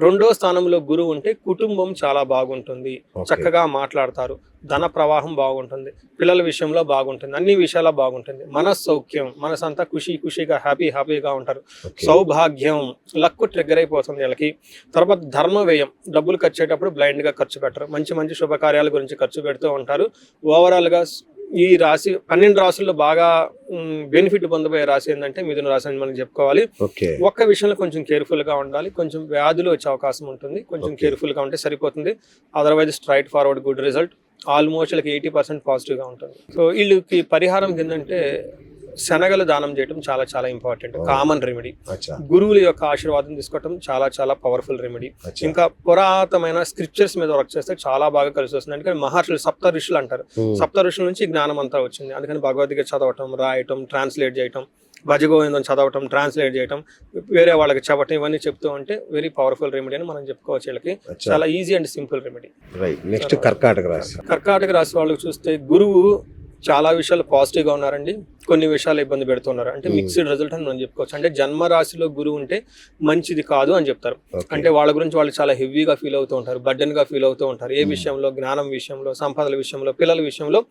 2వ స్థానంలో గురువు ఉంటే కుటుంబం చాలా బాగుంటుంది, చక్కగా మాట్లాడతారు, ధన ప్రవాహం బాగుంటుంది, పిల్లల విషయంలో బాగుంటుంది, అన్ని విషయాల్లో బాగుంటుంది. మనస్సౌఖ్యం, మనసంతా ఖుషీగా హ్యాపీగా ఉంటారు. సౌభాగ్యం, లక్కు ట్రిగ్గర్ అయిపోతుంది వీళ్ళకి. తర్వాత ధర్మ వ్యయం, డబ్బులు ఖర్చు అయ్యేటప్పుడు బ్లైండ్ గా ఖర్చు పెట్టరు, మంచి శుభకార్యాల గురించి ఖర్చు పెడుతూ ఉంటారు. ఓవరాల్ గా ఈ రాశి 12 రాశుల్లో బాగా బెనిఫిట్ పొందబోయే రాశి ఏంటంటే మిథున రాశి అని మనం చెప్పుకోవాలి. ఒక్క విషయంలో కొంచెం కేర్ఫుల్ గా ఉండాలి, కొంచెం వ్యాధులు వచ్చే అవకాశం ఉంటుంది, కొంచెం కేర్ఫుల్ గా ఉంటే సరిపోతుంది. Otherwise straight forward good result, almost వీళ్ళకి 80% పాజిటివ్ గా ఉంటుంది. సో వీళ్ళకి పరిహారం ఏంటంటే శనగలు దానం చేయడం చాలా చాలా ఇంపార్టెంట్, కామన్ రెమెడీ. గురువుల యొక్క ఆశీర్వాదం తీసుకోవడం చాలా చాలా పవర్ఫుల్ రెమెడీ. ఇంకా పురాతనమైన స్క్రిప్చర్స్ మీద వర్క్ చేస్తే చాలా బాగా కలిసి వస్తుంది. ఎందుకంటే మహర్షులు, 7 ఋషులు అంటారు, 7 ఋషుల నుంచి జ్ఞానం అంతా వచ్చింది. అందుకని భగవద్గీత చదవటం, రాయటం, ట్రాన్స్లేట్ చేయటం, భజగోవిందం చదవటం, ట్రాన్స్లేట్ చేయటం, వేరే వాళ్ళకి చెప్పటం, ఇవన్నీ చెప్తూ ఉంటే వెరీ పవర్ఫుల్ రెమెడీ అని మనం చెప్పుకోవచ్చు. వీళ్ళకి చాలా easy and simple remedy. Next కర్కాటక రాశి. కర్కాటక రాశి వాళ్ళకి చూస్తే గురువు చాలా విషయాలు పాజిటివ్గా ఉన్నారండి, కొన్ని విషయాలు ఇబ్బంది పెడుతున్నారు. అంటే మిక్స్డ్ రిజల్ట్ అని మనం చెప్పుకోవచ్చు. అంటే జన్మ రాశిలో గురువు ఉంటే మంచిది కాదు అని చెప్తారు. అంటే వాళ్ళ గురించి వాళ్ళు చాలా హెవీగా ఫీల్ అవుతూ ఉంటారు, బర్డెన్గా ఫీల్ అవుతూ ఉంటారు. ఏ విషయంలో, జ్ఞానం విషయంలో, సంపదల విషయంలో, పిల్లల విషయంలో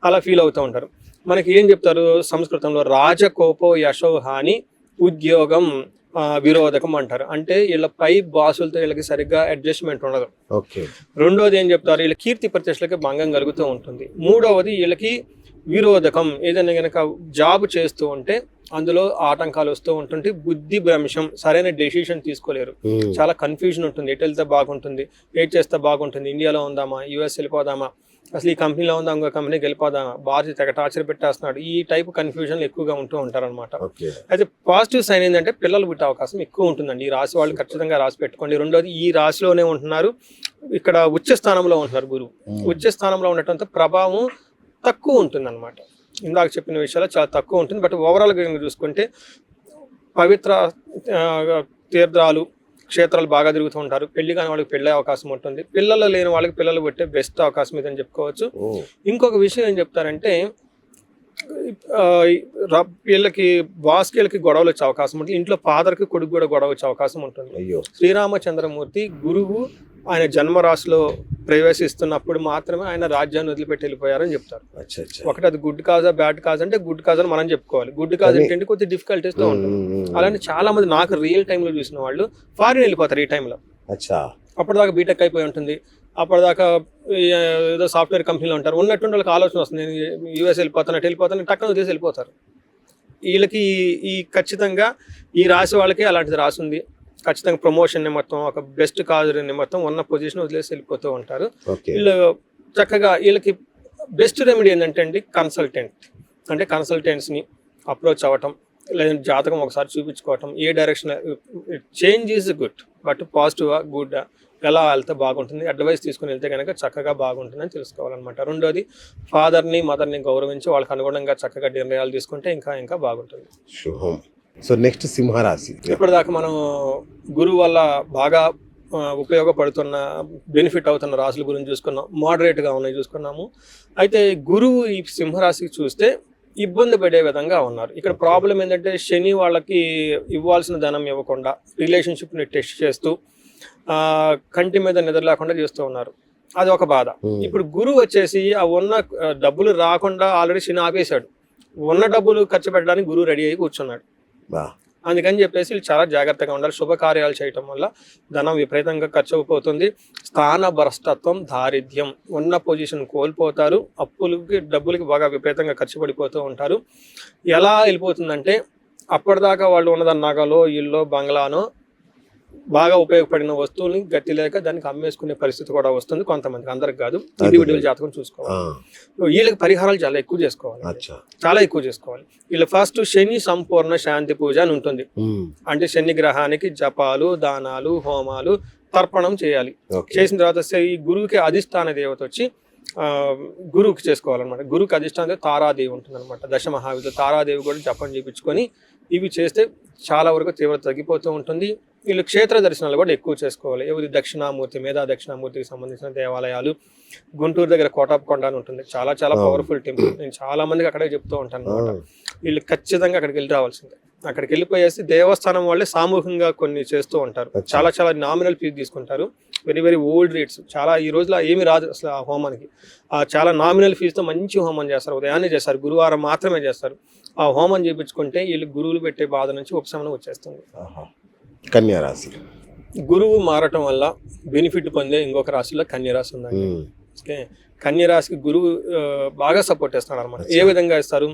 అలా ఫీల్ అవుతూ ఉంటారు. మనకి ఏం చెప్తారు సంస్కృతంలో, రాజకోపో యశో హాని ఉద్యోగం విరోధకం అంటారు. అంటే వీళ్ళ పై బాసులతో వీళ్ళకి సరిగ్గా అడ్జస్ట్మెంట్ ఉండదు. రెండోది ఏం చెప్తారు, వీళ్ళ కీర్తి ప్రతిష్టలకి భంగం కలుగుతూ ఉంటుంది. మూడవది వీళ్ళకి విరోధకం, ఏదైనా కనుక జాబ్ చేస్తూ ఉంటే అందులో ఆటంకాలు వస్తూ ఉంటుంటే బుద్ధి భ్రంశం, సరైన డెసిషన్ తీసుకోలేరు, చాలా కన్ఫ్యూజన్ ఉంటుంది. ఎటు వెళ్తే బాగుంటుంది, ఏం చేస్తే బాగుంటుంది, ఇండియాలో ఉందామా, US వెళ్ళిపోదామా, అసలు ఈ కంపెనీలో ఉందా, ఇంకో కంపెనీకి వెళ్ళిపోదామా, బాధ్యత తెగ టార్చర్ పెట్టేస్తున్నాడు, ఈ టైప్ కన్ఫ్యూజన్లు ఎక్కువగా ఉంటూ ఉంటారు అనమాట. అయితే పాజిటివ్ సైన్ ఏంటంటే పిల్లలు పుట్టే అవకాశం ఎక్కువ ఉంటుందండి. ఈ రాశి వాళ్ళు ఖచ్చితంగా రాసి పెట్టుకోండి. రెండోది ఈ రాశిలోనే ఉంటున్నారు, ఇక్కడ ఉచ్చ స్థానంలో ఉంటున్నారు గురువు. ఉచ్చ స్థానంలో ఉండటంతో ప్రభావం తక్కువ ఉంటుంది అనమాట. ఇందాక చెప్పిన విషయాలు చాలా తక్కువ ఉంటుంది. బట్ ఓవరాల్గా చూసుకుంటే పవిత్ర తీర్థాలు క్షేత్రాలు బాగా తిరుగుతూ ఉంటారు. పెళ్లి కాని వాళ్ళకి పెళ్ళే అవకాశం ఉంటుంది. పిల్లలు లేని వాళ్ళకి పిల్లలు పెట్టే బెస్ట్ అవకాశం ఇదని చెప్పుకోవచ్చు. ఇంకొక విషయం ఏం చెప్తారంటే వీళ్ళకి బాస్కేళ్ళకి గొడవలు వచ్చే అవకాశం ఉంటుంది. ఇంట్లో ఫాదర్కి కొడుకు కూడా గొడవ వచ్చే అవకాశం ఉంటుంది. శ్రీరామచంద్రమూర్తి గురువు ఆయన జన్మరాశిలో ప్రవేశిస్తున్నప్పుడు మాత్రమే ఆయన రాజ్యాన్ని వదిలిపెట్టి వెళ్ళిపోయారని చెప్తారు. ఒకటి అది గుడ్ కాజా బ్యాడ్ కాజ్ అంటే గుడ్ కాజ్ అని మనం చెప్పుకోవాలి. గుడ్ కాజ్ ఏంటంటే కొద్దిగా డిఫికల్టీస్ తో ఉంటుంది. అలానే చాలా మంది నాకు రియల్ టైమ్ లో చూసిన వాళ్ళు ఫారిన్ వెళ్ళిపోతారు ఈ టైంలో. అప్పటిదాకా బీటెక్ అయిపోయి ఉంటుంది, అప్పటిదాకా ఏదో సాఫ్ట్వేర్ కంపెనీలో ఉంటారు. ఉన్నటువంటి వాళ్ళకి ఆలోచన వస్తుంది, నేను యూఎస్ వెళ్ళిపోతాను టక్కన వదిలేసి వెళ్ళిపోతారు. వీళ్ళకి ఈ ఖచ్చితంగా ఈ రాశి వాళ్ళకి అలాంటిది రాసి ఉంది. ఖచ్చితంగా ప్రమోషన్ నిమిత్తం ఒక బెస్ట్ కాజ్ నిమిత్తం ఉన్న పొజిషన్ వదిలేసి వెళ్ళిపోతూ ఉంటారు. వీళ్ళు చక్కగా వీళ్ళకి బెస్ట్ రెమెడీ ఏంటంటే అండి కన్సల్టెంట్, అంటే కన్సల్టెంట్స్ని అప్రోచ్ అవ్వటం, లేదంటే జాతకం ఒకసారి చూపించుకోవటం. ఏ direction change is good, but పాజిటివ్గా గుడ్ ఎలా వెళ్తే బాగుంటుంది, అడ్వైస్ తీసుకుని వెళ్తే కనుక చక్కగా బాగుంటుందని తెలుసుకోవాలన్నమాట. రెండోది ఫాదర్ని మదర్ని గౌరవించి వాళ్ళకి అనుగుణంగా చక్కగా నిర్ణయాలు తీసుకుంటే ఇంకా ఇంకా బాగుంటుంది. శుభం. సో నెక్స్ట్ సింహరాశి. ఇప్పటిదాకా మనం గురువు వల్ల బాగా ఉపయోగపడుతున్న బెనిఫిట్ అవుతున్న రాశుల గురించి చూసుకున్నాం, మోడరేట్గా ఉన్నాయి చూసుకున్నాము. అయితే గురువు ఈ సింహరాశికి చూస్తే ఇబ్బంది పడే విధంగా ఉన్నారు. ఇక్కడ ప్రాబ్లం ఏంటంటే శని వాళ్ళకి ఇవ్వాల్సిన ధనం ఇవ్వకుండా రిలేషన్షిప్ని టెస్ట్ చేస్తూ కంటి మీద నిద్ర లేకుండా చేస్తూ ఉన్నారు. అది ఒక బాధ. ఇప్పుడు గురువు వచ్చేసి ఆ ఉన్న డబ్బులు రాకుండా ఆల్రెడీ శని ఆపేశాడు. ఉన్న డబ్బులు ఖర్చు పెట్టడానికి గురువు రెడీ అయ్యి కూర్చున్నాడు. అందుకని చెప్పేసి వీళ్ళు చాలా జాగ్రత్తగా ఉండాలి. శుభకార్యాలు చేయటం వల్ల ధనం విపరీతంగా ఖర్చు అయిపోతుంది. స్థాన భ్రష్టత్వం, దారిద్ర్యం, ఉన్న పొజిషన్ కోల్పోతారు. అప్పులకి డబ్బులకి బాగా విపరీతంగా ఖర్చు పడిపోతూ ఉంటారు. ఎలా వెళ్ళిపోతుందంటే అప్పటిదాకా వాళ్ళు ఉన్నదాన్ని నగలో ఇల్లు బంగ్లానో బాగా ఉపయోగపడిన వస్తువుల్ని గట్టి లేక దానికి అమ్మేసుకునే పరిస్థితి కూడా వస్తుంది కొంతమందికి, అందరికి కాదు. ఇండివిజువల్ జాతకం చూసుకోవాలి. వీళ్ళకి పరిహారాలు చాలా ఎక్కువ చేసుకోవాలి. వీళ్ళు ఫస్ట్ శని సంపూర్ణ శాంతి పూజ అని ఉంటుంది. అంటే శని గ్రహానికి జపాలు, దానాలు, హోమాలు, తర్పణం చేయాలి. చేసిన తర్వాత ఈ గురువుకి అధిష్టాన దేవత వచ్చి గురువుకి చేసుకోవాలన్నమాట. గురువుకి అధిష్టాన తారాదేవి ఉంటుంది అనమాట. దశమహావిధులు తారాదేవి కూడా జపం చేయించుకొని ఇవి చేస్తే చాలా వరకు తీవ్రత తగ్గిపోతూ ఉంటుంది. వీళ్ళు క్షేత్ర దర్శనాలు కూడా ఎక్కువ చేసుకోవాలి. ఎవరి దక్షిణామూర్తి, మేధా దక్షిణామూర్తికి సంబంధించిన దేవాలయాలు. గుంటూరు దగ్గర కోటాపకొండ అని ఉంటుంది, చాలా చాలా పవర్ఫుల్ టెంపుల్. నేను చాలా మందికి అక్కడే చెప్తూ ఉంటాను అనమాట. వీళ్ళు ఖచ్చితంగా అక్కడికి వెళ్ళి రావాల్సిందే. అక్కడికి వెళ్ళిపోయేసి దేవస్థానం వాళ్ళే సామూహికంగా కొన్ని చేస్తూ ఉంటారు. చాలా చాలా నామినల్ ఫీజు తీసుకుంటారు. Very very old rates. చాలా ఈ రోజులో ఏమి రాదు అసలు ఆ హోమానికి. చాలా నామినల్ ఫీజుతో మంచి హోమం చేస్తారు. ఉదయాన్నే చేస్తారు, గురువారం మాత్రమే చేస్తారు. ఆ హోమం చేయించుకుంటే వీళ్ళు గురువులు పెట్టే బాధ నుంచి ఉపశమనం వచ్చేస్తుంది. కన్యా రాశి. గురువు మారటం వల్ల బెనిఫిట్ పొందే ఇంకొక రాశిలో కన్యా రాశి ఉందండి. ఓకే, కన్యా రాశికి గురువు బాగా సపోర్ట్ చేస్తాడు అనమాట. ఏ విధంగా ఇస్తారు?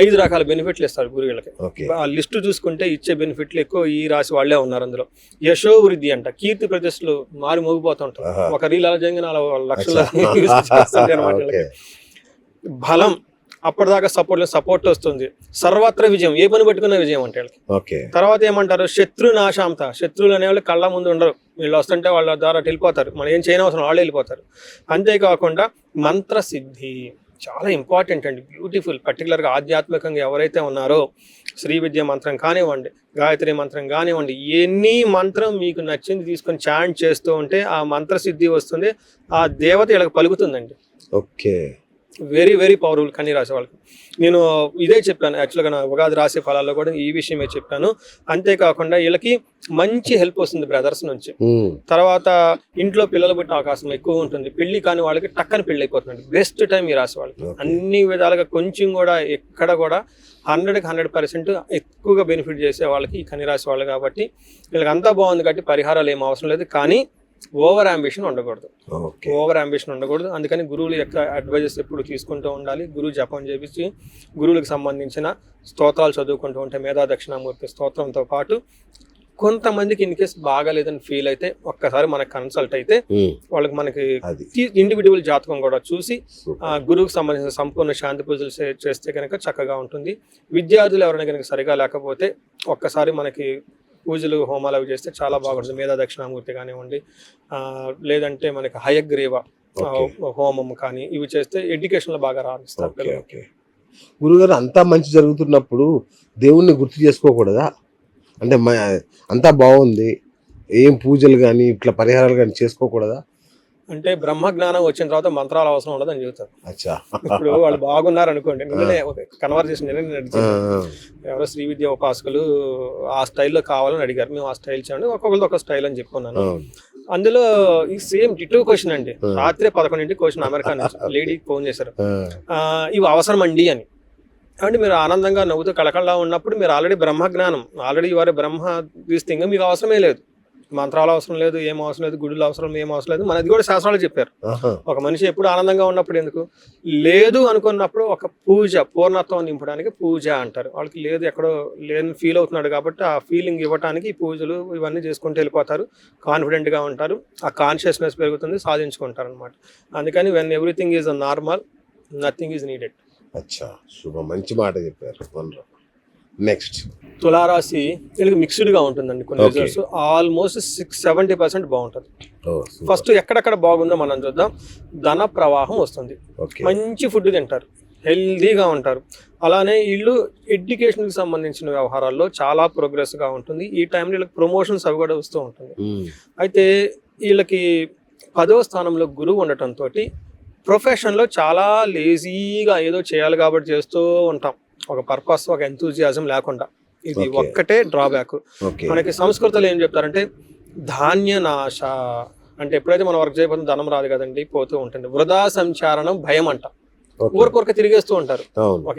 5 రకాల బెనిఫిట్లు ఇస్తారు గురువులకి. ఆ లిస్టు చూసుకుంటే ఇచ్చే బెనిఫిట్లు ఎక్కువ ఈ రాశి వాళ్ళే ఉన్నారు అందులో. యశో వృద్ధి అంట, కీర్తి ప్రతిష్టలు మారి మోగిపోతుంటారు. ఒక రీల్ అలా జరిగిన లక్షల అనమాట. బలం, అప్పటిదాకా సపోర్ట్ వస్తుంది. సర్వత్ర విజయం, ఏ పని పెట్టుకున్న విజయం అంటే వాళ్ళకి. తర్వాత ఏమంటారు? శత్రు నాశాంత, శత్రువులు అనేవాళ్ళు కళ్ళ ముందు ఉండరు. వీళ్ళు వస్తుంటే వాళ్ళ ద్వారా వెళ్ళిపోతారు, మనం ఏం చేయనవసరం, వాళ్ళే వెళ్ళిపోతారు. అంతేకాకుండా మంత్ర సిద్ధి చాలా ఇంపార్టెంట్ అండి, బ్యూటిఫుల్. పర్టికులర్గా ఆధ్యాత్మికంగా ఎవరైతే ఉన్నారో శ్రీ విద్య మంత్రం కానివ్వండి, గాయత్రి మంత్రం కానివ్వండి, ఎన్ని మంత్రం మీకు నచ్చింది తీసుకొని చాంట్ చేస్తూ ఉంటే ఆ మంత్ర సిద్ధి వస్తుంది. ఆ దేవత వీళ్ళకి పలుకుతుందండి. ఓకే, వెరీ వెరీ పవర్ఫుల్ కన్యా రాశి వాళ్ళకి. నేను ఇదే చెప్పాను యాక్చువల్గా, నా ఉగాది రాశి ఫలాల్లో కూడా ఈ విషయమే చెప్పాను. అంతేకాకుండా వీళ్ళకి మంచి హెల్ప్ వస్తుంది బ్రదర్స్ నుంచి. తర్వాత ఇంట్లో పిల్లలు పుట్టిన అవకాశం ఎక్కువ ఉంటుంది. పెళ్లి కాని వాళ్ళకి టక్కని పెళ్లి అయిపోతుంది. బెస్ట్ టైం ఈ రాశి వాళ్ళకి. అన్ని విధాలుగా కొంచెం కూడా ఎక్కడ కూడా 100% ఎక్కువగా బెనిఫిట్ చేసే వాళ్ళకి ఈ కన్యా రాశి వాళ్ళు. కాబట్టి వీళ్ళకి అంతా బాగుంది కాబట్టి పరిహారాలు ఏం అవసరం లేదు. కానీ ఓవర్ అంబిషన్ ఉండకూడదు. అందుకని గురువుల యొక్క అడ్వైజెస్ ఎప్పుడు తీసుకుంటూ ఉండాలి. గురువు జపం చేపించి గురువులకు సంబంధించిన స్తోత్రాలు చదువుకుంటూ ఉంటే మేధా దక్షిణామూర్తి స్తోత్రంతో పాటు కొంతమందికి ఇన్ కేసు బాగాలేదని ఫీల్ అయితే ఒక్కసారి మనకి కన్సల్ట్ అయితే మనకి ఇండివిజువల్ జాతకం కూడా చూసి గురువుకు సంబంధించిన సంపూర్ణ శాంతి పూజలు చేస్తే కనుక చక్కగా ఉంటుంది. విద్యార్థులు ఎవరైనా కనుక సరిగా లేకపోతే ఒక్కసారి మనకి పూజలు హోమాలు అవి చేస్తే చాలా బాగుంటుంది. మేధా దక్షిణామూర్తి కానివ్వండి, లేదంటే మనకి హయగ్రీవ హోమం కానీ ఇవి చేస్తే ఎడ్యుకేషన్లో బాగా రాణిస్తారు. గురుగారు అంతా మంచి జరుగుతున్నప్పుడు దేవుణ్ణి గుర్తు చేసుకోకూడదా? అంటే అంతా బాగుంది, ఏం పూజలు కానీ ఇట్లా పరిహారాలు కానీ చేసుకోకూడదా? అంటే బ్రహ్మ జ్ఞానం వచ్చిన తర్వాత మంత్రాలు అవసరం ఉండదు అని చెబుతారు. అచ్చా. ఇప్పుడు వాళ్ళు బాగున్నారు అనుకోండి, నిన్ననే కన్వర్జేషన్ ఎవరో శ్రీ విద్య ఉపాసకులు ఆ స్టైల్లో కావాలని అడిగారు, మేము ఆ స్టైల్ చేయండి, ఒక్కొక్కరిది ఒక స్టైల్ అని చెప్పుకున్నాను. అందులో ఈ సేమ్ డిటో క్వశ్చన్ అండి, రాత్రి 11 క్వశ్చన్ అమెరికా నుంచి లేడీకి ఫోన్ చేశారు, ఇవి అవసరం అండి అని. అంటే మీరు ఆనందంగా నవ్వుతూ కళకళ ఉన్నప్పుడు మీరు ఆల్రెడీ బ్రహ్మ జ్ఞానం, ఆల్రెడీ వారి బ్రహ్మ తీస్తే మీకు అవసరమే లేదు, మంత్రాలు అవసరం లేదు, ఏం అవసరం లేదు, గుడులు అవసరం ఏం అవసరం లేదు, మనది కూడా శాస్త్రాలు చెప్పారు. ఒక మనిషి ఎప్పుడు ఆనందంగా ఉన్నప్పుడు ఎందుకు లేదు అనుకున్నప్పుడు ఒక పూజ, పూర్ణత్వం నింపడానికి పూజ అంటారు. వాళ్ళకి లేదు ఎక్కడో లేని ఫీల్ అవుతున్నాడు కాబట్టి ఆ ఫీలింగ్ ఇవ్వడానికి ఈ పూజలు ఇవన్నీ చేసుకుంటూ వెళ్ళిపోతారు, కాన్ఫిడెంట్గా ఉంటారు, ఆ కాన్షియస్నెస్ పెరుగుతుంది, సాధించుకుంటారు అనమాట. అందుకని when everything is normal, nothing is needed. అచ్చా, శుభ, మంచి మాట చెప్పారు. నెక్స్ట్ తులారాశి వీళ్ళకి మిక్స్డ్గా ఉంటుందండి, కొన్ని రిజల్ట్స్ ఆల్మోస్ట్ 70% బాగుంటుంది. ఫస్ట్ ఎక్కడెక్కడ బాగుందో మనం చూద్దాం. ధన ప్రవాహం వస్తుంది, మంచి ఫుడ్ తింటారు, హెల్దీగా ఉంటారు. అలానే వీళ్ళు ఎడ్యుకేషన్కి సంబంధించిన వ్యవహారాల్లో చాలా ప్రోగ్రెస్గా ఉంటుంది. ఈ టైంలో వీళ్ళకి ప్రమోషన్స్ అవి కూడా వస్తూ ఉంటుంది. అయితే వీళ్ళకి 10వ స్థానంలో గురువు ఉండటంతో ప్రొఫెషన్లో చాలా లేజీగా ఏదో చేయాలి కాబట్టి చేస్తూ ఉంటాం, ఒక పర్పస్, ఒక ఎంతూజియాజం లేకుండా. ఇది ఒక్కటే డ్రాబ్యాక్. మనకి సంస్కృతంలో ఏం చెప్తారంటే ధాన్యనాశ అంటే ఎప్పుడైతే మనం వర్క్ చేయబోతుందో ధనం రాదు కదండి, పోతూ ఉంటుంది. వృధా సంచారణం భయం అంట, ఊరికొరక తిరిగేస్తూ ఉంటారు, ఒక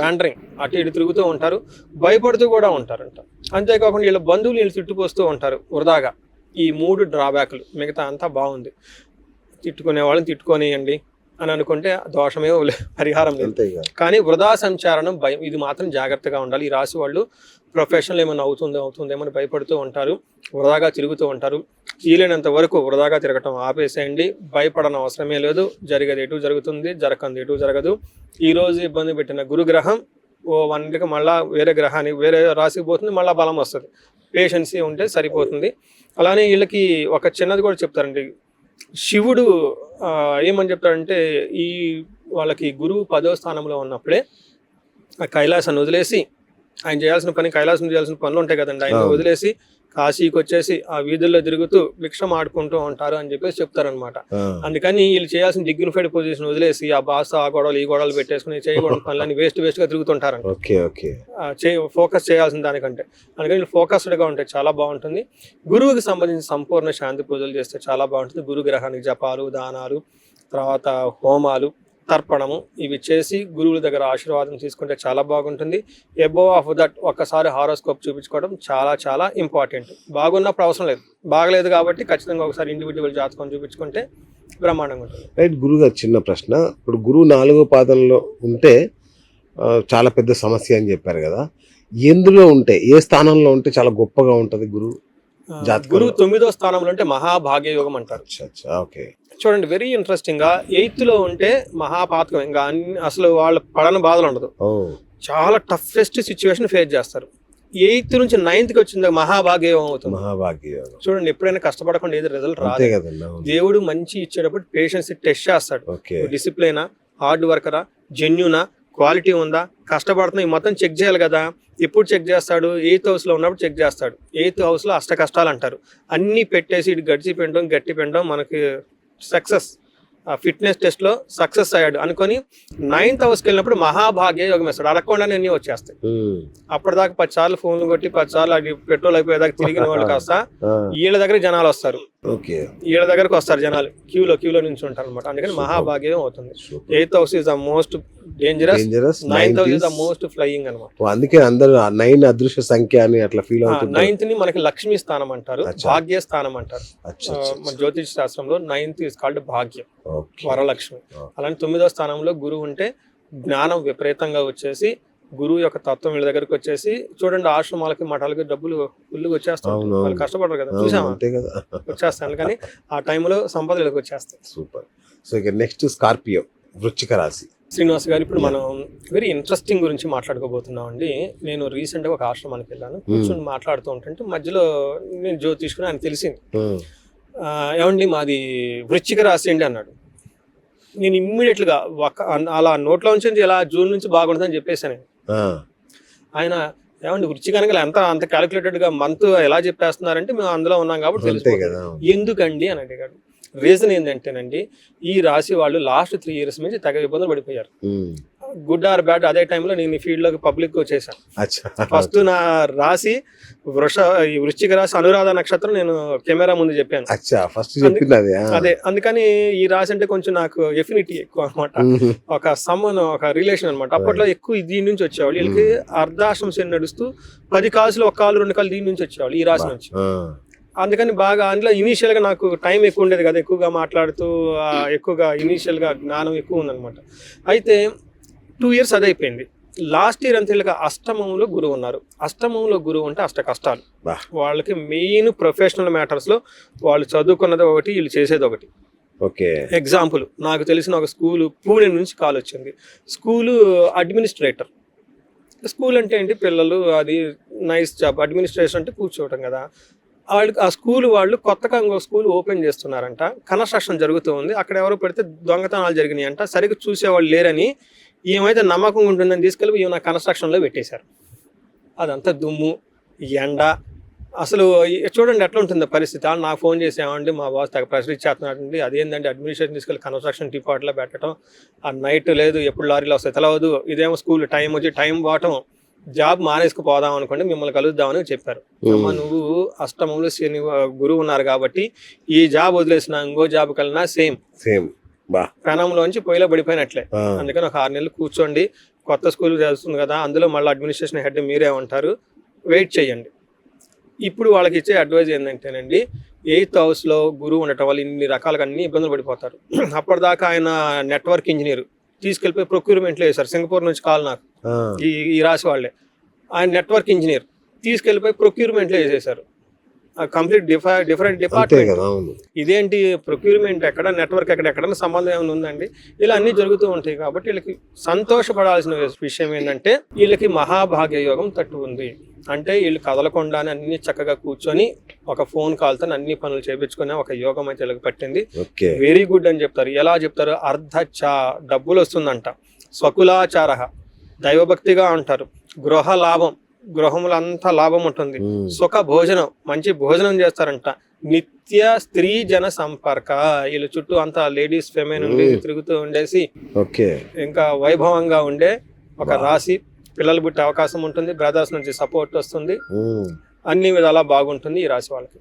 వ్యాండరింగ్ అటు ఇటు తిరుగుతూ ఉంటారు, భయపడుతూ కూడా ఉంటారంట. అంతేకాకుండా వీళ్ళ బంధువులు వీళ్ళు తిట్టుకొస్తూ ఉంటారు వృధాగా. ఈ 3 డ్రాబ్యాక్లు, మిగతా అంతా బాగుంది. తిట్టుకునే వాళ్ళని తిట్టుకొనియండి అని అనుకుంటే దోషమే పరిహారం లేదు. కానీ వృధా సంచారణం భయం, ఇది మాత్రం జాగ్రత్తగా ఉండాలి. ఈ రాశి వాళ్ళు ప్రొఫెషనల్ ఏమైనా అవుతుందేమని భయపడుతూ ఉంటారు, వృధాగా తిరుగుతూ ఉంటారు. వీలైనంత వరకు వృధాగా తిరగటం ఆపేసేయండి, భయపడని అవసరమే లేదు. జరిగేది ఎటు జరుగుతుంది, జరగంది ఎటు జరగదు. ఈరోజు ఇబ్బంది పెట్టిన గురుగ్రహం ఓ 1 వీక్ మళ్ళీ వేరే గ్రహానికి, వేరే రాశికి పోతుంది, మళ్ళీ బలం వస్తుంది. పేషెన్సీ ఉంటే సరిపోతుంది. అలానే వీళ్ళకి ఒక చిన్నది కూడా చెప్తారండి, శివుడు ఏమని చెప్తాడంటే ఈ వాళ్ళకి గురువు 10వ స్థానంలో ఉన్నప్పుడే ఆ కైలాసాన్ని వదిలేసి, ఆయన చేయాల్సిన పని, కైలాసం చేయాల్సిన పనులు ఉంటాయి కదండి, ఆయన వదిలేసి కాశీకి వచ్చేసి ఆ వీధుల్లో తిరుగుతూ భిక్షం ఆడుకుంటూ ఉంటారు అని చెప్పేసి చెప్తారనమాట. అందుకని వీళ్ళు చేయాల్సిన డిగ్నిఫైడ్ పొజిషన్ వదిలేసి ఆ బాస, ఆ గొడవలు ఈ గొడవలు పెట్టేసుకుని చేయకూడని పనులని వేస్ట్ గా తిరుగుతుంటారంట, ఫోకస్ చేయాల్సిన దానికంటే. అందుకని వీళ్ళు ఫోకస్డ్గా ఉంటే చాలా బాగుంటుంది. గురువుకి సంబంధించిన సంపూర్ణ శాంతి పూజలు చేస్తే చాలా బాగుంటుంది. గురు గ్రహానికి జపాలు, దానాలు, తర్వాత హోమాలు, తర్పణము ఇవి చేసి గురువుల దగ్గర ఆశీర్వాదం తీసుకుంటే చాలా బాగుంటుంది. అబోవ్ ఆఫ్ దట్ ఒక్కసారి హారోస్కోప్ చూపించుకోవడం చాలా చాలా ఇంపార్టెంట్. బాగున్నప్పుడు అవసరం లేదు, బాగలేదు కాబట్టి ఖచ్చితంగా ఒకసారి ఇండివిజువల్ జాతకం చూపించుకుంటే బ్రహ్మాండంగా ఉంటుంది. రైట్ గురుగారు, చిన్న ప్రశ్న. ఇప్పుడు గురువు 4వ పాదంలో ఉంటే చాలా పెద్ద సమస్య అని చెప్పారు కదా, ఎందులో ఉంటే, ఏ స్థానంలో ఉంటే చాలా గొప్పగా ఉంటుంది గురువు? గురువు 9వ స్థానంలో ఉంటే మహాభాగ్య యోగం అంటారు. చూడండి, వెరీ ఇంట్రెస్టింగ్ గా 8th లో ఉంటే మహాపాతకం, ఇంకా అసలు వాళ్ళు పడని బాధలు ఉండదు, చాలా టఫెస్ట్ సిచ్యువేషన్ ఫేస్ చేస్తారు. 8th నుంచి 9th వచ్చింది మహాభాగ్యం అవుతుంది. చూడండి, ఎప్పుడైనా కష్టపడకుండా ఏది రిజల్ట్ రాదు. దేవుడు మంచి ఇచ్చేటప్పుడు పేషెన్స్ టెస్ట్ చేస్తాడు. డిసిప్లైనా, హార్డ్ వర్కరా, జెన్యునా, క్వాలిటీ ఉందా, కష్టపడుతున్నా, మొత్తం చెక్ చేయాలి కదా. ఎప్పుడు చెక్ చేస్తాడు? 8th హౌస్ లో ఉన్నప్పుడు చెక్ చేస్తాడు. 8th హౌస్ లో అష్ట కష్టాలు అంటారు, అన్ని పెట్టేసి ఇటు గట్టి పెండడం మనకి సక్సెస్, ఫిట్నెస్ టెస్ట్ లో సక్సెస్ అయ్యాడు అనుకొని 9th హౌస్కి వెళ్ళినప్పుడు మహాభాగ్య యోగం వేస్తాడు. అడగకుండానే అన్ని వచ్చేస్తాయి. అప్పటిదాకా 10 సార్లు ఫోన్లు కొట్టి 10 సార్లు అది పెట్రోల్ అయిపోయేదాకా తిరిగిన వాళ్ళు కాస్త వీళ్ళ దగ్గర జనాలు వస్తారు, వీళ్ళ దగ్గరకు వస్తారు జనాలు, క్యూలో నుంచి ఉంటారు అనమాట. అందుకని మహాభాగ్యం అవుతుంది. 8th house is the most dangerous, 9th house is the most flying అనమాట. అందుకే అందరూ 9 అదృష్ట సంఖ్య అని అట్లా ఫీల్ అవుతుంది. 9th ని మనకి లక్ష్మీ స్థానం అంటారు, భాగ్య స్థానం అంటారు. మన జ్యోతిష్ శాస్త్రంలో 9th ఇస్ కాల్డ్ భాగ్యం, వరలక్ష్మి. అలానే 9వ స్థానంలో గురువు ఉంటే జ్ఞానం విపరీతంగా వచ్చేసి, గురువు యొక్క తత్వం వీళ్ళ దగ్గరకు వచ్చేసి, చూడండి ఆశ్రమాలకి మఠాలకి డబ్బులు ఫుల్గా వచ్చేస్తాయి, వాళ్ళు కష్టపడరు కదా, చూసామా, వచ్చేస్తాను. కానీ ఆ టైంలో సంపద వీళ్ళకి వచ్చేస్తాయి. సూపర్. సో ఇక నెక్స్ట్ స్కార్పియో, వృశ్చిక రాశి. శ్రీనివాస్ గారు, ఇప్పుడు మనం వెరీ ఇంట్రెస్టింగ్ గురించి మాట్లాడుకోబోతున్నాం అండి. నేను రీసెంట్గా ఒక ఆశ్రమానికి వెళ్ళాను, కూర్చొని మాట్లాడుతూ ఉంటుంటే మధ్యలో నేను జ్యోతిష్కుని ఆయన తెలిసింది. ఏమండి మాది వృశ్చిక రాశి అండి అన్నాడు. నేను ఇమ్మీడియట్గా అలా నోట్లో నుంచి ఇలా జూన్ నుంచి బాగుంటుందని చెప్పేసాను. ఆయన ఏమండి వృచ్చికనగా అంత క్యాలిక్యులేటెడ్గా మంత్ ఎలా చెప్పేస్తున్నారంటే మేము అందులో ఉన్నాం కాబట్టి తెలుసు. ఎందుకండి అని అడిగాడు. రీజన్ ఏంటంటేనండి, ఈ రాశి వాళ్ళు లాస్ట్ 3 years నుంచి తెగ ఇబ్బందులు పడిపోయారు. గుడ్ ఆర్ బ్యాడ్ అదే టైంలో నేను ఈ ఫీల్డ్ లోకి పబ్లిక్ వచ్చేసాను. ఫస్ట్ నా రాశి వృశ్చిక రాశి అనురాధ నక్షత్రం నేను కెమెరా ముందు చెప్పాను. అదే అందుకని ఈ రాశి అంటే కొంచెం నాకు ఎఫినిటీ ఎక్కువ అనమాట. ఒక రిలేషన్ అనమాట. అప్పట్లో ఎక్కువ దీని నుంచి వచ్చేవాళ్ళు. వీళ్ళకి అర్ధాశ్రమ శని నడుస్తూ 10 కాసులు 1 కాలు 2 కాలు దీని నుంచి వచ్చేవాళ్ళు, ఈ రాశి నుంచి. అందుకని బాగా అందులో ఇనీషియల్ గా నాకు టైం ఎక్కువ ఉండేది కదా, ఎక్కువగా మాట్లాడుతూ ఎక్కువగా ఇనీషియల్ గా జ్ఞానం ఎక్కువ ఉందన్నమాట. అయితే 2 years అదే అయిపోయింది. లాస్ట్ ఇయర్ అంతే అష్టమంలో గురువు ఉన్నారు. అష్టమంలో గురువు అంటే అష్ట కష్టాలు. వాళ్ళకి మెయిన్ ప్రొఫెషనల్ మ్యాటర్స్ లో వాళ్ళు చదువుకున్నది ఒకటి, వీళ్ళు చేసేది ఒకటి. ఎగ్జాంపుల్, నాకు తెలిసిన ఒక స్కూలు పూణే నుంచి కాల్ వచ్చింది. School administrator. స్కూల్ అంటే ఏంటి, పిల్లలు, అది నైస్ జాబ్. అడ్మినిస్ట్రేషన్ అంటే కూర్చోవటం కదా. వాళ్ళకి ఆ స్కూల్ వాళ్ళు కొత్తగా ఇంకో స్కూల్ ఓపెన్ చేస్తున్నారంట. కన్స్ట్రక్షన్ జరుగుతూ ఉంది. అక్కడ ఎవరో పెడితే దొంగతనాలు జరిగినాయి అంట. సరిగ్గా చూసేవాళ్ళు లేరని ఏమైతే నమ్మకం ఉంటుందని తీసుకెళ్ళి ఈమె కన్స్ట్రక్షన్లో పెట్టేశారు. అదంతా దుమ్ము, ఎండ, అసలు చూడండి ఎట్లా ఉంటుందో పరిస్థితి. వాళ్ళు నాకు ఫోన్ చేసామండి, మా బాస్ తగ్గ ప్రెషర్ ఇచ్చేస్తున్నాడండి. అదేంటంటే అడ్మినిస్ట్రేషన్ తీసుకెళ్ళి కన్స్ట్రక్షన్ డిపార్ట్లో పెట్టడం, ఆ నైట్ లేదు, ఎప్పుడు లారీలో వస్తాయి తెలవదు. ఇదేమో స్కూల్ టైం వచ్చి టైం పోవటం, జాబ్ మానేసుకుపోదాం అనుకోండి, మిమ్మల్ని కలుద్దామని చెప్పారు. అమ్మ నువ్వు అష్టమంలో శని గురువు ఉన్నారు కాబట్టి ఈ జాబ్ వదిలేసిన ఇంకో జాబ్ కలిగినా సేమ్ పెనంలోంచి పొయ్యిలో పడిపోయినట్లే. అందుకని ఒక 6 నెలలు కూర్చోండి, కొత్త స్కూల్ చేస్తుంది కదా, అందులో మళ్ళీ అడ్మినిస్ట్రేషన్ హెడ్ మీరే ఉంటారు, వెయిట్ చేయండి. ఇప్పుడు వాళ్ళకి ఇచ్చే అడ్వైజ్ ఏంటంటేనండి, 8th హౌస్లో గురువు ఉండటం వల్ల ఇన్ని రకాలుగా అన్ని ఇబ్బందులు పడిపోతారు. అప్పటిదాకా ఆయన నెట్వర్క్ ఇంజనీర్, తీసుకెళ్ళిపోయి ప్రొక్యూర్మెంట్లో వేశారు. సింగపూర్ నుంచి కాల్ నాకు, ఈ రాశి వాళ్ళే. ఆయన నెట్వర్క్ ఇంజనీర్ తీసుకెళ్ళిపోయి ప్రొక్యూర్మెంట్లో వేసేసారు. Complete different department. ఇదేంటి ప్రొక్యూర్మెంట్ ఎక్కడ, నెట్వర్క్ ఎక్కడైనా సంబంధం ఏమైనా ఉందండి? ఇలా అన్ని జరుగుతూ ఉంటాయి. కాబట్టి వీళ్ళకి సంతోషపడాల్సిన విషయం ఏంటంటే, వీళ్ళకి మహాభాగ్య యోగం తట్టు ఉంది. అంటే వీళ్ళు కదలకుండానే అన్ని చక్కగా కూర్చొని ఒక ఫోన్ కాల్తో అన్ని పనులు చేయించుకునే ఒక యోగం అయితే వీళ్ళకి పట్టింది. వెరీ గుడ్ అని చెప్తారు. ఎలా చెప్తారు? డబ్బులు వస్తుందంట. స్వకులాచార, దైవభక్తిగా అంటారు. గృహ లాభం, గృహములంతా లాభం ఉంటుంది. సుఖ భోజనం, మంచి భోజనం చేస్తారంట. నిత్య స్త్రీ జన సంపర్క, వీళ్ళ చుట్టూ అంతా లేడీస్ ఫెమెన్ తిరుగుతూ ఉండేసి ఇంకా వైభవంగా ఉండే ఒక రాశి. పిల్లలు పుట్టే అవకాశం ఉంటుంది, బ్రదర్స్ నుంచి సపోర్ట్ వస్తుంది, అన్ని విధాలా బాగుంటుంది ఈ రాశి వాళ్ళకి.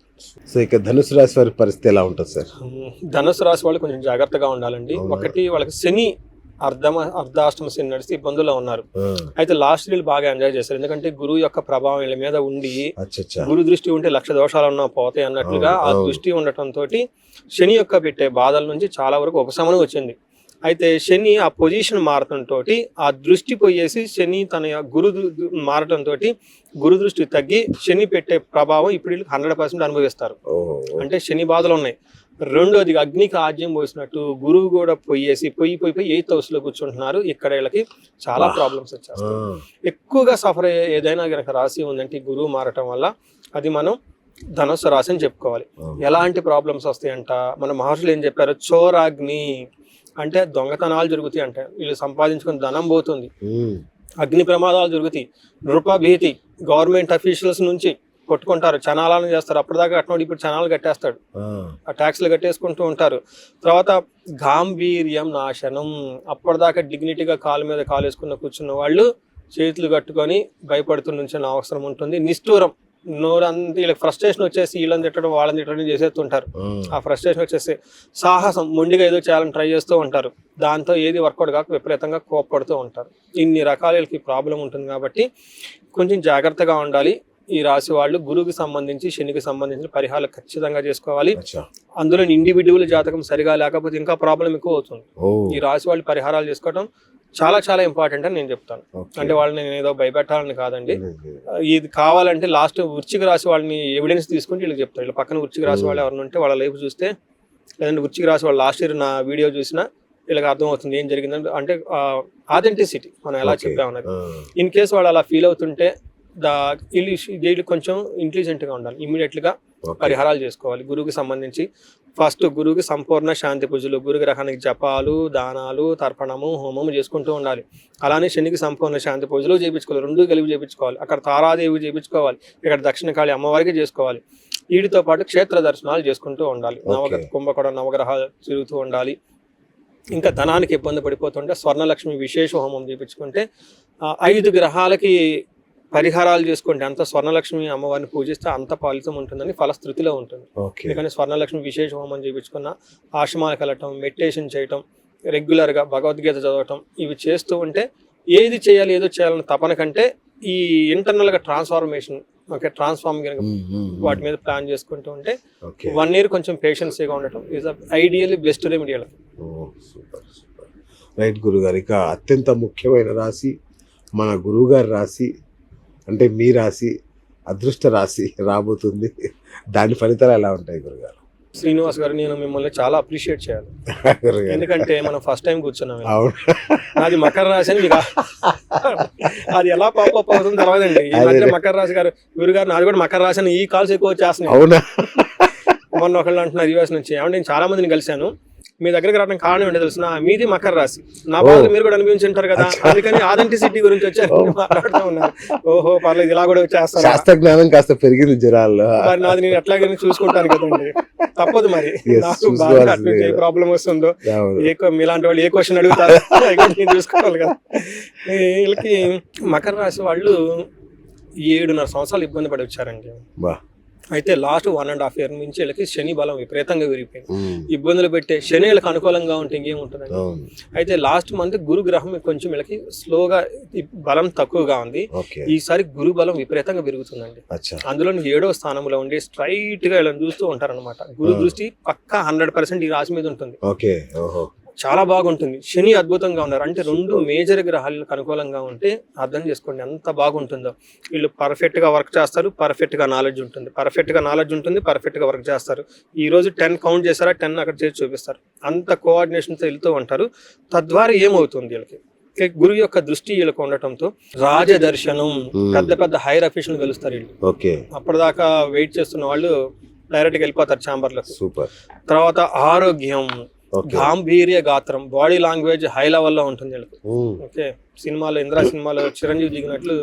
సో ఇక ధనుసు రాశి వారి పరిస్థితి ఎలా ఉంటుంది సార్? ధనుసు రాశి వాళ్ళు కొంచెం జాగ్రత్తగా ఉండాలండి. ఒకటి, వాళ్ళకి శని అర్ధాష్టమ శని నడిచి ఇబ్బందుల్లో ఉన్నారు. అయితే లాస్ట్ వీళ్ళు బాగా ఎంజాయ్ చేస్తారు. ఎందుకంటే గురువు యొక్క ప్రభావం వీళ్ళ మీద ఉండి, గురు దృష్టి ఉంటే 1,00,000 దోషాలు ఉన్నా పోతాయి అన్నట్లుగా ఆ దృష్టి ఉండటంతో శని యొక్క పెట్టే బాధల నుంచి చాలా వరకు ఉపశమనం వచ్చింది. అయితే శని ఆ పొజిషన్ మారటంతో ఆ దృష్టి పోయేసి శని తన గురు మారటంతో గురు దృష్టి తగ్గి శని పెట్టే ప్రభావం ఇప్పుడు 100% అనుభవిస్తారు. అంటే శని బాధలు ఉన్నాయి. రెండోది, అగ్నికి ఆజ్యం పోసినట్టు గురువు కూడా పోయి 8th హౌస్లో కూర్చుంటున్నారు. ఇక్కడ వీళ్ళకి చాలా ప్రాబ్లమ్స్ వచ్చేస్తాయి. ఎక్కువగా సఫర్ అయ్యే ఏదైనా కనుక రాశి ఉందంటే గురువు మారటం వల్ల అది మనం ధనుస్సు రాశి అని చెప్పుకోవాలి. ఎలాంటి ప్రాబ్లమ్స్ వస్తాయంట, మన మహర్షులు ఏం చెప్పారు? చోరాగ్ని అంటే దొంగతనాలు జరుగుతాయి అంట, వీళ్ళు సంపాదించుకుని ధనం పోతుంది, అగ్ని ప్రమాదాలు జరుగుతాయి, నృపభీతి, గవర్నమెంట్ అఫీషియల్స్ నుంచి కొట్టుకుంటారు, చనాలను చేస్తారు. అప్పటిదాకా కట్టినోడు ఇప్పుడు చనాలు కట్టేస్తాడు, ఆ ట్యాక్స్లు కట్టేసుకుంటూ ఉంటారు. తర్వాత గాంభీర్యం నాశనం, అప్పటిదాకా డిగ్నిటీగా కాలు మీద కాలు వేసుకున్న కూర్చున్న వాళ్ళు చేతులు కట్టుకొని భయపడుతూ నుంచిన అవసరం ఉంటుంది. నిష్ఠూరం, నోరంతా వీళ్ళకి ఫ్రస్ట్రేషన్ వచ్చేసి వీళ్ళని తిట్టడం వాళ్ళని తిట్టడం చేసేస్తుంటారు. ఆ ఫ్రస్ట్రేషన్ వచ్చేసి సాహసం, మొండిగా ఏదో చేయాలని ట్రై చేస్తూ ఉంటారు. దాంతో ఏది వర్కౌట్ కాక విపరీతంగా కోప్పడుతూ ఉంటారు. ఇన్ని రకాల వీళ్ళకి ప్రాబ్లం ఉంటుంది కాబట్టి కొంచెం జాగ్రత్తగా ఉండాలి. ఈ రాశి వాళ్ళు గురువుకి సంబంధించి శనికి సంబంధించిన పరిహారాలు ఖచ్చితంగా చేసుకోవాలి. అందులో ఇండివిడ్యువల్ జాతకం సరిగా లేకపోతే ఇంకా ప్రాబ్లం ఎక్కువ అవుతుంది. ఈ రాశి వాళ్ళు పరిహారాలు చేసుకోవడం చాలా చాలా ఇంపార్టెంట్ అని నేను చెప్తాను. అంటే వాళ్ళని నేను ఏదో భయపెట్టాలని కాదండి. ఇది కావాలంటే లాస్ట్ వృశ్చిక రాశి వాళ్ళని ఎవిడెన్స్ తీసుకుంటే వీళ్ళకి చెప్తాను. వీళ్ళ పక్కన వృశ్చిక రాశి వాళ్ళు ఎవరైనా ఉంటే వాళ్ళ లైఫ్ చూస్తే, లేదంటే వృశ్చిక రాశి వాళ్ళు లాస్ట్ ఇయర్ నా వీడియో చూసినా వీళ్ళకి అర్థమవుతుంది ఏం జరిగిందంటే. అంటే ఆథెంటిసిటీ మనం ఎలా చెప్పామన్నది. ఇన్ కేసు వాళ్ళు అలా ఫీల్ అవుతుంటే వీళ్ళు కొంచెం ఇంటెలిజెంట్గా ఉండాలి. ఇమ్మీడియట్గా పరిహారాలు చేసుకోవాలి. గురువుకి సంబంధించి ఫస్ట్ గురువుకి సంపూర్ణ శాంతి పూజలు, గురుగ్రహానికి జపాలు, దానాలు, తర్పణము, హోమము చేసుకుంటూ ఉండాలి. అలానే శనికి సంపూర్ణ శాంతి పూజలు చేయించుకోవాలి, 2 కలిపి చేయించుకోవాలి. అక్కడ తారాదేవి చేయించుకోవాలి, ఇక్కడ దక్షిణకాళి అమ్మవారికి చేసుకోవాలి. వీటితో పాటు క్షేత్ర దర్శనాలు చేసుకుంటూ ఉండాలి. కుంభకోణం నవగ్రహాలు తిరుగుతూ ఉండాలి. ఇంకా ధనానికి ఇబ్బంది పడిపోతుంటే స్వర్ణలక్ష్మి విశేష హోమం చేయించుకుంటే 5 గ్రహాలకి పరిహారాలు చేసుకుంటే అంత స్వర్ణలక్ష్మి అమ్మవారిని పూజిస్తే అంత ఫలితం ఉంటుందని ఫలశ్రుతిలో ఉంటుంది. అందుకని స్వర్ణలక్ష్మి విశేష హోమం చేయించుకున్న, ఆశ్రమాలకు వెళ్ళటం, మెడిటేషన్ చేయటం, రెగ్యులర్గా భగవద్గీత చదవటం, ఇవి చేస్తూ ఉంటే ఏది చేయాలి ఏదో చేయాలన్న తపన కంటే ఈ ఇంటర్నల్గా ట్రాన్స్ఫార్మేషన్ ట్రాన్స్ఫార్మ్ వాటి మీద ప్లాన్ చేసుకుంటూ ఉంటే 1 year కొంచెం పేషెన్సీగా ఉండటం is ideally best remedy. Right గురుగారు. ఇక అత్యంత ముఖ్యమైన రాశి మన గురువుగారి రాశి, అంటే మీ రాశి అదృష్ట రాశి రాబోతుంది. దాని ఫలితాలు ఎలా ఉంటాయి గురుగారు? శ్రీనివాస్ గారు, నేను మిమ్మల్ని చాలా అప్రిషియేట్ చేయాలి. ఎందుకంటే మనం ఫస్ట్ టైం కూర్చున్నాం. అది మకర రాశి అని మీకు అది ఎలా పాపప్ అవుతుంది తర్వాత అండి. ఈ మధ్య మకర రాశి గారు గురుగారు నాది కూడా మకర రాశి అని ఈ కాల్స్ ఎక్కువ చేస్తున్నాయి. అవునా? మొన్న ఒకళ్ళు అంటున్నారు యూఎస్ నుంచి, ఏమంటే నేను చాలా మందిని కలిశాను, మీ దగ్గరికి రావడం కారణం ఏంటో తెలుసు, మీది మకర రాశి, నా బాధలు మీరు కూడా అనుభవించి ఉంటారు కదా, అందుకని ఆథెంటిసిటీ గురించి వచ్చారు మాట్లాడుతూ ఉన్నారు. ఓహో పర్లేదు, ఇలా కూడా వచ్చేస్తాను, శాస్త్ర జ్ఞానం కాస్త పెరిగింది జనాల్లో. మరి నాది నేను ఎట్లాగైనా చూసుకుంటాను కదండి, తప్పదు మరి. నాకు బాగా అట్లా ఏ ప్రాబ్లం వస్తుందో, మీలాంటి వాళ్ళు ఏ క్వశ్చన్ అడుగుతారు నేను చూసుకోవాలి కదా. వీళ్ళకి మకర రాశి వాళ్ళు 7.5 సంవత్సరాలు ఇబ్బంది పడి వచ్చారండి. అయితే లాస్ట్ 1.5 year నుంచి వీళ్ళకి శని బలం విపరీతంగా విరిగిపోయింది. ఇబ్బందులు పెట్టే శని వీళ్ళకి అనుకూలంగా ఉంటే ఇంకేముంటుందండి. అయితే లాస్ట్ మంత్ గురు గ్రహం కొంచెం వీళ్ళకి స్లోగా బలం తక్కువగా ఉంది. ఈసారి గురు బలం విపరీతంగా పెరుగుతుందండి. అందులో 7వ స్థానంలో ఉండి స్ట్రైట్ గా వీళ్ళని చూస్తూ ఉంటారనమాట. గురు దృష్టి పక్కా 100% ఈ రాశి మీద ఉంటుంది. చాలా బాగుంటుంది. శని అద్భుతంగా ఉన్నారు, అంటే 2 మేజర్ గ్రహాలకు అనుకూలంగా ఉంటే అర్థం చేసుకోండి ఎంత బాగుంటుందో. వీళ్ళు పర్ఫెక్ట్ గా వర్క్ చేస్తారు, పర్ఫెక్ట్ గా నాలెడ్జ్ ఉంటుంది, పర్ఫెక్ట్ గా వర్క్ చేస్తారు. ఈ రోజు 10 కౌంట్ చేస్తారా, 10 అక్కడ చేసి చూపిస్తారు. అంత కోఆర్డినేషన్ తో వెళ్తూ ఉంటారు. తద్వారా ఏమవుతుంది వీళ్ళకి, గురువు యొక్క దృష్టి వీళ్ళకి ఉండటంతో రాజదర్శనం, పెద్ద హైర్ అఫీషియల్ కలుస్తారు వీళ్ళు. అప్పటిదాకా వెయిట్ చేస్తున్న వాళ్ళు డైరెక్ట్ గా వెళ్ళిపోతారు ఛాంబర్లకు. తర్వాత ఆరోగ్యం, గాంభీర్య గాత్రం, బాడీ లాంగ్వేజ్ హై లెవెల్లో ఉంటుంది వీళ్ళకి. ఓకే, సినిమాలో ఇంద్రా సినిమాలో చిరంజీవి దిగినట్లు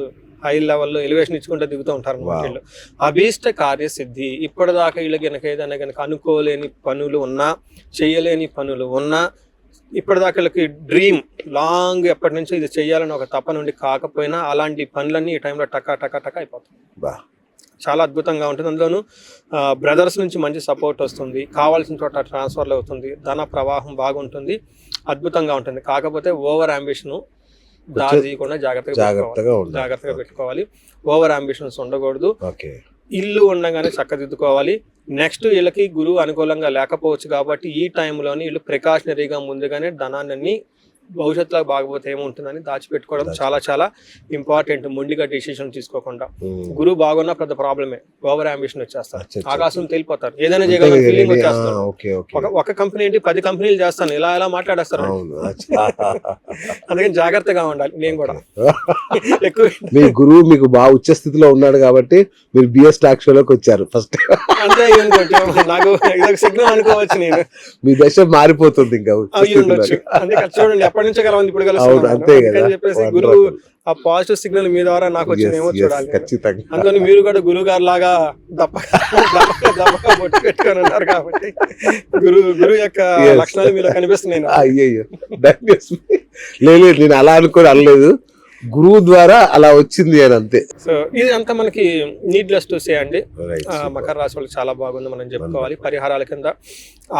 హై లెవెల్లో ఎలివేషన్ ఇచ్చుకుంటూ దిగుతూ ఉంటారు అన్నమాట వీళ్ళు. అభీష్ట కార్యసిద్ధి, ఇప్పటిదాకా వీళ్ళకి ఏదైనా కనుక అనుకోలేని పనులు ఉన్నా, చేయలేని పనులు ఉన్నా, ఇప్పటిదాకా వీళ్ళకి డ్రీమ్ లాంగ్ ఎప్పటి నుంచో ఇది చెయ్యాలని ఒక తపన నుండి కాకపోయినా అలాంటి పనులన్నీ ఈ టైంలో టకా అయిపోతాయి. చాలా అద్భుతంగా ఉంటుంది. అందులోనూ బ్రదర్స్ నుంచి మంచి సపోర్ట్ వస్తుంది, కావాల్సిన చోట ట్రాన్స్ఫర్లు అవుతుంది, ధన ప్రవాహం బాగుంటుంది, అద్భుతంగా ఉంటుంది. కాకపోతే ఓవర్ అంబిషన్ దారి తీయకుండా జాగ్రత్తగా పెట్టుకోవాలి. ఓవర్ అంబిషన్స్ ఉండకూడదు. ఇల్లు ఉండగానే చక్కదిద్దుకోవాలి. నెక్స్ట్ వీళ్ళకి గురువు అనుకూలంగా లేకపోవచ్చు కాబట్టి ఈ టైంలోని వీళ్ళు ప్రికాషనరీగా ముందుగానే ధనాన్ని భవిష్యత్తులో బాగపోతే ఏముంటుందని దాచిపెట్టుకోవడం చాలా ఇంపార్టెంట్. మొండిగా డిసిషన్ తీసుకోకుండా. గురువు బాగున్నా పెద్ద ప్రాబ్లమే, ఓవర్ అంబిషన్ వచ్చేస్తారు, ఆకాశం తేలిపోతారు, ఏదైనా చేయగల ఫీలింగ్ వచ్చేస్తారు. ఒక కంపెనీ ఏంటి 10 కంపెనీలు చేస్తాను ఇలా మాట్లాడేస్తారు. అందుకని జాగ్రత్తగా ఉండాలి. నేను కూడా ఎక్కువ మీ గురువు మీకు బాగా ఉచ్చ స్థితిలో ఉన్నాడు కాబట్టి మీరు బిఎస్ టాక్ షోలోకి వచ్చారు ఫస్ట్. అంతే, నాకు ఇదొక సిగ్నల్ అనుకోవచ్చు. నేను మీ దశ మారిపోతుంది ఇంకా ఉండొచ్చు. అందుకే చూడండి ఎప్పటి నుంచో కలవంది ఇప్పుడు కలుస్తాను చెప్పేసి గురువు ఆ పాజిటివ్ సిగ్నల్ మీ ద్వారా నాకు వచ్చిందేమో చూడాలి. ఖచ్చితంగా. అందులో మీరు కూడా గురువు గారు లాగా దప్పగా బొట్టు పెట్టుకొని ఉన్నారు కాబట్టి గురువు యొక్క లక్షణాలు మీలో కనిపిస్తున్నాయి. అయ్యయ్యో, లేదు నేను అలా అనుకోని అనలేదు, గురువు ద్వారా అలా వచ్చింది అని అంతే. సో ఇది అంతా మనకి నీడ్లెస్ టు సే అండి. మకర రాశి వాళ్ళకి చాలా బాగుంది మనం చెప్పుకోవాలి. పరిహారాల కింద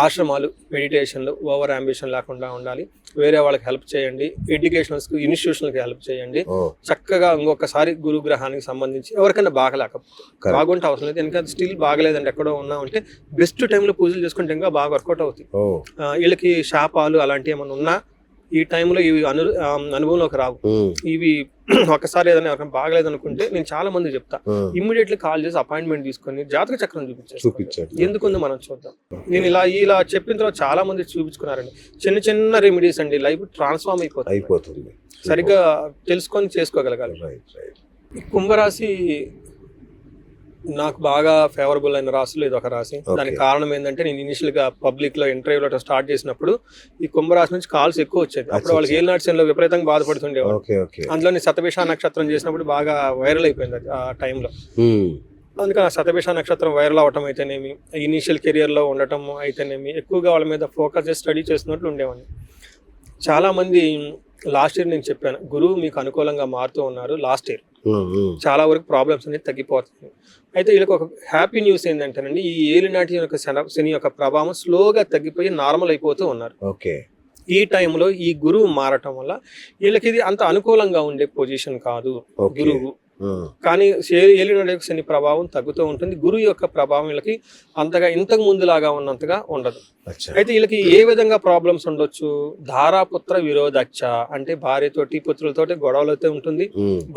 ఆశ్రమాలు, మెడిటేషన్లు, ఓవర్ అంబిషన్ లేకుండా ఉండాలి. వేరే వాళ్ళకి హెల్ప్ చేయండి, ఎడ్యుకేషనల్స్ ఇన్స్టిట్యూషన్కి హెల్ప్ చేయండి. చక్కగా ఇంకొకసారి గురు గ్రహానికి సంబంధించి ఎవరికైనా బాగలేకపోతే, బాగుంటే అవసరం లేదు, ఎందుకంటే స్టిల్ బాగలేదండి ఎక్కడో ఉన్నా ఉంటే బెస్ట్ టైంలో పూజలు చేసుకుంటే ఇంకా బాగా వర్కౌట్ అవుతాయి. వీళ్ళకి శాపాలు అలాంటివి ఏమైనా ఉన్నా ఈ టైంలో ఇవి అనుభవంలోకి రావు. ఇవి ఒకసారి ఏదైనా బాగలేదు అనుకుంటే నేను చాలా మంది చెప్తా, ఇమ్మీడియట్లీ కాల్ చేసి అపాయింట్మెంట్ తీసుకొని జాతక చక్రం చూపించారు. ఎందుకుందో మనం చూద్దాం. నేను ఇలా చెప్పిన తర్వాత చాలా మంది చూపించుకున్నారండి. చిన్న రెమెడీస్ అండి, లైఫ్ ట్రాన్స్ఫార్మ్ అయిపోతుంది. సరిగ్గా తెలుసుకొని చేసుకోగలగాలి. కుంభరాశి నాకు బాగా ఫేవరబుల్ అయిన రాశులు ఇది ఒక రాశి. దానికి కారణం ఏంటంటే నేను ఇనిషియల్ గా పబ్లిక్ లో ఇంటర్వ్యూలో స్టార్ట్ చేసినప్పుడు ఈ కుంభరాశి నుంచి కాల్స్ ఎక్కువ వచ్చేది. అప్పుడు వాళ్ళకి ఏలినాటి శనిలో విపరీతంగా బాధపడుతుండేవాళ్ళు. అందులో శతభిష నక్షత్రం చేసినప్పుడు బాగా వైరల్ అయిపోయింది ఆ టైంలో. అందుకని ఆ శతభిష నక్షత్రం వైరల్ అవటం అయితేనేమి, ఇనీషియల్ కెరియర్ లో ఉండటం అయితేనేమి, ఎక్కువగా వాళ్ళ మీద ఫోకస్ చేసి స్టడీ చేస్తున్నట్లు ఉండేవాడిని. చాలా మంది లాస్ట్ ఇయర్ నేను చెప్పాను, గురువు మీకు అనుకూలంగా మారుతూ ఉన్నారు. లాస్ట్ ఇయర్ చాలా వరకు ప్రాబ్లమ్స్ అనేది తగ్గిపోతుంది. అయితే వీళ్ళకి ఒక హ్యాపీ న్యూస్ ఏంటంటేనండి, ఈ ఏలినాటి యొక్క శని యొక్క ప్రభావం స్లోగా తగ్గిపోయి నార్మల్ అయిపోతూ ఉన్నారు. ఈ టైంలో ఈ గురువు మారటం వల్ల వీళ్ళకి ఇది అంత అనుకూలంగా ఉండే పొజిషన్ కాదు గురువు. కానీ ఏలినాటి శని ప్రభావం తగ్గుతూ ఉంటుంది. గురువు యొక్క ప్రభావం వీళ్ళకి అంతగా ఇంతకు ముందులాగా ఉన్నంతగా ఉండదు. అయితే వీళ్ళకి ఏ విధంగా ప్రాబ్లమ్స్ ఉండొచ్చు? ధారాపుత్ర విరోధచ్చ అంటే భార్యతోటి పుత్రులతోటి గొడవలు అయితే ఉంటుంది,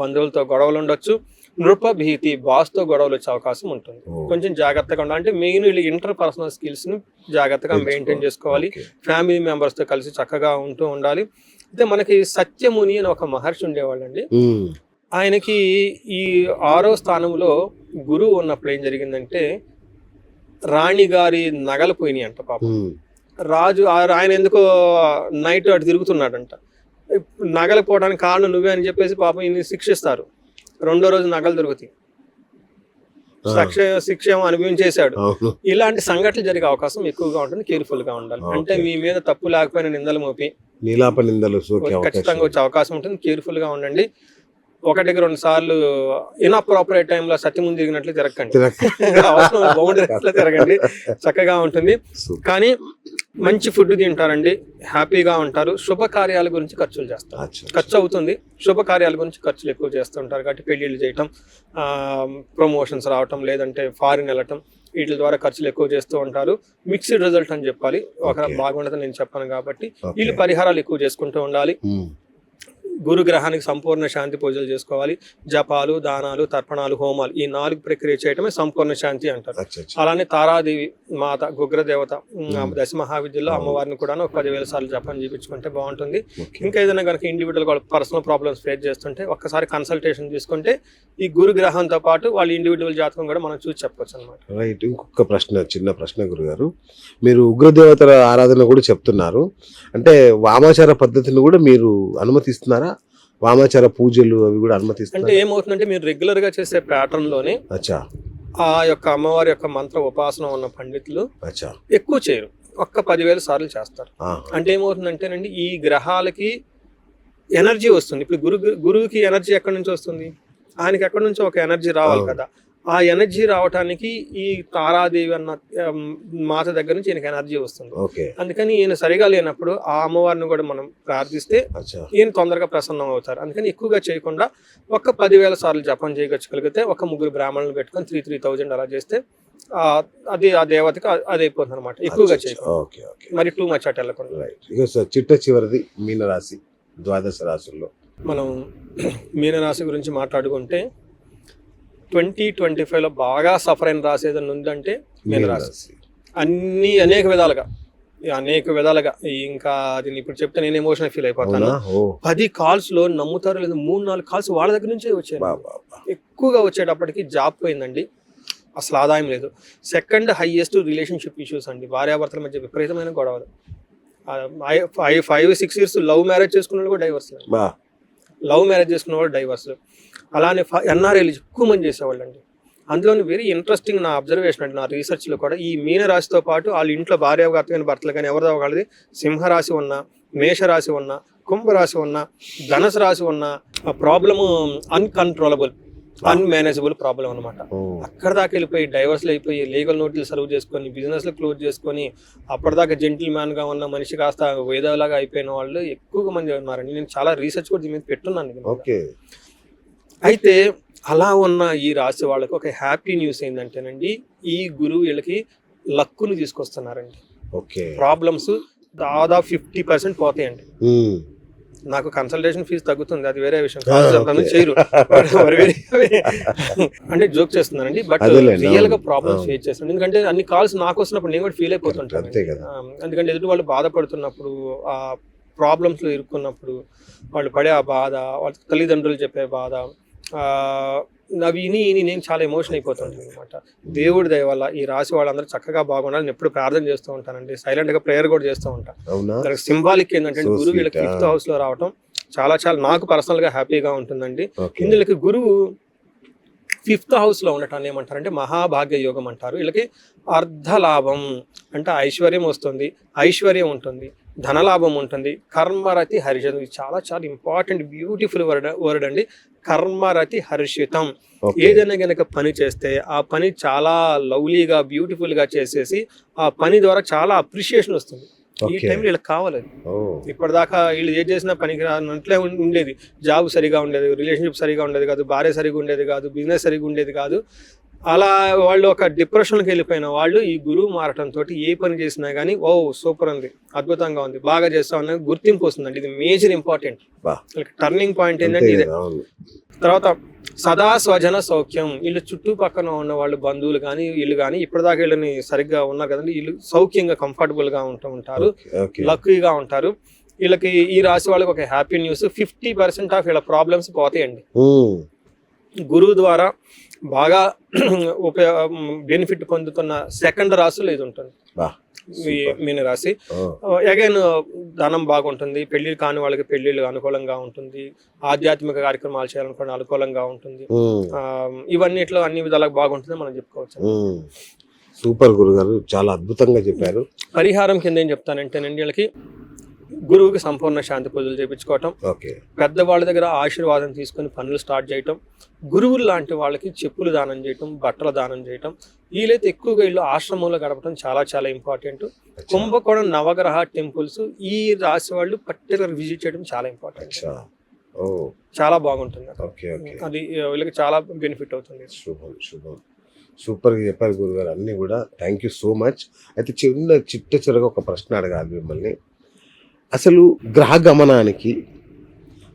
బంధువులతో గొడవలు ఉండొచ్చు, నృప భీతి బాస్ తో గొడవలు వచ్చే అవకాశం ఉంటుంది. కొంచెం జాగ్రత్తగా ఉండాలి. అంటే మెయిన్ వీళ్ళు ఇంటర్ పర్సనల్ స్కిల్స్ ని జాగ్రత్తగా మెయింటైన్ చేసుకోవాలి. ఫ్యామిలీ మెంబర్స్ తో కలిసి చక్కగా ఉంటూ ఉండాలి. అయితే మనకి సత్యముని అని ఒక మహర్షి ఉండేవాళ్ళండి. ఆయనకి ఈ 6వ స్థానంలో గురువు ఉన్నప్పుడు ఏం జరిగిందంటే రాణి గారి నగలు పోయినాయి అంట. పాపం రాజు ఆయన ఎందుకో నైట్ అటు తిరుగుతున్నాడంట. నగలు పోవడానికి కారణం నువ్వే అని చెప్పేసి పాపం ఈయన శిక్షిస్తారు. 2వ రోజు నగలు దొరుకుతాయి. శిక్ష అనుభవించేశాడు. ఇలాంటి సంఘటనలు జరిగే అవకాశం ఎక్కువగా ఉంటుంది. కేర్ఫుల్ గా ఉండాలి. అంటే మీ మీద తప్పు లేకపోయినా నిందలు మోపి ఖచ్చితంగా వచ్చే అవకాశం ఉంటుంది. కేర్ఫుల్ గా ఉండండి. 1-2 సార్లు ఇన్అప్రాపరేట్ టైంలో సత్యముందు తిరిగినట్లు తిరగండి. బౌండరీస్లో తిరగండి, చక్కగా ఉంటుంది. కానీ మంచి ఫుడ్ తింటారండి, హ్యాపీగా ఉంటారు. శుభకార్యాల గురించి ఖర్చులు చేస్తారు. ఖర్చు అవుతుంది, శుభకార్యాల గురించి ఖర్చులు ఎక్కువ చేస్తుంటారు. కాబట్టి పెళ్లిళ్ళు చేయటం, ప్రమోషన్స్ రావటం, లేదంటే ఫారిన్ వెళ్ళటం, వీటి ద్వారా ఖర్చులు ఎక్కువ చేస్తూ ఉంటారు. మిక్స్డ్ రిజల్ట్ అని చెప్పాలి. ఒక బాగుండదని నేను చెప్పాను కాబట్టి వీళ్ళు పరిహారాలు ఎక్కువ చేసుకుంటూ ఉండాలి. గురుగ్రహానికి సంపూర్ణ శాంతి పూజలు చేసుకోవాలి. జపాలు, దానాలు, తర్పణాలు, హోమాలు ఈ 4 ప్రక్రియ చేయటమే సంపూర్ణ శాంతి అంటారు. అలానే తారాదేవి మాత గుగ్రదేవత దశ మహావిద్యలో అమ్మవారిని కూడా 10,000 సార్లు జపం చేయించుకుంటే బాగుంటుంది. ఇంకా ఏదైనా కనుక ఇండివిజువల్ పర్సనల్ ప్రాబ్లమ్స్ ఫేస్ చేస్తుంటే ఒక్కసారి కన్సల్టేషన్ తీసుకుంటే ఈ గురుగ్రహంతో పాటు వాళ్ళ ఇండివిజువల్ జాతకం కూడా మనం చూసి చెప్పొచ్చు అనమాట. రైట్. ఇంకొక ప్రశ్న, చిన్న ప్రశ్న గురుగారు, మీరు ఉగ్రదేవతల ఆరాధన కూడా చెప్తున్నారు. అంటే వామాచార పద్ధతిని కూడా మీరు అనుమతిస్తున్నారా? వామాచార పూజలు అవి కూడా అనుమతిస్తారు? అంటే ఏమవుతుందంటే మీరు రెగ్యులర్ గా చేసే ప్యాటర్న్ లోనే ఆ యొక్క అమ్మవారి యొక్క మంత్ర ఉపాసన ఉన్న పండితులు ఎక్కువ చేయరు, 10,000 సార్లు చేస్తారు. అంటే ఏమవుతుందంటేనండి ఈ గ్రహాలకి ఎనర్జీ వస్తుంది. ఇప్పుడు గురువుకి ఎనర్జీ ఎక్కడి నుంచి వస్తుంది? ఆయనకి ఎక్కడి నుంచి ఒక ఎనర్జీ రావాలి కదా. ఆ ఎనర్జీ రావటానికి ఈ తారాదేవి అన్న మాత దగ్గర నుంచి ఈయనకి ఎనర్జీ వస్తుంది. అందుకని ఈయన సరిగా లేనప్పుడు ఆ అమ్మవారిని కూడా మనం ప్రార్థిస్తే ఈయన తొందరగా ప్రసన్నం అవుతారు. అందుకని ఎక్కువగా చేయకుండా 10,000 సార్లు జపం చేయగలిగితే 3 బ్రాహ్మణులు పెట్టుకొని 3,000 అలా చేస్తే అది ఆ దేవతకి అది అయిపోతుంది అనమాట. ఎక్కువగా చేయకుండా మరి టూ మచ్ అటు వెళ్ళకుండా. చిట్ట చివరిది మీనరాశి, ద్వాదశ రాశుల్లో మనం మీనరాశి గురించి మాట్లాడుకుంటే 2025లో బాగా సఫర్ అయిన రాశి ఏదైనా ఉందంటే మీనరాశి. అనేక విధాలుగా ఇంకా అది ఇప్పుడు చెప్తే నేను ఎమోషనల్ ఫీల్ అయిపోతాను. 10 కాల్స్ లో నమ్ముతారు లేదు 3-4 కాల్స్ వాళ్ళ దగ్గర నుంచే వచ్చాయి. ఎక్కువగా వచ్చేటప్పటికి జాబ్ పోయిందండి, అసలు ఆదాయం లేదు. సెకండ్ హైయెస్ట్ రిలేషన్షిప్ ఇష్యూస్ అండి, భార్యాభర్తల మధ్య విపరీతమైన గొడవలు. 5-6 years లవ్ మ్యారేజ్ చేసుకున్న వాళ్ళు కూడా డైవర్స్, లవ్ మ్యారేజ్ చేసుకున్న వాళ్ళు డైవర్స్. అలానే ఎన్ఆర్ఐలు ఎక్కువ మంది చేసేవాళ్ళు అండి. అందులోని వెరీ ఇంట్రెస్టింగ్ నా అబ్జర్వేషన్ అండి, నా రీసెర్చ్లో కూడా ఈ మీనరాశితో పాటు వాళ్ళ ఇంట్లో భార్యాభర్త కానీ భర్తలు కానీ ఎవరిదో వాళ్ళది సింహరాశి ఉన్నా, మేషరాశి ఉన్నా, కుంభరాశి ఉన్నా, ధనుసు రాశి ఉన్నా ప్రాబ్లము అన్కంట్రోలబుల్, అన్మేనేజబుల్ ప్రాబ్లం అనమాట. అక్కడ దాకా వెళ్ళిపోయి డైవర్స్లు అయిపోయి లీగల్ నోటీసులు సర్వ్ చేసుకొని బిజినెస్లు క్లోజ్ చేసుకొని అప్పటిదాకా జెంటిల్ మ్యాన్ గా ఉన్న మనిషి కాస్త వేదలాగా అయిపోయిన వాళ్ళు ఎక్కువగా మంది ఉన్నారండి. నేను చాలా రీసెర్చ్ కూడా దీని మీద పెట్టున్నాను. అయితే అలా ఉన్న ఈ రాశి వాళ్ళకి ఒక హ్యాపీ న్యూస్ ఏంటంటేనండి, ఈ గురువు వీళ్ళకి లక్కును తీసుకొస్తున్నారండి. ప్రాబ్లమ్స్ దాదాపు 50% పోతాయండి. నాకు కన్సల్టేషన్ ఫీజు తగ్గుతుంది, అది వేరే విషయం, చేయరు అంటే జోక్ చేస్తున్నానండి. బట్ రియల్ గా ప్రాబ్లమ్స్ ఫేస్ చేస్తాను. ఎందుకంటే అన్ని కాల్స్ నాకు వస్తున్నప్పుడు నేను కూడా ఫీల్ అయిపోతుంటాను. ఎందుకంటే ఎదుటి వాళ్ళు బాధపడుతున్నప్పుడు, ఆ ప్రాబ్లమ్స్ లో ఇరుక్కున్నప్పుడు వాళ్ళు పడే ఆ బాధ, వాళ్ళ తల్లిదండ్రులు చెప్పే బాధ, విని నేను చాలా ఎమోషన్ అయిపోతుంటాను అనమాట. దేవుడి దయ వల్ల ఈ రాశి వాళ్ళందరూ చక్కగా బాగుండాలని ఎప్పుడు ప్రార్థన చేస్తూ ఉంటానండి. సైలెంట్ గా ప్రేయర్ కూడా చేస్తూ ఉంటాను. దానికి సింబాలిక్ ఏంటంటే గురువు వీళ్ళకి 5th house లో రావటం చాలా చాలా నాకు పర్సనల్ గా హ్యాపీగా ఉంటుందండి. ఇందులోకి గురువు 5th house లో ఉండటాన్ని ఏమంటారంటే మహాభాగ్య యోగం అంటారు. వీళ్ళకి అర్ధలాభం అంటే ఐశ్వర్యం వస్తుంది, ఐశ్వర్యం ఉంటుంది, ధనలాభం ఉంటుంది, కర్మరతి హర్షితం. ఇది చాలా చాలా ఇంపార్టెంట్ బ్యూటిఫుల్ వర్డ్ అండి. కర్మరతి హర్షితం. ఏదైనా గనక పని చేస్తే ఆ పని చాలా లవ్లీగా బ్యూటిఫుల్ గా చేసేసి ఆ పని ద్వారా చాలా అప్రిషియేషన్ వస్తుంది. ఈ టైంలో వీళ్ళకి కావాలి. ఇప్పటిదాకా వీళ్ళు ఏం చేసినా పనికి రానట్లే ఉండేది. జాబ్ సరిగా ఉండేది, రిలేషన్షిప్ సరిగా ఉండేది కాదు, భార్య సరిగా ఉండేది కాదు, బిజినెస్ సరిగా ఉండేది కాదు. అలా వాళ్ళు ఒక డిప్రెషన్కి వెళ్ళిపోయిన వాళ్ళు ఈ గురువు మారటంతో ఏ పని చేసినా కానీ ఓ సూపర్ ఉంది, అద్భుతంగా ఉంది, బాగా చేస్తా ఉన్న గుర్తింపు వస్తుందండి. ఇది మేజర్ ఇంపార్టెంట్. టర్నింగ్ పాయింట్ ఏంటంటే ఇదే. తర్వాత సదా స్వజన సౌఖ్యం. వీళ్ళు చుట్టుపక్కన ఉన్న వాళ్ళు బంధువులు కానీ వీళ్ళు కానీ ఇప్పటిదాకా వీళ్ళని సరిగ్గా ఉన్నారు కదండి, వీళ్ళు సౌఖ్యంగా కంఫర్టబుల్ గా ఉంటారు, లక్కీగా ఉంటారు. వీళ్ళకి ఈ రాశి వాళ్ళకి ఒక హ్యాపీ న్యూస్, 50% ఆఫ్ వీళ్ళ ప్రాబ్లమ్స్ పోతాయండి. గురువు ద్వారా బాగా బెనిఫిట్ పొందుతున్న సెకండ్ రాశిలో ఇది ఉంటుంది, మీన రాశి. అగైన్ ధనం బాగుంటుంది, పెళ్లిళ్ళు కాని వాళ్ళకి పెళ్లిళ్ళు అనుకూలంగా ఉంటుంది, ఆధ్యాత్మిక కార్యక్రమాలు చేయాలనుకోవడం అనుకూలంగా ఉంటుంది. ఇవన్నిట్లో అన్ని విధాలుగా బాగుంటుంది మనం చెప్పుకోవచ్చు. సూపర్ గురుగారు, చాలా అద్భుతంగా చెప్పారు. పరిహారం కింద ఏం చెప్తానంటేనండి, వీళ్ళకి గురువుకి సంపూర్ణ శాంతి పూజలు చేయించుకోవటం, పెద్దవాళ్ళ దగ్గర ఆశీర్వాదం తీసుకొని పనులు స్టార్ట్ చేయటం, గురువులు లాంటి వాళ్ళకి చెప్పులు దానం చేయటం, బట్టల దానం చేయటం. వీలైతే ఎక్కువగా ఇల్లు ఆశ్రమంలో గడపడం చాలా చాలా ఇంపార్టెంట్. కుంభకోణం నవగ్రహ టెంపుల్స్ ఈ రాశి వాళ్ళు పర్టికులర్ విజిట్ చేయడం చాలా ఇంపార్టెంట్. చాలా బాగుంటుంది, అది వీళ్ళకి చాలా బెనిఫిట్ అవుతుంది. సూపర్గా చెప్పారు గురుగారు అన్నీ కూడా. Thank you so much. అయితే చిట్టగా ఒక ప్రశ్న అడగాలి మిమ్మల్ని. అసలు గ్రహ గమనానికి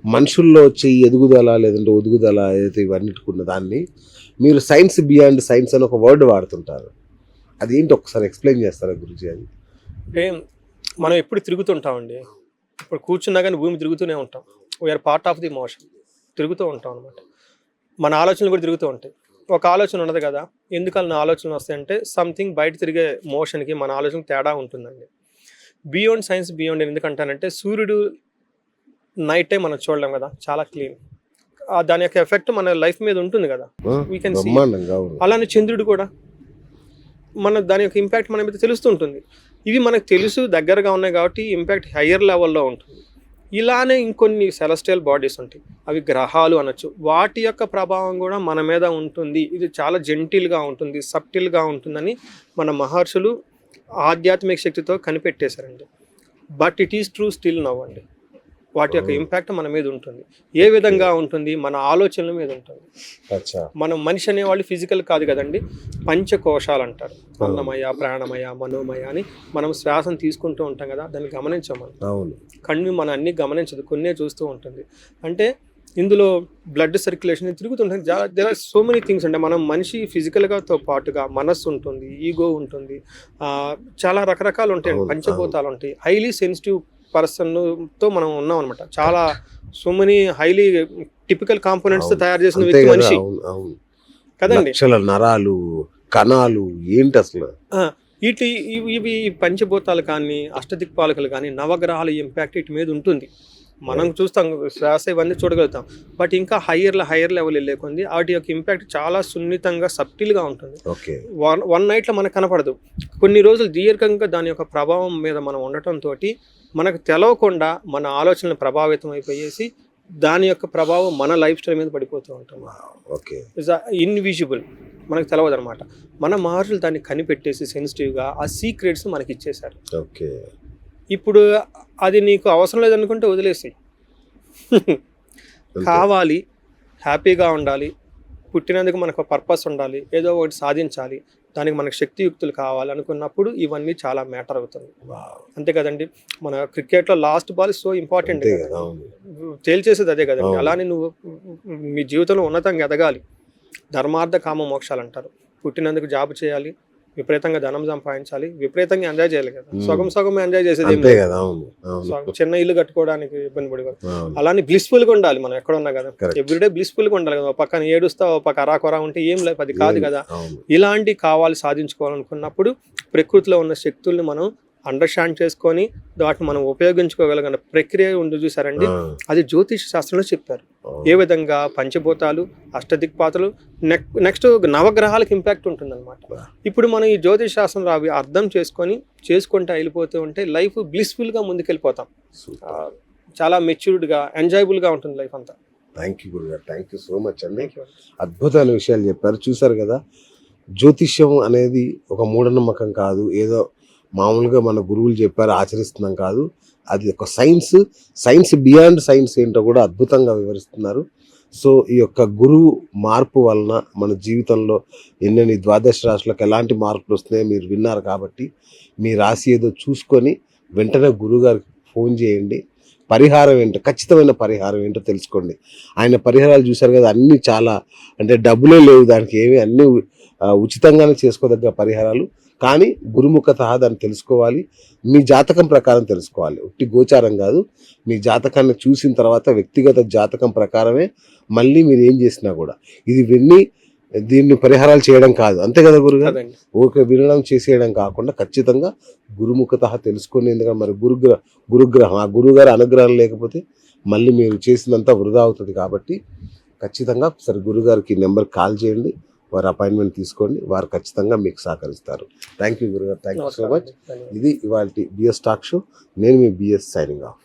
మనుషుల్లో వచ్చే ఎదుగుదల లేదంటే ఒదుగుదల ఏదైతే ఇవన్నిటికున్న దాన్ని మీరు సైన్స్ బియాండ్ సైన్స్ అని ఒక వర్డ్ వాడుతుంటారు, అదేంటి ఒకసారి ఎక్స్ప్లెయిన్ చేస్తారా గురుజీ? అది అంటే మనం ఎప్పుడు తిరుగుతుంటామండి. ఇప్పుడు కూర్చున్నా కానీ భూమి తిరుగుతూనే ఉంటాం. We are part of the motion, తిరుగుతూ ఉంటాం అనమాట. మన ఆలోచనలు కూడా తిరుగుతూ ఉంటాయి. ఒక ఆలోచన ఉండదు కదా, ఎందుకని ఆలోచనలు వస్తాయంటే సంథింగ్ బయట తిరిగే మోషన్కి మన ఆలోచనకి తేడా ఉంటుందండి. బియాండ్ సైన్స్ బియాండ్ ఎందుకంటానంటే సూర్యుడు నైట్ టైం మనం చూడలేం కదా, చాలా క్లీన్, దాని యొక్క ఎఫెక్ట్ మన లైఫ్ మీద ఉంటుంది కదా, వీ కెన్ సీ. అలానే చంద్రుడు కూడా దాని యొక్క ఇంపాక్ట్ మన మీద తెలుస్తుంటుంది. ఇవి మనకు తెలుసు దగ్గరగా ఉన్నాయి కాబట్టి ఇంపాక్ట్ హయ్యర్ లెవెల్లో ఉంటుంది. ఇలానే ఇంకొన్ని సెలెస్టియల్ బాడీస్ ఉంటాయి, అవి గ్రహాలు అనొచ్చు, వాటి యొక్క ప్రభావం కూడా మన మీద ఉంటుంది. ఇది చాలా జెంటిల్గా ఉంటుంది, సబ్టిల్గా ఉంటుందని మన మహర్షులు ఆధ్యాత్మిక శక్తితో కనిపెట్టేశారండి. But it is true still now అండి. వాటి యొక్క ఇంపాక్ట్ మన మీద ఉంటుంది. ఏ విధంగా ఉంటుంది? మన ఆలోచనల మీద ఉంటుంది. మనం మనిషి అనేవాళ్ళు ఫిజికల్ కాదు కదండి, పంచకోశాలు అంటారు. అన్నమయ, ప్రాణమయ, మనోమయ అని మనం శ్వాసను తీసుకుంటూ ఉంటాం కదా, దాన్ని గమనించాం మనం. కన్ను మన అన్ని గమనించదు, కొన్నే చూస్తూ ఉంటుంది. అంటే ఇందులో బ్లడ్ సర్క్యులేషన్ తిరుగుతుంటుంది. There are so many things. అంటే మనం మనిషి ఫిజికల్గాతో పాటుగా మనస్సు ఉంటుంది, ఈగో ఉంటుంది, చాలా రకరకాలు ఉంటాయండి, పంచభూతాలు ఉంటాయి. హైలీ సెన్సిటివ్ పర్సన్తో మనం ఉన్నాం అనమాట. చాలా so many highly typical components తో తయారు చేసిన వ్యక్తి మనిషి కదండి. నరాలు, కణాలు ఏంటి అసలు ఇవి పంచభూతాలు కానీ అష్టదిక్పాలకులు కానీ నవగ్రహాల ఇంపాక్ట్ ఇటు మీద ఉంటుంది. మనం చూస్తాం, శ్వాస ఇవన్నీ చూడగలుగుతాం. బట్ ఇంకా హయ్యర్ లెవెల్ వెళ్ళేకొంది వాటి యొక్క ఇంపాక్ట్ చాలా సున్నితంగా సబ్టిల్గా ఉంటుంది. వన్ నైట్లో మనకు కనపడదు, కొన్ని రోజులు దీర్ఘంగా దాని యొక్క ప్రభావం మీద మనం ఉండటంతో మనకు తెలవకుండా మన ఆలోచనలు ప్రభావితం అయిపోయేసి దాని యొక్క ప్రభావం మన లైఫ్ స్టైల్ మీద పడిపోతూ ఉంటుంది. ఇట్స్ ఇన్విజిబుల్, మనకు తెలవదు అనమాట. మన మహర్షులు దాన్ని కనిపెట్టేసి సెన్సిటివ్గా ఆ సీక్రెట్స్ మనకి ఇచ్చేశారు. ఇప్పుడు అది నీకు అవసరం లేదనుకుంటే వదిలేసి, కావాలి, హ్యాపీగా ఉండాలి, పుట్టినందుకు మనకు పర్పస్ ఉండాలి, ఏదో ఒకటి సాధించాలి, దానికి మనకు శక్తియుక్తులు కావాలి అనుకున్నప్పుడు ఇవన్నీ చాలా మ్యాటర్ అవుతుంది. అంతే కదండి, మన క్రికెట్లో లాస్ట్ బాల్ సో ఇంపార్టెంట్, తేల్చేసేది అదే కదండి. అలానే నువ్వు మీ జీవితంలో ఉన్నతంగా ఎదగాలి, ధర్మార్థ కామ మోక్షాలు అంటారు. పుట్టినందుకు జాబ్ చేయాలి, విపరీతంగా ధనం సంపాదించాలి, విపరీతంగా ఎంజాయ్ చేయాలి కదా. సగం సగం ఎంజాయ్ చేసేది ఏం అంతే లేదు. కదా. అవును అవును చిన్న ఇల్లు కట్టుకోవడానికి ఇబ్బంది పడి అవును. అలానే బ్లిస్ఫుల్ గా ఉండాలి మనం ఎక్కడ ఉన్నా కదా. Correct. ఎవ్రీడే బ్లిస్ఫుల్ గా ఉండాలి కదా. ఒక పక్కన ఏడుస్తా ఒక పక్క అరాకొరా ఉంటే ఏం లేదు, అది కాదు కదా. అవును. ఇలాంటి కావాలి సాధించుకోవాలనుకున్నప్పుడు ప్రకృతిలో ఉన్న శక్తుల్ని మనం అండర్స్టాండ్ చేసుకొని వాటిని మనం ఉపయోగించుకోగలిగిన ప్రక్రియ ఉంది చూసారండి, అది జ్యోతిష శాస్త్రంలో చెప్పారు. ఏ విధంగా పంచభూతాలు, అష్టదిక్పాతలు, నెక్స్ట్ నవగ్రహాలకు ఇంపాక్ట్ ఉంటుందన్నమాట. ఇప్పుడు మనం ఈ జ్యోతిష శాస్త్రంలో అవి అర్థం చేసుకుంటూ వెళ్ళిపోతూ ఉంటే లైఫ్ బ్లిస్ఫుల్గా ముందుకెళ్ళిపోతాం. చాలా మెచ్యూర్డ్గా ఎంజాయబుల్గా ఉంటుంది లైఫ్ అంతా. థ్యాంక్ యూ గురుగారు, థ్యాంక్ యూ సో మచ్ అండి. అద్భుతమైన విషయాలు చెప్పారు. చూసారు కదా, జ్యోతిష్యం అనేది ఒక మూఢనమ్మకం కాదు, ఏదో మామూలుగా మన గురువులు చెప్పారు ఆచరిస్తున్నాం కాదు. అది ఒక సైన్స్ బియాండ్ సైన్స్ ఏంటో కూడా అద్భుతంగా వివరిస్తున్నారు. సో ఈ యొక్క గురువు మార్పు వలన మన జీవితంలో ఎన్నెన్ని ద్వాదశ రాశులకు ఎలాంటి మార్పులు వస్తున్నాయో మీరు విన్నారు. కాబట్టి మీ రాశి ఏదో చూసుకొని వెంటనే గురువుగారికి ఫోన్ చేయండి. పరిహారం ఏంటో, ఖచ్చితమైన పరిహారం ఏంటో తెలుసుకోండి. ఆయన పరిహారాలు చూశారు కదా, అన్నీ చాలా అంటే డబ్బులే లేవు దానికి, ఏమి అన్నీ ఉచితంగానే చేసుకోదగ్గ పరిహారాలు. కానీ గురుముఖత దాన్ని తెలుసుకోవాలి, మీ జాతకం ప్రకారం తెలుసుకోవాలి, ఉట్టి గోచారం కాదు. మీ జాతకాన్ని చూసిన తర్వాత వ్యక్తిగత జాతకం ప్రకారమే మళ్ళీ మీరు ఏం చేసినా కూడా ఇది విని దీన్ని పరిహారాలు చేయడం కాదు. అంతే కదా గురుగారు, ఓకే వినడం చేసేయడం కాకుండా ఖచ్చితంగా గురుముఖత తెలుసుకొని, ఎందుకంటే మరి గురుగ్రహం ఆ గురువుగారి అనుగ్రహం లేకపోతే మళ్ళీ మీరు చేసినంత వృధా అవుతుంది. కాబట్టి ఖచ్చితంగా సరే గురుగారికి నెంబర్ కాల్ చేయండి, వారి అపాయింట్మెంట్ తీసుకోండి, వారు ఖచ్చితంగా మీకు సహకరిస్తారు. థ్యాంక్ యూ గురుగారు, థ్యాంక్ యూ సో మచ్. ఇది ఇవాళ బిఎస్ టాక్ షో. నేను మీ బిఎస్ సైనింగ్ ఆఫ్.